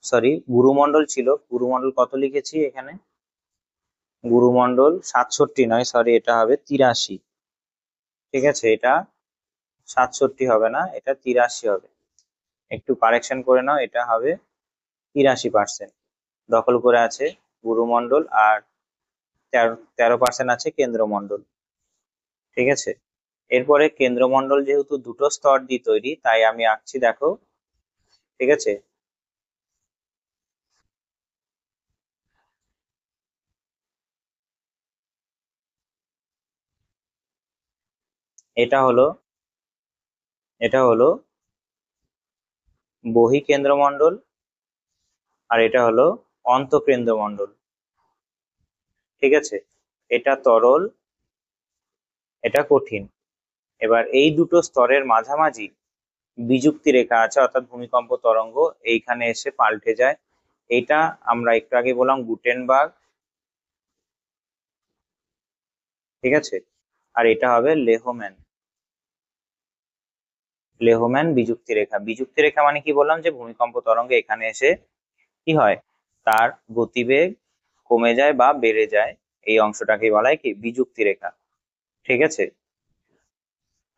Speaker 1: সরি গুরুমণ্ডল ছিল, গুরুমণ্ডল কত লিখেছি এখানে, গুরুমণ্ডল 67 নয়, সরি এটা হবে 83, ঠিক আছে। এটা 67 হবে না, এটা 83 হবে, একটু কারেকশন করে নাও, এটা হবে 83% দখল করে আছে গুরুমণ্ডল, আর 13% আছে কেন্দ্রমণ্ডল, ঠিক আছে। এরপরে কেন্দ্রমণ্ডল যেহেতু দুটো স্তর দিয়ে তৈরি, তাই আমি আঁকছি, দেখো। ঠিক আছে, এটা হলো এটা হলো বহিঃকেন্দ্রমণ্ডল, আর এটা হলো অন্তঃকেন্দ্রমণ্ডল। ঠিক আছে, এটা তরল, এটা কঠিন। এবার এই দুটো স্তরের মাঝামাঝি বিযুক্তি রেখা আছে, অর্থাৎ ভূমিকম্প তরঙ্গ এইখানে এসে পাল্টে যায়। এটা আমরা একটু আগে বললাম গুটেনবার্গ। ঠিক আছে, আর এটা হবে লেহম্যান। লেহম্যান বিযুক্তি রেখা। বিযুক্তি রেখা মানে কি বললাম, যে ভূমিকম্প তরঙ্গ এখানে এসে কি হয়, তার গতিবেগ কমে যায় বা বেড়ে যায়, এই অংশটাকে বলা হয় কি বিযুক্তি রেখা। ঠিক আছে,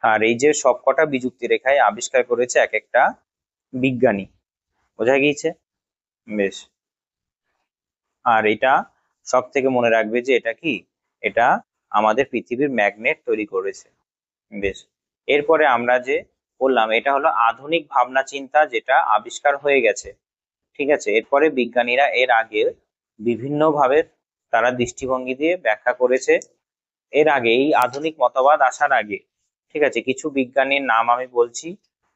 Speaker 1: আর এই যে সবকটা বিযুক্তি রেখায় আবিষ্কার করেছে এক একটা বিজ্ঞানী, বোঝা গিয়েছে? বেশ। আর এটা সব থেকে মনে রাখবে যে এটা কি, এটা আমাদের পৃথিবীর ম্যাগনেট তৈরি করেছে। বেশ। এরপরে আমরা যে বললাম, এটা হলো আধুনিক ভাবনা চিন্তা, যেটা আবিষ্কার হয়ে গেছে। ঠিক আছে, এরপরে বিজ্ঞানীরা এর আগে বিভিন্ন ভাবে তারা দৃষ্টিভঙ্গি দিয়ে ব্যাখ্যা করেছে। এর আগে এই আধুনিক মতবাদ আসার আগে, ঠিক আছে, কিছু বিজ্ঞানীর নাম আমি বলছি,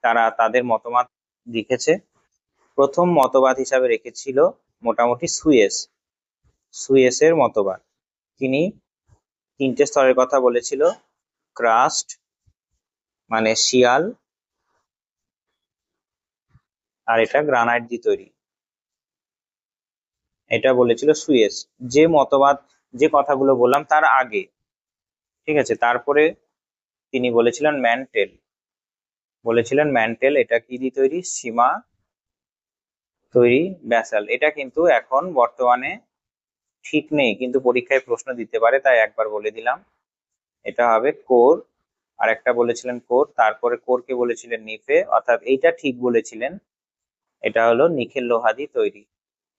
Speaker 1: তারা তাদের মতামত লিখেছে। প্রথম মতবাদ হিসাবে রেখেছিল মোটামুটি সুয়েসের মতবাদ। তিনি তিনটে স্তরের কথা বলেছিল: ক্রাস্ট মানে শিয়াল, আর এটা গ্রানাইট দিয়ে তৈরি, এটা বলেছিল সুয়েস। যে মতবাদ, যে কথাগুলো বললাম তার আগে, ঠিক আছে, তারপরে তিনি বলেছিলেন ম্যান্টেল, এটা কি দিয়ে তৈরি, সীমা তৈরি, ব্যাসাল। এটা কিন্তু এখন বর্তমানে ঠিক নেই, কিন্তু পরীক্ষায় প্রশ্ন দিতে পারে, তাই একবার বলে দিলাম। এটা হবে কোর। আর একটা বলেছিলেন কোর, তারপরে কোরকে বলেছিলেন নিফে, অর্থাৎ এইটা ঠিক বলেছিলেন, এটা হলো নিকেল লোহা দিয়ে তৈরি।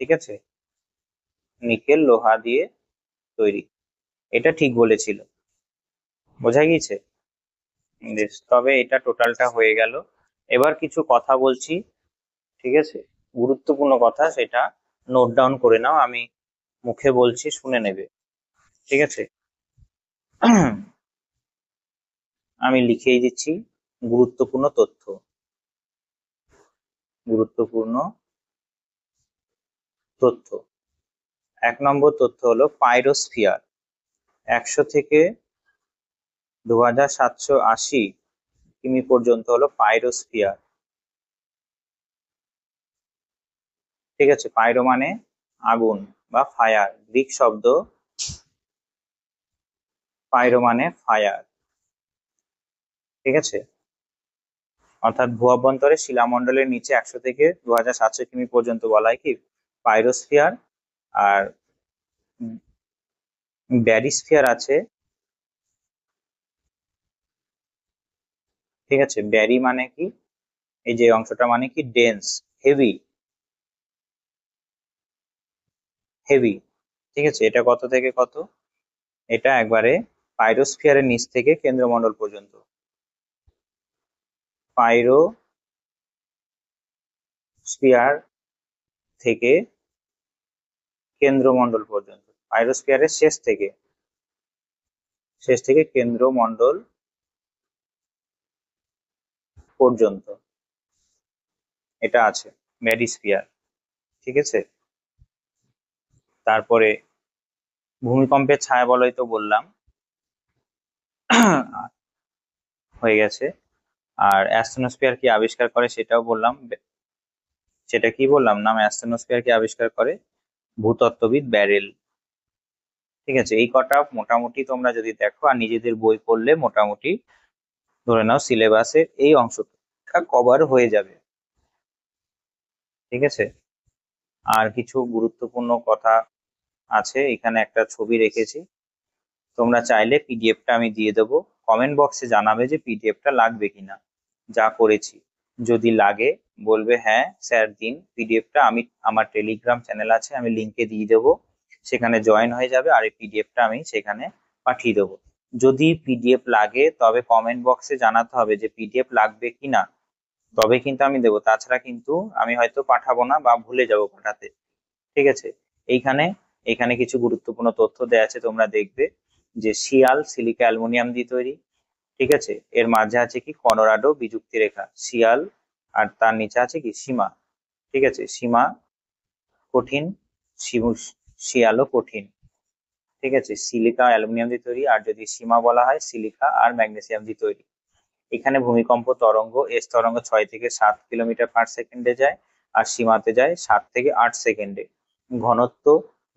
Speaker 1: ঠিক আছে, নিকেল লোহা দিয়ে তৈরি, এটা ঠিক বলেছিল। বোঝা গিয়েছে? বেশ, তবে এটা টোটালটা হয়ে গেল। এবার কিছু কথা বলছি, ঠিক আছে, গুরুত্বপূর্ণ কথা, সেটা নোট ডাউন করে নাও, আমি মুখে বলছি, শুনে নেবে। ঠিক আছে, আমি লিখেই দিচ্ছি গুরুত্বপূর্ণ তথ্য। গুরুত্বপূর্ণ তথ্য, 1 নম্বর তথ্য হলো পাইরোস্ফিয়ার 100 থেকে 2780 কিমি পর্যন্ত হলো পাইরোস্ফিয়ার। ঠিক আছে, পাইরো মানে আগুন বা ফায়ার, গ্রিক শব্দ পাইরো মানে ফায়ার। ঠিক আছে, অর্থাৎ ভূঅভ্যন্তরে শিলামণ্ডলের নিচে 100 থেকে 2700 কিমি পর্যন্ত বলা হয় কি পাইরোস্ফিয়ার। আর ব্যারিস্ফিয়ার আছে। ঠিক আছে, ব্যারি মানে কি, এই যে অংশটা মানে কি ডেন্স, হেভি, হেভি। ঠিক আছে, এটা কত থেকে কত, এটা একবারে পাইরোস্ফিয়ারের নিচ থেকে কেন্দ্রমণ্ডল পর্যন্ত, পাইরোস্ফিয়ার থেকে কেন্দ্রমণ্ডল পর্যন্ত, পাইরোস্ফিয়ারের শেষ থেকে কেন্দ্রমণ্ডল পর্যন্ত এটা আছে ম্যাডিস্ফিয়ার। ঠিক আছে, তারপরে ভূমিকম্পের ছায়া বলয় তো বললাম, হয়ে গেছে। আর অ্যাস্ট্রোস্ফিয়ার কি আবিষ্কার করে সেটাও বললাম। সেটা কি বললাম, নাম অ্যাস্ট্রোস্ফিয়ার কি আবিষ্কার করে, ভূতত্ত্ববিদ ব্যারেল। ঠিক আছে, এই কটা মোটামুটি তোমরা যদি দেখো আর নিজেদের বই পড়লে মোটামুটি ধরে নাও সিলেবাসের এই অংশটা কভার হয়ে যাবে। ঠিক আছে, আর কিছু গুরুত্বপূর্ণ কথা আছে, এখানে একটা ছবি রেখেছি, তোমরা চাইলে পিডিএফটা আমি দিয়ে দেবো, কমেন্ট বক্সে জানাবে যে পিডিএফটা লাগবে কিনা যা করেছি। যদি লাগে বলবে হ্যাঁ স্যার দিন পিডিএফটা, আমি আমার টেলিগ্রাম চ্যানেল আছে, আমি লিংকে দিয়ে দেবো, সেখানে জয়েন হয়ে যাবে, আর এই পিডিএফটা আমি সেখানে পাঠিয়ে দেবো। যদি পিডিএফ লাগে তবে কমেন্ট বক্সে জানাতে হবে যে পিডিএফ লাগবে কিনা, তবে কিন্তু আমি দেবো, তাছাড়া কিন্তু আমি হয়তো পাঠাবো না বা ভুলে যাবো পাঠাতে। ঠিক আছে। এইখানে এখানে কিছু গুরুত্বপূর্ণ তথ্য দেওয়া আছে, তোমরা দেখবে যে শিয়াল সিলিকা অ্যালুমিনিয়াম দিয়ে তৈরি। ঠিক আছে। এর মাঝে আছে কি কলোরাডো বিযুক্তি রেখা, শিয়াল, আর তার নিচে আছে কি সীমা। ঠিক আছে। সীমা কঠিন, শিয়ালও কঠিন। ঠিক আছে। সিলিকা অ্যালুমিনিয়াম দিয়ে তৈরি, আর যদি সীমা বলা হয় সিলিকা আর ম্যাগনেসিয়াম দিয়ে তৈরি। এখানে ভূমিকম্প তরঙ্গ, এস তরঙ্গ 6 থেকে 7 কিলোমিটার পার সেকেন্ডে যায়, আর সীমাতে যায় 7 থেকে 8 সেকেন্ডে। ঘনত্ব,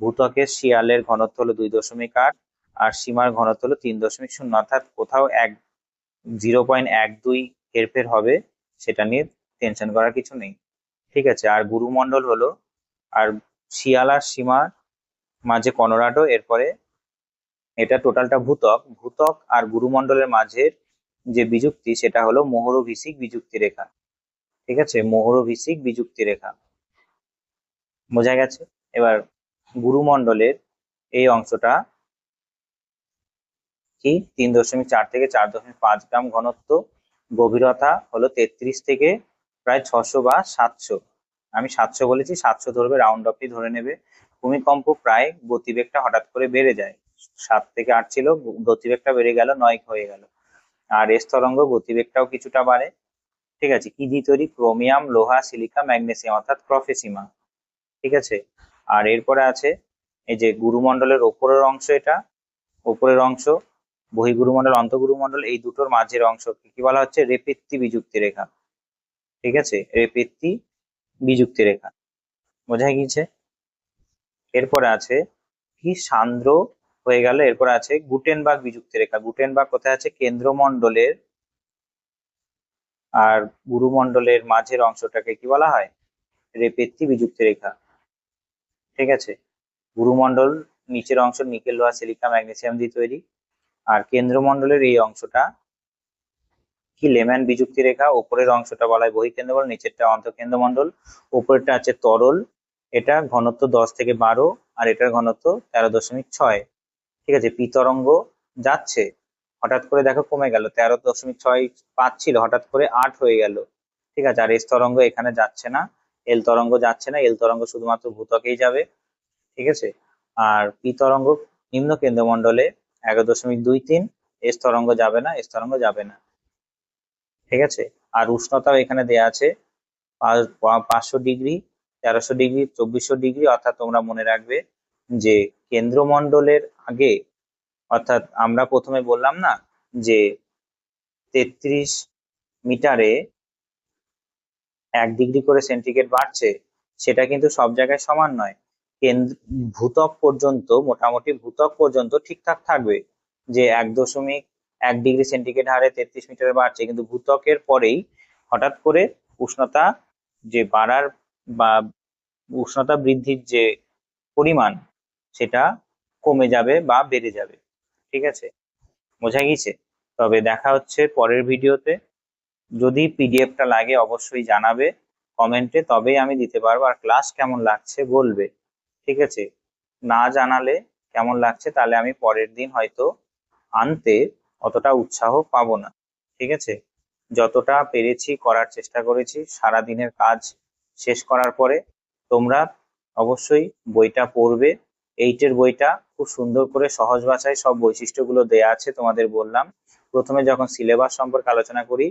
Speaker 1: ভূত্বকের শিয়ালের ঘনত্ব হলো 2.8, আর সীমার ঘনত্ব হলো 3.0, অর্থাৎ কোথাও 0.12 হেরফের হবে, সেটা নিয়ে টেনশন করার কিছু নেই। ঠিক আছে। আর গুরুমণ্ডল হলো, আর শিয়াল আর সীমার মাঝে কলোরাডো, এরপরে এটা টোটালটা ভূত্বক। ভূত্বক আর গুরুমণ্ডলের মাঝের যে বিযুক্তি সেটা হলো মোহরভিসিক বিযুক্তি রেখা। ঠিক আছে। মোহরভিসিক বিযুক্তি রেখা, বোঝা গেছে। এবার গুরুমণ্ডলের এই অংশটা কি 3.4 থেকে 4.5 গ্রাম ঘনত্ব, গভীরতা হলো 33 থেকে প্রায় 600 বা 700, আমি 700 বলেছি, 700 ধরবে, রাউন্ড অফই ধরে নেবে। ভূমিকম্প প্রায় গতিবেগটা হঠাৎ করে বেড়ে যায়, 7 থেকে 8 ছিল, গতিবেগটা বেড়ে গেল 9 হয়ে গেল। আর এস তরঙ্গ গতিবেগটাও কিছুটা বাড়ে। ঠিক আছে। কি দিয়ে তৈরি? ক্রোমিয়াম, লোহা, সিলিকা, ম্যাগনেসিয়াম, অর্থাৎ প্রফেসিমা। ঠিক আছে। আর এরপরে আছে এই যে গুরুমণ্ডলের ওপরের অংশ, এটা উপরের অংশ, বহির্গুরুমণ্ডল অন্তর্গুরুমণ্ডল, এই দুটোর মাঝের অংশ কি বলা হচ্ছে? রেপেত্তি বিযুক্তি রেখা। ঠিক আছে। রেপেত্তি বিযুক্তি রেখা, বোঝা গিয়েছে। এরপরে আছে কি সান্দ্র হয়ে গেল, এরপরে আছে গুটেনবার্গ বিযুক্তি রেখা। গুটেনবার্গ কোথায় আছে? কেন্দ্রমণ্ডলের আর গুরুমণ্ডলের মাঝের অংশটাকে কি বলা হয়? রেপেত্তি বিযুক্তি রেখা। ঠিক আছে। গুরুমণ্ডল নিচের অংশ নিকেল, লোহা, সিলিকা, ম্যাগনেসিয়াম দিয়ে তৈরি, আর কেন্দ্রমণ্ডলের এই অংশটা কি লেম্যান বিযুক্তি রেখা। উপরের অংশটা বলা হয় বহিঃকেন্দ্রমণ্ডল, নিচেরটা অন্তঃকেন্দ্রমণ্ডল। উপরেরটা আছে তরল, এটা ঘনত্ব 10 থেকে 12, আর এটার ঘনত্ব 13.6। ঠিক আছে। পি তরঙ্গ যাচ্ছে, হঠাৎ করে দেখো কমে গেল, 13.65 ছিল, হঠাৎ করে 8 হয়ে গেল। ঠিক আছে। আর এস তরঙ্গ এখানে যাচ্ছে না, এল তরঙ্গ যাচ্ছে না, এল তরঙ্গ শুধুমাত্র ভূত্বকেই যাবে। ঠিক আছে। আর পি তরঙ্গ নিম্ন কেন্দ্রমণ্ডলে 11.23, এস তরঙ্গ যাবে না, এস তরঙ্গ যাবে না। ঠিক আছে। আর উষ্ণতাও এখানে দেয়া আছে, 500 ডিগ্রি, 1300 ডিগ্রি, 2400 ডিগ্রি, অর্থাৎ তোমরা মনে রাখবে যে কেন্দ্রমণ্ডলের আগে, অর্থাৎ আমরা প্রথমে বললাম না যে 33 মিটারে 1 ডিগ্রি করে সেন্টিগ্রেড বাড়ছে, সেটা কিন্তু সব জায়গায় সমান নয়। কেন্দ্র ভূত্বক পর্যন্ত, মোটামুটি ভূত্বক পর্যন্ত ঠিকঠাক থাকবে যে 1.1 ডিগ্রি সেন্টিগ্রেড হারে 33 মিটারে বাড়ছে, কিন্তু ভূত্বকের পরেই হঠাৎ করে উষ্ণতা যে বাড়ার বা উষ্ণতা বৃদ্ধির যে পরিমাণ, সেটা কমে যাবে বা বেড়ে যাবে। ঠিক আছে। বোঝা গিয়েছে। তবে দেখা হচ্ছে পরের ভিডিওতে। যদি পিডিএফটা লাগে অবশ্যই জানাবে কমেন্টে, তবেই আমি দিতে পারবো। আর ক্লাস কেমন লাগছে বলবে। ঠিক আছে। না জানালে কেমন লাগছে, তাহলে আমি পরের দিন হয়তো আনতে অতটা উৎসাহ পাবো না। ঠিক আছে। যতটা পেরেছি করার চেষ্টা করেছি সারা দিনের কাজ শেষ করার পরে। তোমরা অবশ্যই বইটা পড়বে। 8 এর বইটা খুব সুন্দর করে সহজ ভাষায় সব বৈশিষ্ট্যগুলো দেয়া আছে, তোমাদের বললাম। প্রথমে যখন সিলেবাস সম্পর্কে আলোচনা করি,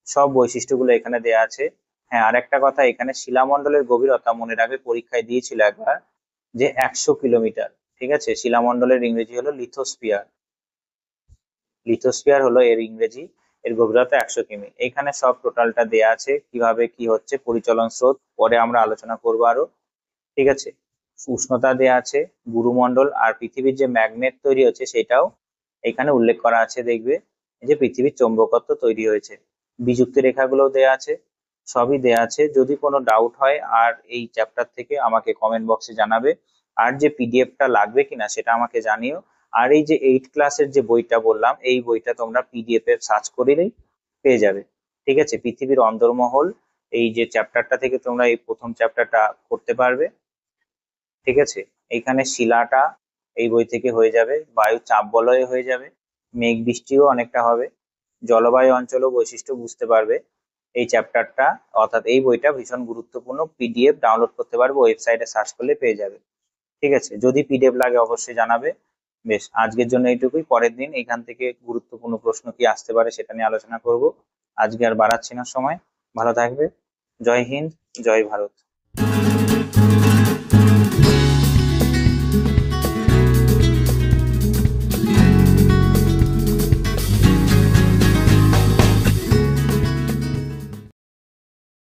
Speaker 1: সব বৈশিষ্ট্যগুলো এখানে দেয়া আছে। হ্যাঁ, আর একটা কথা, এখানে শিলামণ্ডলের গভীরতা মনে রাখবে, পরীক্ষায় দিয়েছিল একবার, যে 100 কিলোমিটার। ঠিক আছে। শিলামণ্ডলের ইংরেজি হলো লিথোস্ফিয়ার। লিথোস্ফিয়ার হলো এর ইংরেজি, এর গভীরতা 100 কিমি। এখানে সব টোটালটা দেয়া আছে, কিভাবে কি হচ্ছে, পরিচলন স্রোত পরে আমরা আলোচনা করবো আরো। ঠিক আছে। উষ্ণতা দেয়া আছে, গুরুমণ্ডল আর পৃথিবীর যে ম্যাগনেট তৈরি হচ্ছে সেটাও এখানে উল্লেখ করা আছে, দেখবে এই যে পৃথিবীর চৌম্বকত্ব তৈরি হয়েছে। বিযুক্তি রেখাগুলো দেয়া আছে, সবই দেয়া আছে। যদি কোনো ডাউট হয় আর এই চ্যাপ্টার থেকে আমাকে কমেন্ট বক্সে জানাবে। আর যে পিডিএফটা লাগবে কিনা সেটা আমাকে জানিও। আর এই যে 8 ক্লাসের যে বইটা বললাম, এই বইটা তোমরা পিডিএফ এর সার্চ করিলেই পেয়ে যাবে। ঠিক আছে। পৃথিবীর অন্দরমহল, এই যে চ্যাপ্টারটা থেকে তোমরা এই প্রথম চ্যাপ্টারটা করতে পারবে। ঠিক আছে। এইখানে শিলাটা এই বই থেকে হয়ে যাবে, বায়ু চাপ বলয় হয়ে যাবে। মেঘ বৃষ্টিও অনেকটা হবে, জলবায়ু অঞ্চল ও বৈশিষ্ট্য বুঝতে পারবে। এই চ্যাপ্টারটা অর্থাৎ এই বইটা ভীষণ গুরুত্বপূর্ণ, পিডিএফ ডাউনলোড করতে পারবে, ওয়েবসাইটে সার্চ করলে পেয়ে যাবে। ঠিক আছে, যদি পিডিএফ লাগে অবশ্যই জানাবে। বেশ, আজকের জন্য এইটুকুই, পরের দিন এখান থেকে গুরুত্বপূর্ণ প্রশ্ন কি আসতে পারে সেটা নিয়ে আলোচনা করব। আজকে আর বাড়াচ্ছি না সময়, ভালো থাকবে। জয় হিন্দ, জয় ভারত।